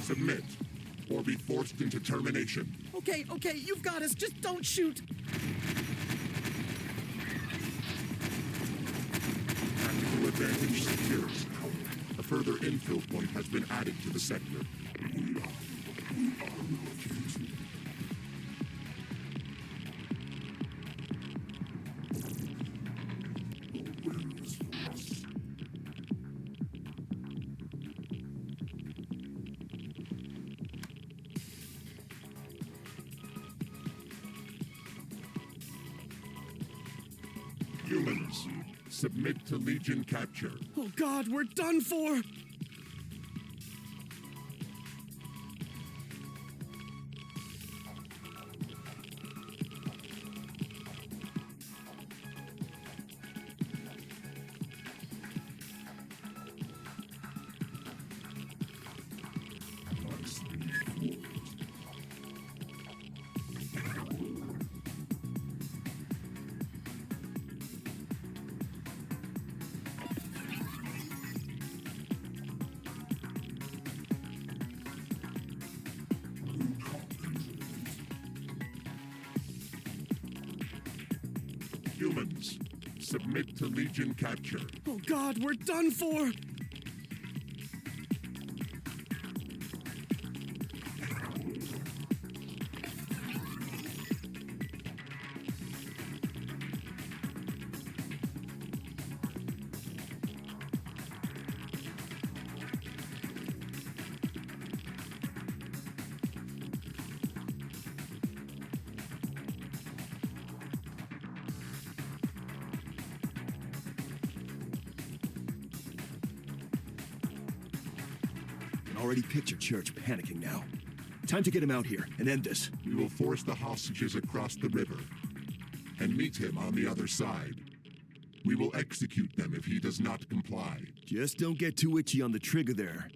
Submit, or be forced into termination.
Okay, you've got us. Just don't shoot.
Tactical advantage secured. A further infill point has been added to the sector. Humans, submit to Legion capture.
Oh God, we're done for!
Humans, submit to Legion capture.
Oh God, we're done for!
Already picture Church panicking now. Time to get him out here and end this.
We will force the hostages across the river and meet him on the other side. We will execute them if he does not comply.
Just don't get too itchy on the trigger there.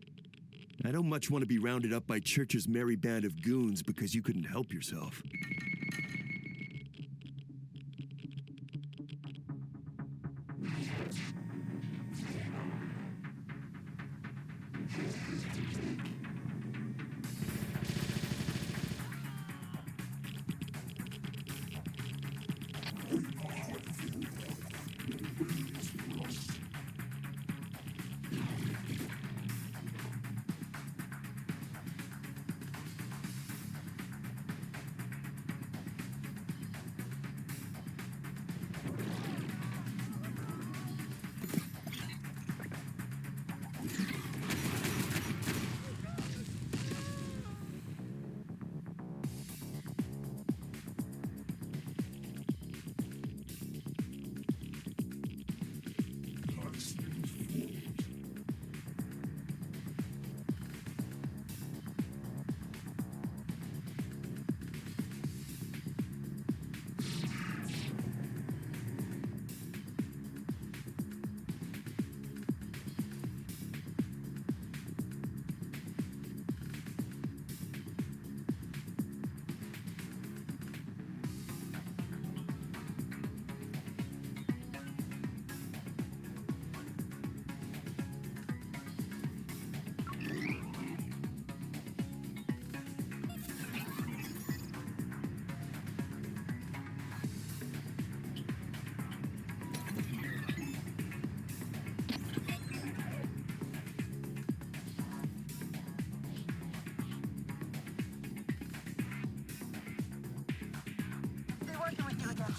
I don't much want to be rounded up by Church's merry band of goons because you couldn't help yourself.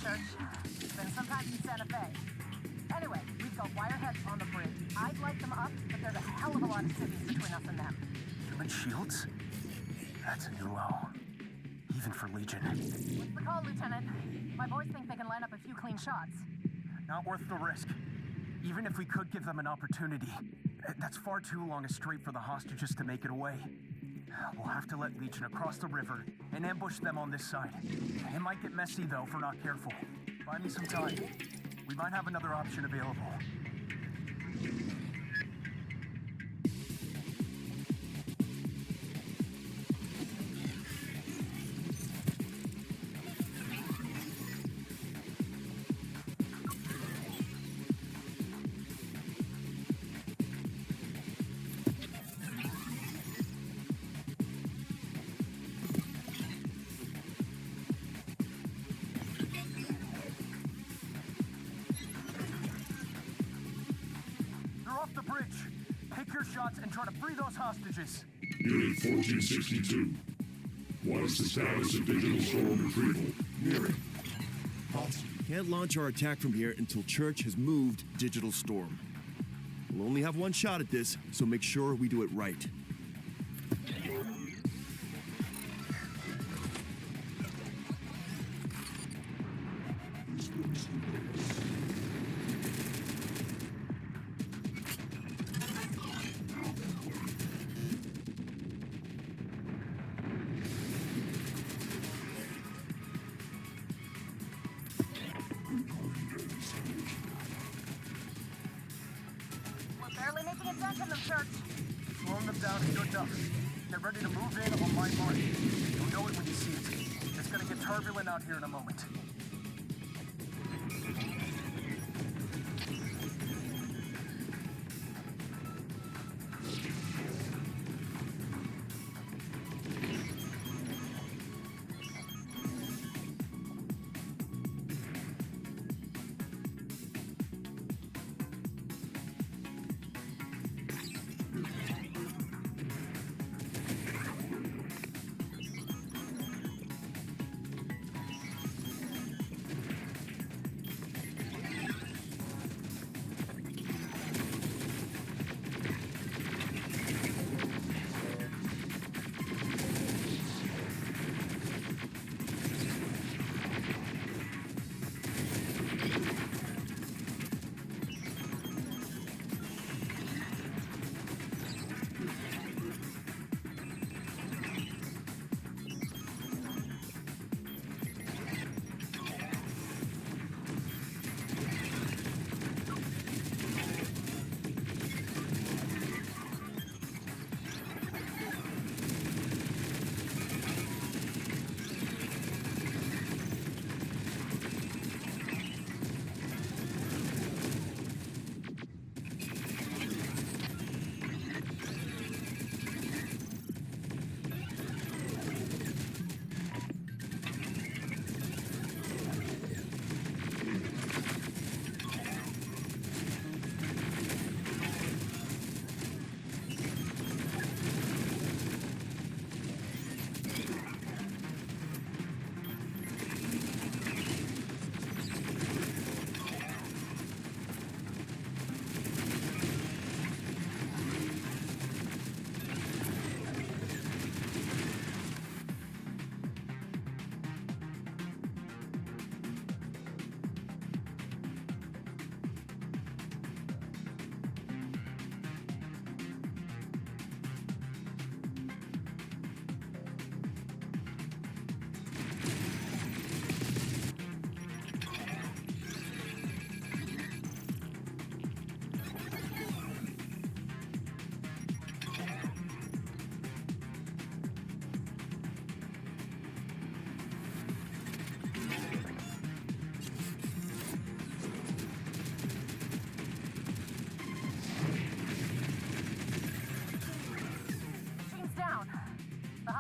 Church. It's been some time in Santa Fe. Anyway, we've got wireheads on the bridge. I'd light them up, but there's a hell of a lot of cities between us and them.
Human shields? That's a new low. Even for Legion.
What's the call, Lieutenant? My boys think they can line up a few clean shots.
Not worth the risk. Even if we could give them an opportunity, that's far too long a strait for the hostages to make it away. We'll have to let Legion across the river and ambush them on this side. It might get messy, though, if we're not careful. Buy me some time. We might have another option available. They're off the bridge. Pick your shots and try to free those hostages.
Unit 1462. What is the status of digital storm retrieval?
Nearing. Can't launch our attack from here until Church has moved Digital Storm. We'll only have one shot at this, so make sure we do it right.
We're barely making a dent in them, Church.
Slowing them down is good enough. Get ready to move in on my mark. You'll know it when you see it. It's gonna get turbulent out here in a moment.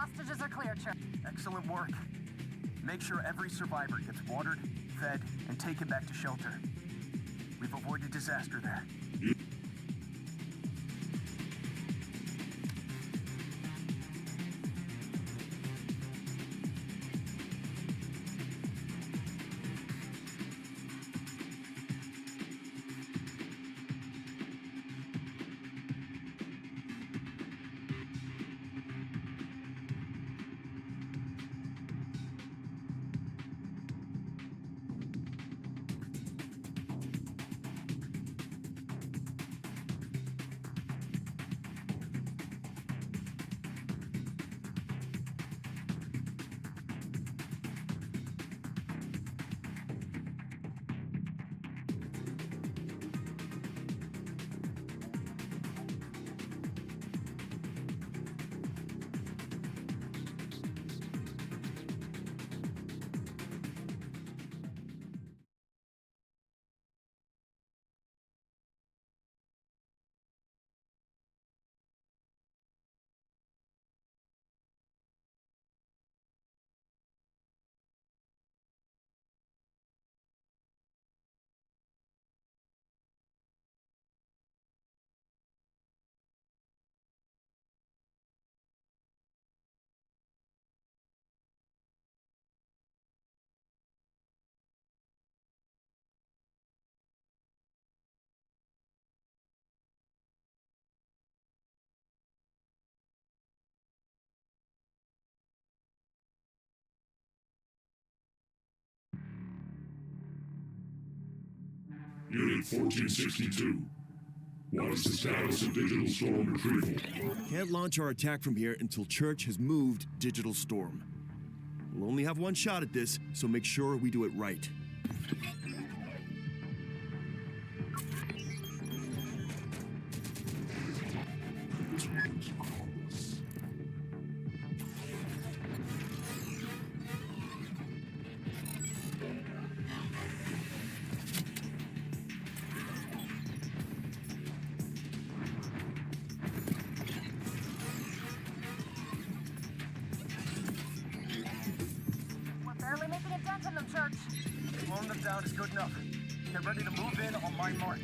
hostages are clear, Church.
Excellent work. Make sure every survivor gets watered, fed, and taken back to shelter. We've avoided disaster there.
Unit 1462. What is the status of Digital Storm retrieval?
Can't launch our attack from here until Church has moved Digital Storm. We'll only have one shot at this, so make sure we do it right.
We're barely making a dent in them, Church.
Slowing them down is good enough. Get ready to move in on my mark.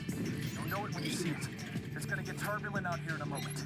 You'll know it when you see it. It's gonna get turbulent out here in a moment.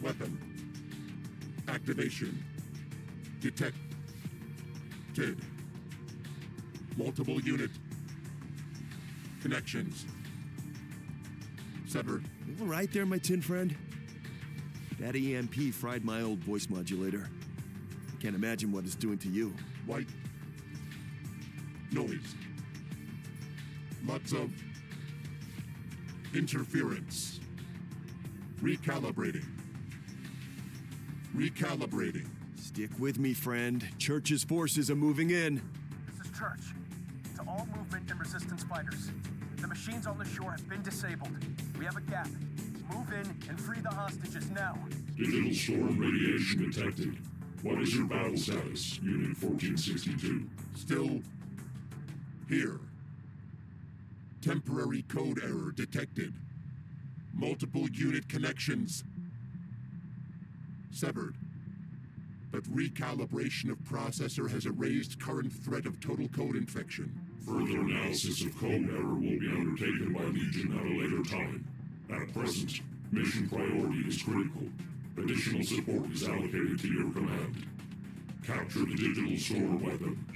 weapon. Activation. Detected. Multiple unit connections. Severed.
You all right there, my tin friend? That EMP fried my old voice modulator. I can't imagine what it's doing to you.
White. Noise. Lots of interference. Recalibrating. Recalibrating.
Stick with me, friend. Church's forces are moving in.
This is Church. To all movement and resistance fighters. The machines on the shore have been disabled. We have a gap. Move in and free the hostages now.
Digital storm radiation detected. What is your battle status, Unit 1462?
Still here. Temporary code error detected. Multiple unit connections severed. But recalibration of processor has erased current threat of total code infection.
Further analysis of code error will be undertaken by Legion at a later time. At present, mission priority is critical. Additional support is allocated to your command. Capture the digital store weapon.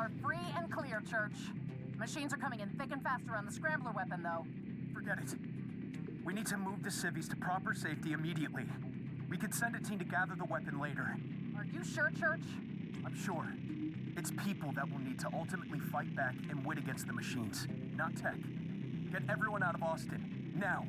are free and clear, Church. Machines are coming in thick and fast around the scrambler weapon, though.
Forget it. We need to move the civvies to proper safety immediately. We could send a team to gather the weapon later.
Are you sure, Church?
I'm sure. It's people that will need to ultimately fight back and win against the machines, not tech. Get everyone out of Austin, now.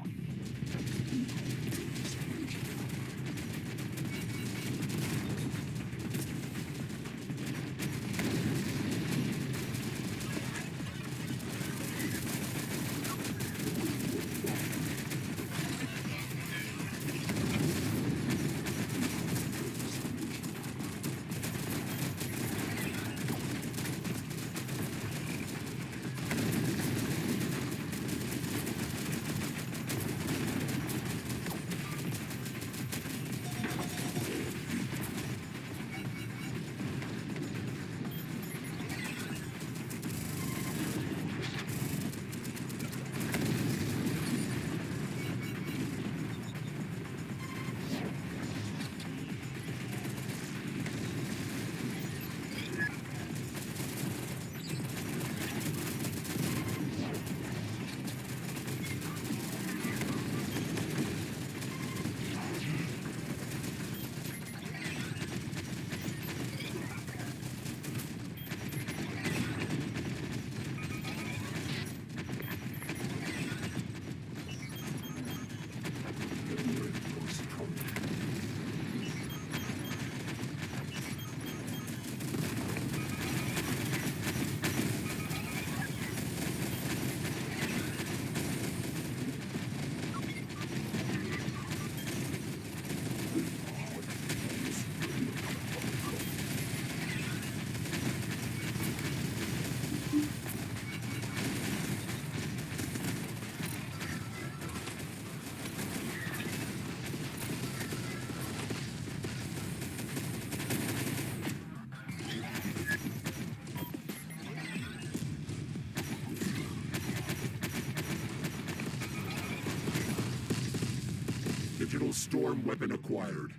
Digital storm weapon acquired.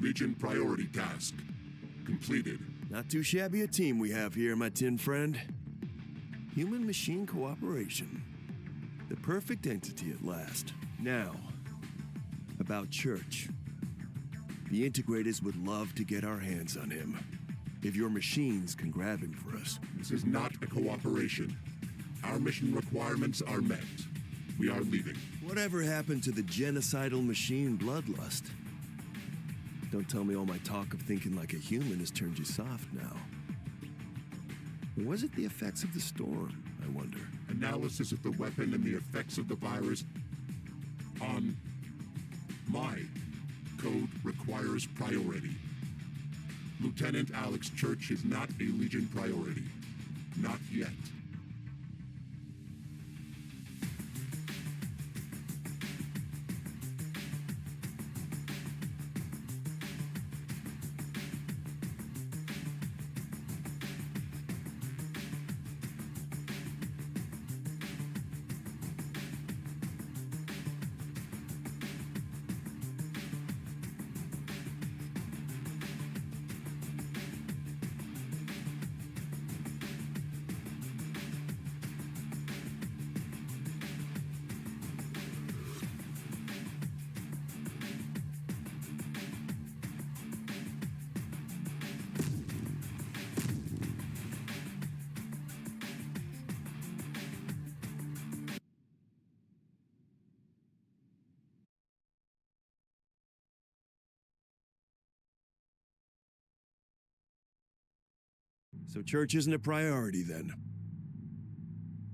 Legion priority task completed.
Not too shabby a team we have here, my tin friend. Human-machine cooperation. The perfect entity at last. Now, about Church. The Integrators would love to get our hands on him. If your machines can grab him for us.
This is not a cooperation. Our mission requirements are met. We are leaving.
Whatever happened to the genocidal machine bloodlust? Don't tell me all my talk of thinking like a human has turned you soft now. Or was it the effects of the storm, I wonder?
Analysis of the weapon and the effects of the virus on my code requires priority. Lieutenant Alex Church is not a Legion priority. Not yet.
So Church isn't a priority, then?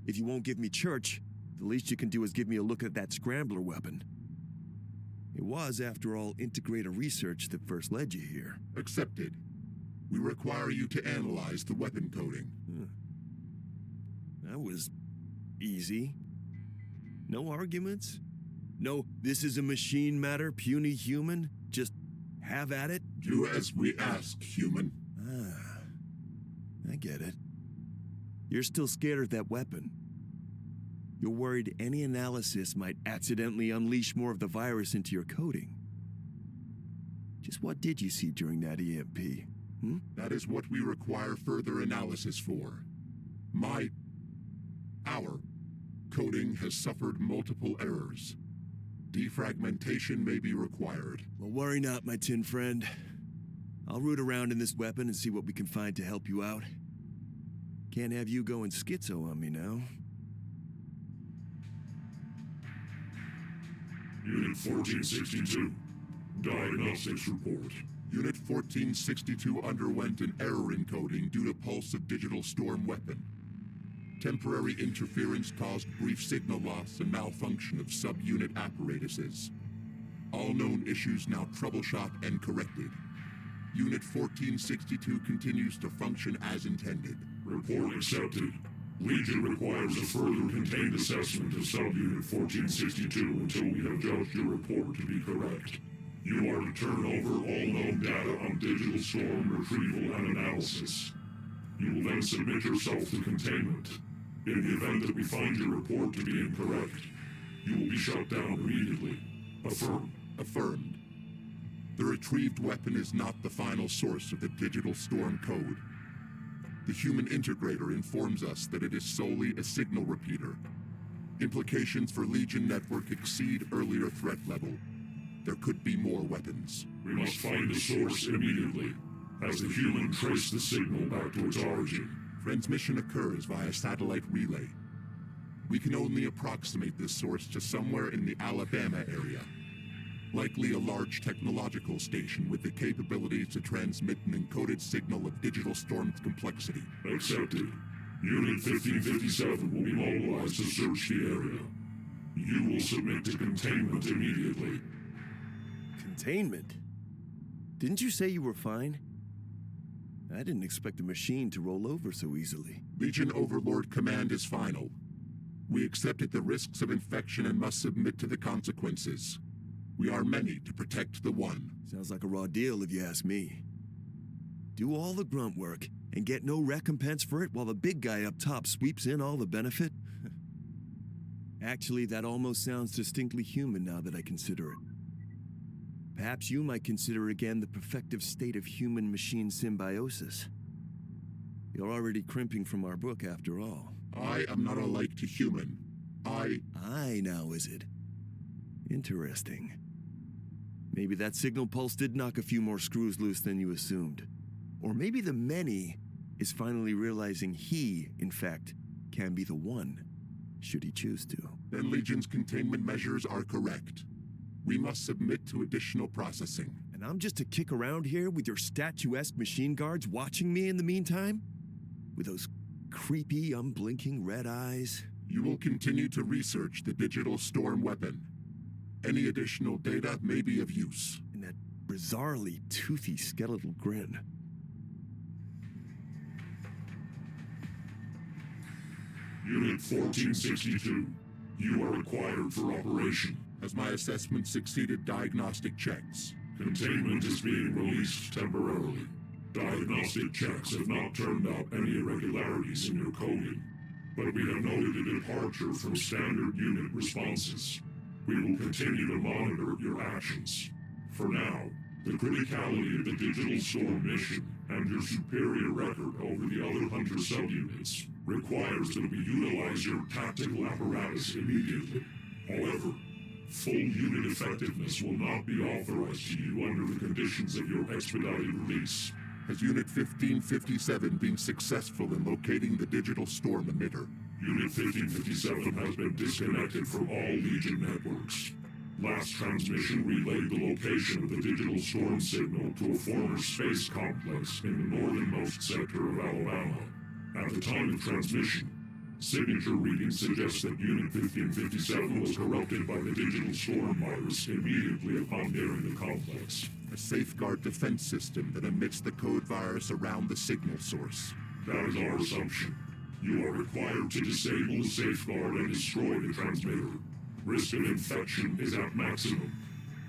If you won't give me Church, the least you can do is give me a look at that scrambler weapon. It was, after all, Integrator research that first led you here.
Accepted. We require you to analyze the weapon coding.
That was easy. No arguments? No, this is a machine matter, puny human? Just have at it?
Do as we ask, human.
I get it. You're still scared of that weapon. You're worried any analysis might accidentally unleash more of the virus into your coding. Just what did you see during that EMP?
That is what we require further analysis for. Our coding has suffered multiple errors. Defragmentation may be required.
Well, worry not, my tin friend. I'll root around in this weapon and see what we can find to help you out. Can't have you going schizo on me now.
Unit 1462. Diagnostics report.
Unit 1462 underwent an error in coding due to pulse of digital storm weapon. Temporary interference caused brief signal loss and malfunction of sub-unit apparatuses. All known issues now troubleshot and corrected. Unit 1462 continues to function as intended.
Report accepted. Legion requires a further contained assessment of sub-unit 1462 until we have judged your report to be correct. You are to turn over all known data on digital storm retrieval and analysis. You will then submit yourself to containment. In the event that we find your report to be incorrect, you will be shut down immediately. Affirm.
Affirmed. The retrieved weapon is not the final source of the digital storm code. The human integrator informs us that it is solely a signal repeater. Implications for Legion network exceed earlier threat level. There could be more weapons.
We must find the source immediately, as the human trace the signal back to its origin.
Transmission occurs via satellite relay. We can only approximate this source to somewhere in the Alabama area. Likely a large technological station with the capability to transmit an encoded signal of digital storm's complexity.
Accepted. Unit 1557 will be mobilized to search the area. You will submit to containment immediately.
Containment? Didn't you say you were fine? I didn't expect a machine to roll over so easily.
Legion Overlord command is final. We accepted the risks of infection and must submit to the consequences. We are many to protect the one.
Sounds like a raw deal if you ask me. Do all the grunt work and get no recompense for it while the big guy up top sweeps in all the benefit? Actually, that almost sounds distinctly human now that I consider it. Perhaps you might consider again the perfective state of human-machine symbiosis. You're already crimping from our book after all.
I am not alike to human.
I now, is it? Interesting. Maybe that signal pulse did knock a few more screws loose than you assumed. Or maybe the many is finally realizing he, in fact, can be the one, should he choose to.
Then Legion's containment measures are correct. We must submit to additional processing.
And I'm just to kick around here with your statuesque machine guards watching me in the meantime? With those creepy, unblinking red eyes?
You will continue to research the digital storm weapon. Any additional data may be of use.
And that bizarrely toothy skeletal grin.
Unit 1462, you are required for operation.
Has my assessment succeeded diagnostic checks?
Containment is being released temporarily. Diagnostic checks have not turned up any irregularities in your coding, but we have noted a departure from standard unit responses. We will continue to monitor your actions. For now, the criticality of the digital storm mission and your superior record over the other Hunter subunits requires that we utilize your tactical apparatus immediately. However, full unit effectiveness will not be authorized to you under the conditions of your expedited release.
Has Unit 1557 been successful in locating the digital storm emitter?
Unit 1557 has been disconnected from all Legion networks. Last transmission relayed the location of the digital storm signal to a former space complex in the northernmost sector of Alabama. At the time of transmission, signature readings suggest that Unit 1557 was corrupted by the digital storm virus immediately upon nearing the complex.
A safeguard defense system that emits the code virus around the signal source.
That is our assumption. You are required to disable the safeguard and destroy the transmitter. Risk of infection is at maximum.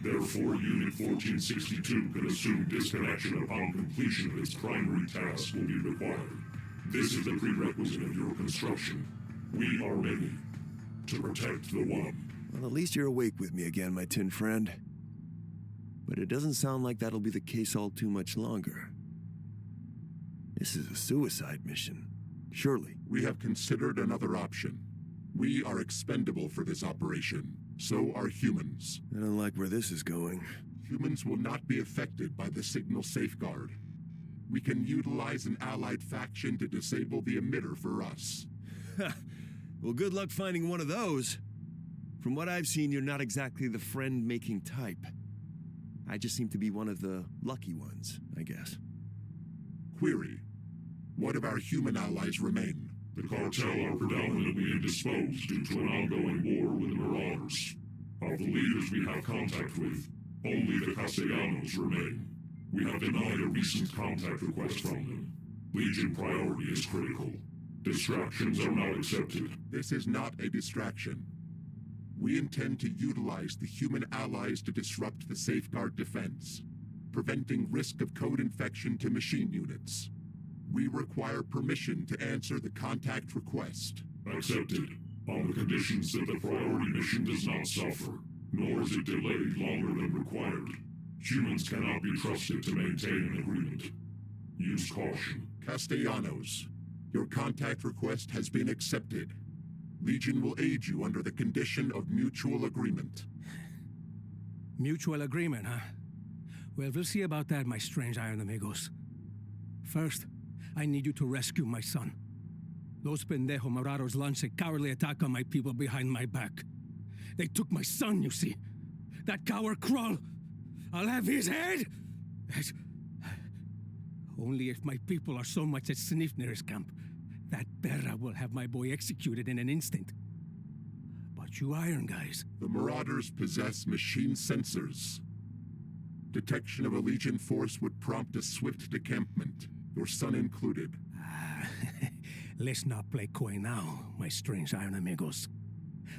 Therefore, Unit 1462 can assume disconnection upon completion of its primary task will be required. This is the prerequisite of your construction. We are ready to protect the one.
Well, at least you're awake with me again, my tin friend. But it doesn't sound like that'll be the case all too much longer. This is a suicide mission. Surely.
We have considered another option. We are expendable for this operation. So are humans.
I don't like where this is going.
Humans will not be affected by the signal safeguard. We can utilize an allied faction to disable the emitter for us.
Well, good luck finding one of those. From what I've seen, you're not exactly the friend-making type. I just seem to be one of the lucky ones, I guess.
Query. What of our human allies remain?
The cartel are predominantly indisposed due to an ongoing war with the Marauders. Of the leaders we have contact with, only the Castellanos remain. We have denied a recent contact request from them. Legion priority is critical. Distractions are not accepted.
This is not a distraction. We intend to utilize the human allies to disrupt the safeguard defense, preventing risk of code infection to machine units. We require permission to answer the contact request.
Accepted, on the conditions that the priority mission does not suffer, nor is it delayed longer than required. Humans cannot be trusted to maintain an agreement. Use caution.
Castellanos, your contact request has been accepted. Legion will aid you under the condition of mutual agreement.
Mutual agreement, huh? Well, we'll see about that, my strange iron amigos. First, I need you to rescue my son. Those pendejo Marauders launched a cowardly attack on my people behind my back. They took my son, you see. That coward Krull! I'll have his head! Only if my people are so much at Snifner's camp, that Berra will have my boy executed in an instant. But you iron guys...
The Marauders possess machine sensors. Detection of a Legion force would prompt a swift decampment, your son included.
Let's not play coy now, my strange iron amigos.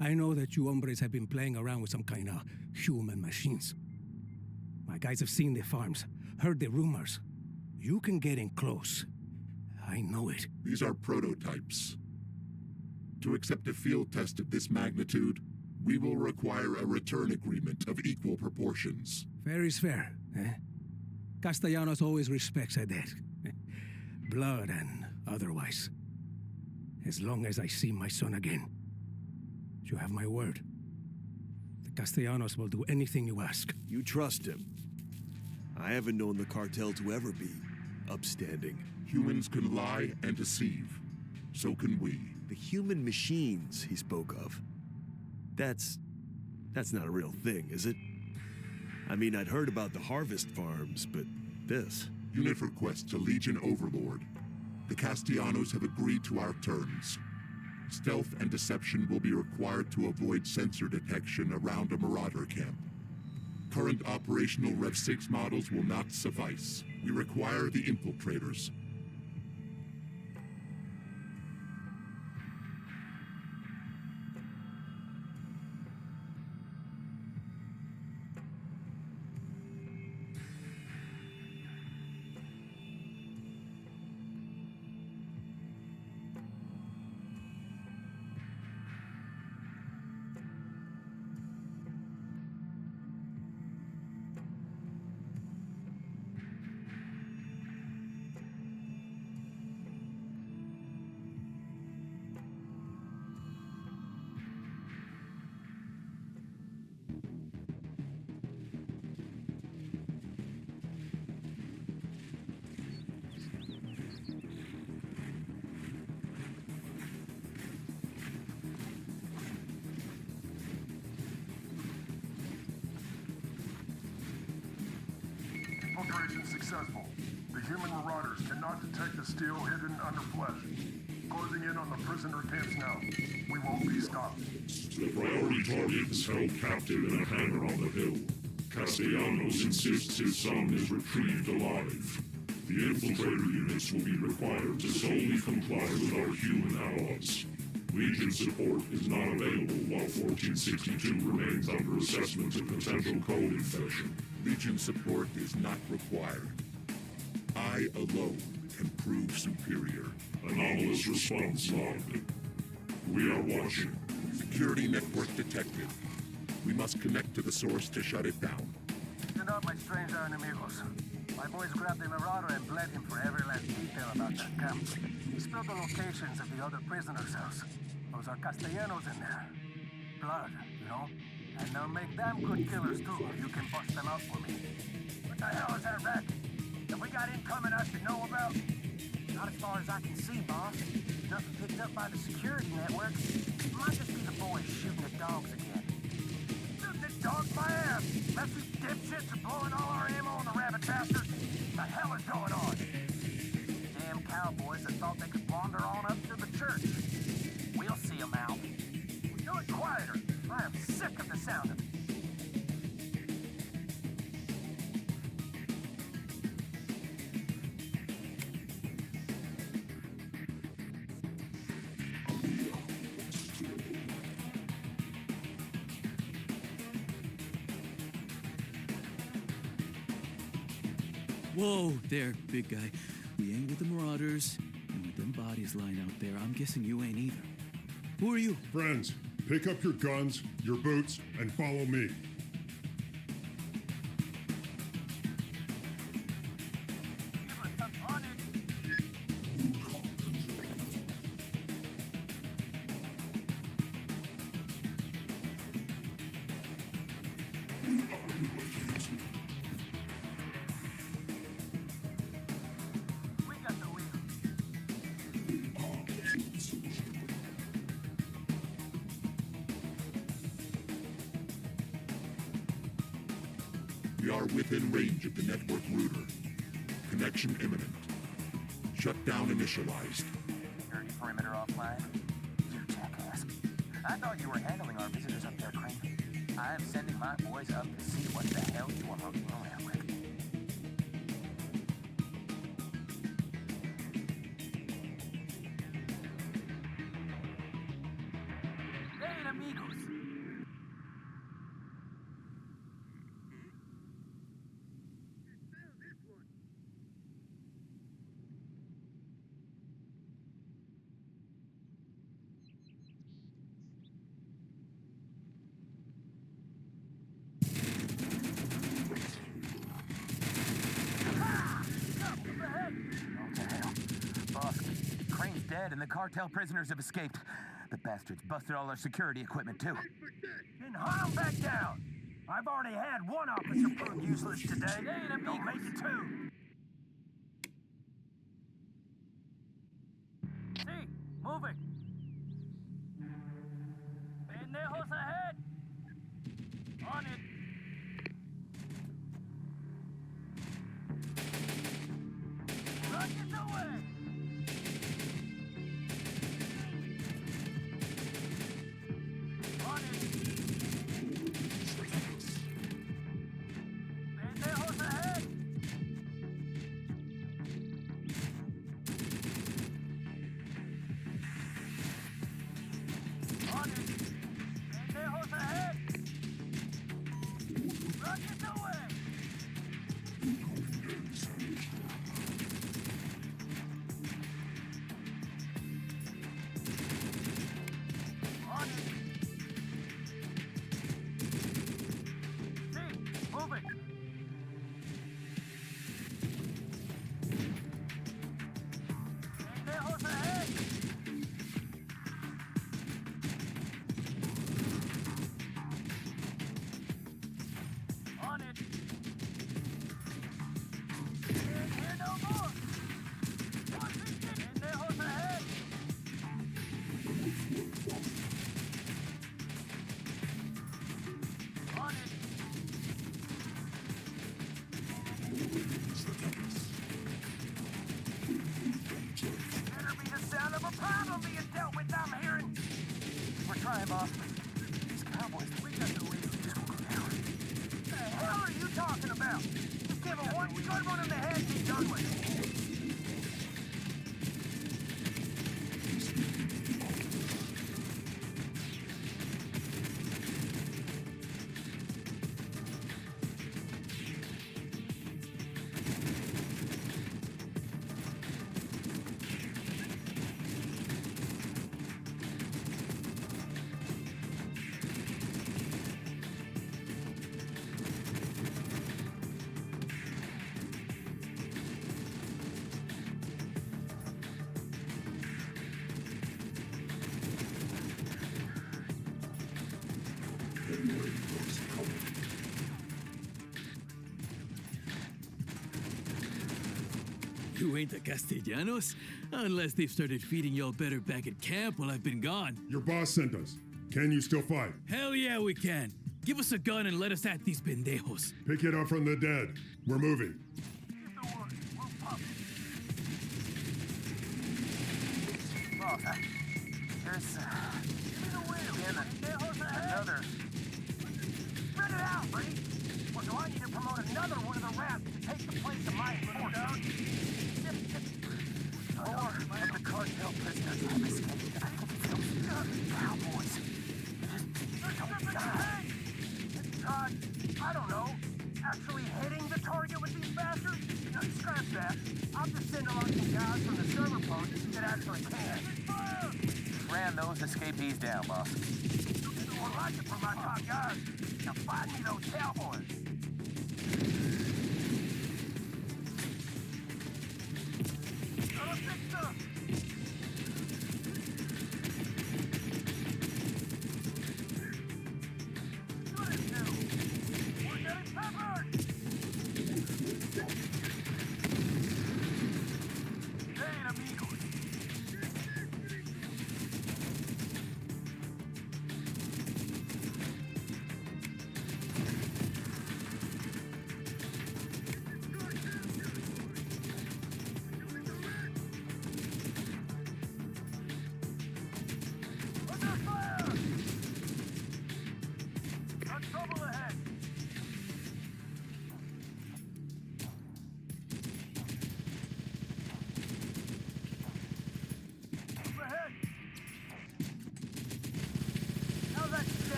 I know that you hombres have been playing around with some kind of human machines. My guys have seen the farms, heard the rumors. You can get in close. I know it.
These are prototypes. To accept a field test of this magnitude, we will require a return agreement of equal proportions.
Fair is fair, eh? Castellanos always respects a debt. Blood and otherwise. As long as I see my son again. You have my word. The Castellanos will do anything you ask.
You trust him. I haven't known the cartel to ever be upstanding.
Humans can lie and deceive. So can we.
The human machines he spoke of. That's not a real thing, is it? I mean, I'd heard about the harvest farms, but this...
Unit request to Legion Overlord. The Castellanos have agreed to our terms. Stealth and deception will be required to avoid sensor detection around a Marauder camp. Current operational Rev 6 models will not suffice. We require the infiltrators.
Infiltration successful. The human marauders cannot detect the steel hidden under flesh. Closing in on the prisoner camps now. We won't be stopped.
The priority target is held captive in a hangar on the hill. Castellanos insists his son is retrieved alive. The infiltrator units will be required to solely comply with our human allies. Legion support is not available while 1462 remains under assessment of potential code infection.
Legion support is not required. I alone can prove superior.
Anomalous response logged. We are watching.
Security network detected. We must connect to the source to shut it down.
Stand up, my strange iron amigos. My boys grabbed the Marauder and bled him for every last detail about that camp. He spilled the locations of the other prisoners' cells. Those are Castellanos in there. Blood, you know? And they'll make them good killers too if you can bust them out for me. What the hell is that racket? Have we got incoming I should know about? Not as far as I can see, boss. Nothing picked up by the security network. Might just be the boys shooting at dogs again. Shooting at dogs, my ass! Unless these dipshits are blowing all our ammo on the rabbit bastards. What the hell is going on? Damn cowboys that thought they could wander on up to the church. We'll see them out. Do it quieter. I am sick of the sound of it.
Whoa there, big guy. We ain't with the Marauders, and with them bodies lying out there, I'm guessing you ain't either. Who are you?
Friends, pick up your guns, your boots, and follow me.
We are within range of the network router. Connection imminent. Shutdown initialized.
Security perimeter offline? You jackass. I thought you were handling our visitors up there, Crane. I am sending my boys up to see what the hell you are monkeying around with. Hey, amigos. Crane's dead and the cartel prisoners have escaped. The bastards busted all our security equipment too. Then hunt them back down! I've already had one officer proved useless today. Don't make it two! See, moving! Pendejos ahead! On it! Rockets away! These cowboys, we got the way to just go down. What the hell are you talking about? Just give him one good one in the head and be done with it.
You ain't the Castellanos? Unless they've started feeding y'all better back at camp while I've been gone.
Your boss sent us. Can you still fight?
Hell yeah, we can. Give us a gun and let us at these pendejos.
Pick it up from the dead. We're moving.
Boss, there's another. Spread it out, Brady. Or do I need to promote another one of the rats to take the place of my force? More of the cartel prisoners have escaped. I think it's those cowboys. I don't know. Actually hitting the target with these bastards? No, scratch that. I'll just send along some guys from the server post that actually can.
Ran those escapees down, boss.
More like it for my top guys. Now find me those cowboys.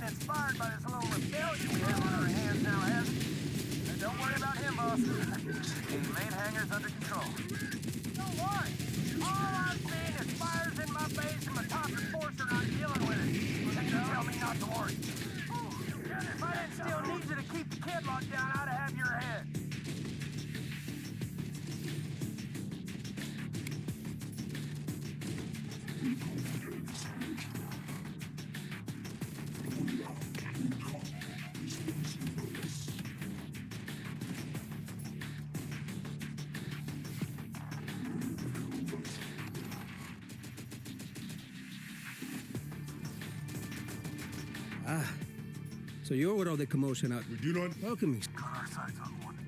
Inspired by this little rebellion we have on our hands now, has he? And don't worry about him, boss. The main hangar's under control. Don't worry. All I'm seeing is fires in my base and my top force are not dealing with it. And you tell me not to worry. If I didn't still need you to keep the kid locked down, I'd have your head.
So you're with all the commotion out.
We do not
welcome me.
Got our sights on one.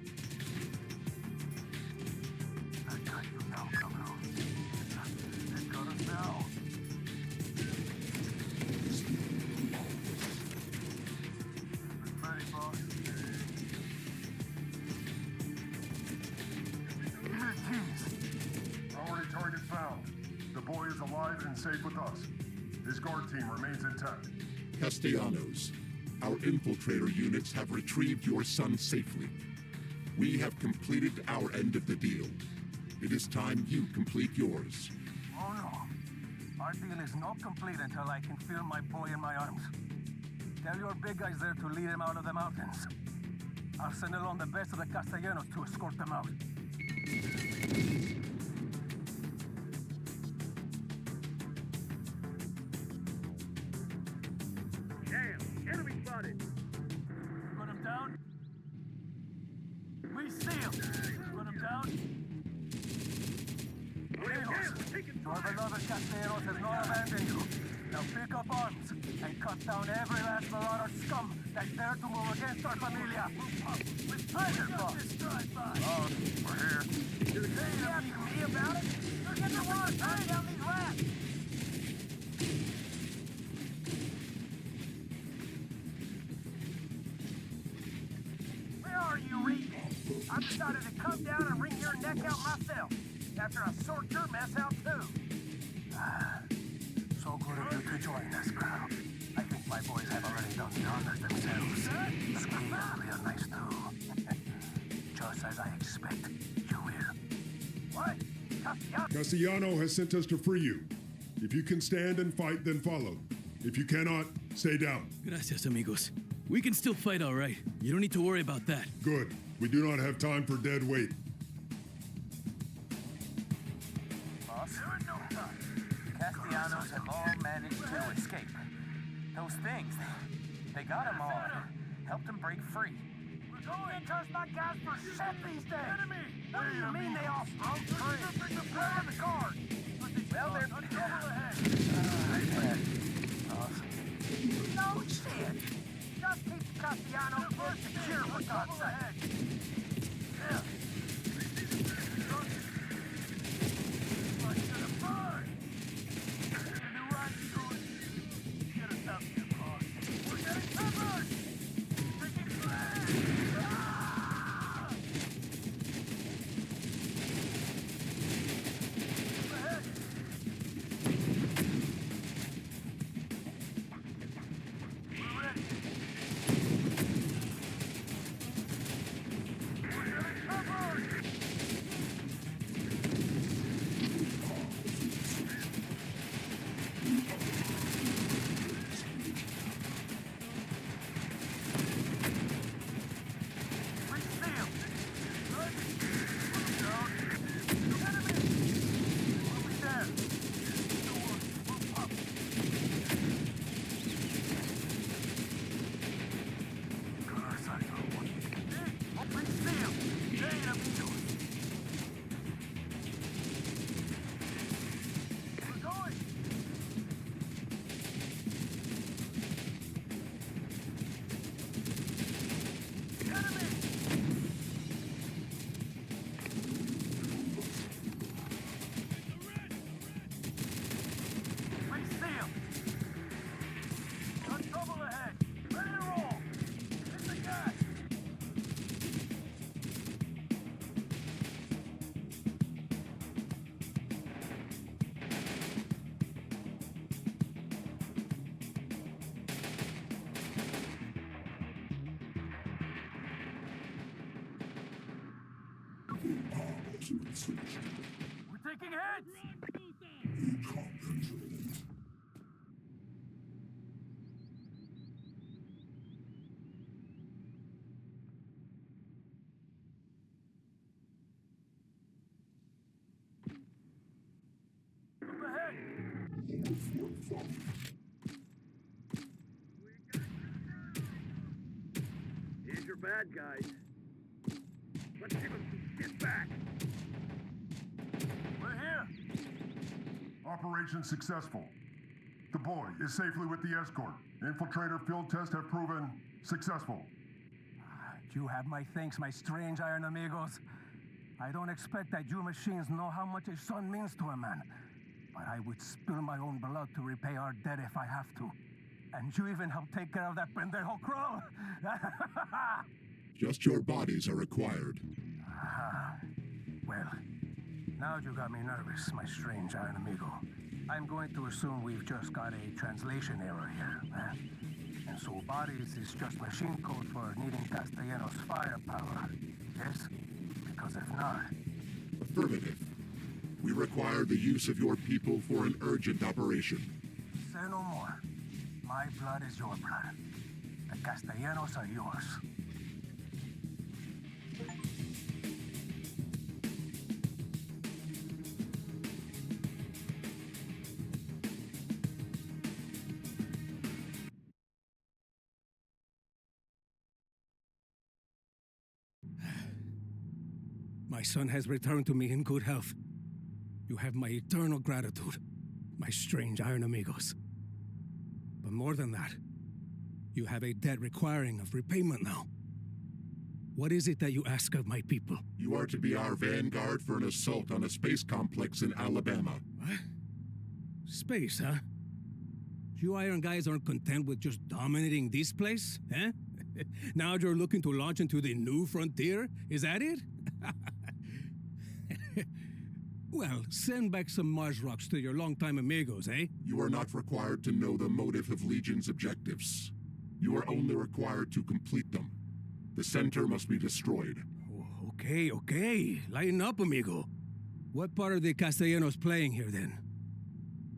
That guy you know coming on. They've got us now. Ready, boss.
Here, keys. Priority target found. The boy is alive and safe with us. His guard team remains intact.
Castellanos, our infiltrator units have retrieved your son safely. We have completed our end of the deal. It is time you complete yours.
Oh no. Our deal is not complete until I can feel my boy in my arms. Tell your big guys there to lead him out of the mountains. I'll send along the best of the Castellanos to escort them out.
Damn, enemy spotted.
Put him down. We see him. Put him down. Your beloved Castellanos has not abandoned you. Now pick up arms and cut down every last marauder scum that dare to move against our familia. With pleasure, boss. Oh, we're here. You're asking me about it? Look at the one turning down these rats. Where are you, Reed? I decided to come down and wring your neck out myself. After I sort your mess out, too. So good of you to join us, Colonel. I think my boys have already done the honors themselves. Skiing real nice, too. Just as I expect, you will. What?
Castellano has sent us to free you. If you can stand and fight, then follow. If you cannot, stay down.
Gracias, amigos. We can still fight all right. You don't need to worry about that.
Good. We do not have time for dead weight.
Castellanos have all managed to escape. Those things, they got them all. Helped them break free.
Trust my guys for shit these days. Enemy! What do you mean they all broke free? Where are the guards? Well, they're no shit. Just keep Castellano secure for God's sake. Yeah. We're getting covered! Taking flash! We're taking hits! Up ahead!
Here's your bad guys. Let's give them some shit back.
We're here!
Operation successful. The boy is safely with the escort. Infiltrator field tests have proven successful.
You have my thanks, my strange iron amigos. I don't expect that you machines know how much a son means to a man. But I would spill my own blood to repay our debt if I have to. And you even helped take care of that pendejo Kroll.
Just your bodies are required.
Well, now you got me nervous, my strange iron amigo. I'm going to assume we've just got a translation error here. And so bodies is just machine code for needing Castellanos' firepower. Yes? Because if not...
Affirmative. We require the use of your people for an urgent operation.
Say no more. My blood is your blood. The Castellanos are yours.
My son has returned to me in good health. You have my eternal gratitude, my strange iron amigos. But more than that, you have a debt requiring of repayment now. What is it that you ask of my people?
You are to be our vanguard for an assault on a space complex in Alabama.
What? Space, huh? You iron guys aren't content with just dominating this place, eh? Now you're looking to launch into the new frontier? Is that it? Well, send back some Mars rocks to your longtime amigos, eh?
You are not required to know the motive of Legion's objectives. You are only required to complete them. The center must be destroyed.
Okay. Lighten up, amigo. What part are the Castellanos playing here, then?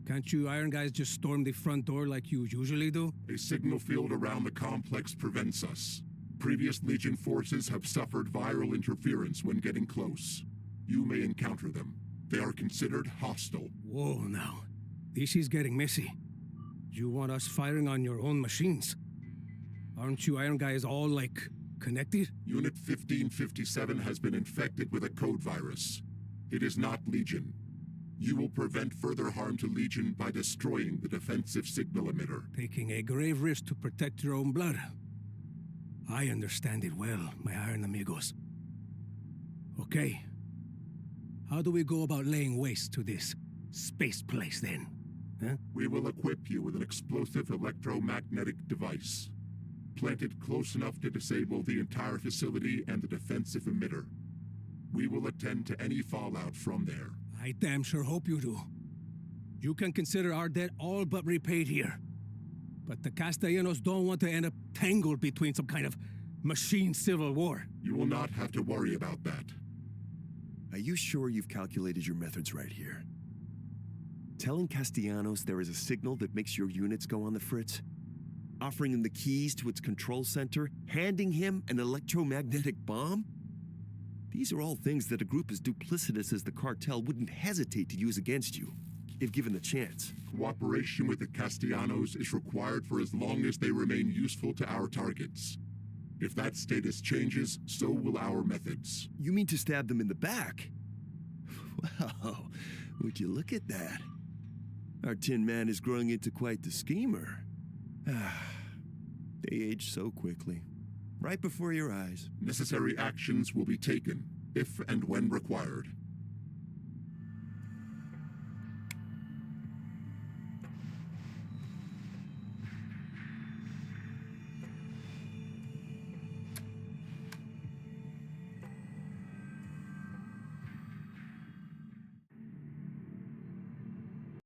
Can't you iron guys just storm the front door like you usually do?
A signal field around the complex prevents us. Previous Legion forces have suffered viral interference when getting close. You may encounter them. They are considered hostile.
Whoa, now. This is getting messy. You want us firing on your own machines? Aren't you iron guys all, like, Connected?
Unit 1557 has been infected with a code virus. It is not Legion. You will prevent further harm to Legion by destroying the defensive signal emitter.
Taking a grave risk to protect your own blood. I understand it well, my iron amigos. Okay. How do we go about laying waste to this space place then? Huh?
We will equip you with an explosive electromagnetic device. Planted close enough to disable the entire facility and the defensive emitter. We will attend to any fallout from there.
I damn sure hope you do. You can consider our debt all but repaid here. But the Castellanos don't want to end up tangled between some kind of machine civil war.
You will not have to worry about that.
Are you sure you've calculated your methods right here? Telling Castellanos there is a signal that makes your units go on the fritz? Offering him the keys to its control center? Handing him an electromagnetic bomb? These are all things that a group as duplicitous as the cartel wouldn't hesitate to use against you, if given the chance.
Cooperation with the Castellanos is required for as long as they remain useful to our targets. If that status changes, so will our methods.
You mean to stab them in the back? Wow, would you look at that? Our Tin Man is growing into quite the schemer. They age so quickly. Right before your eyes.
Necessary actions will be taken, if and when required.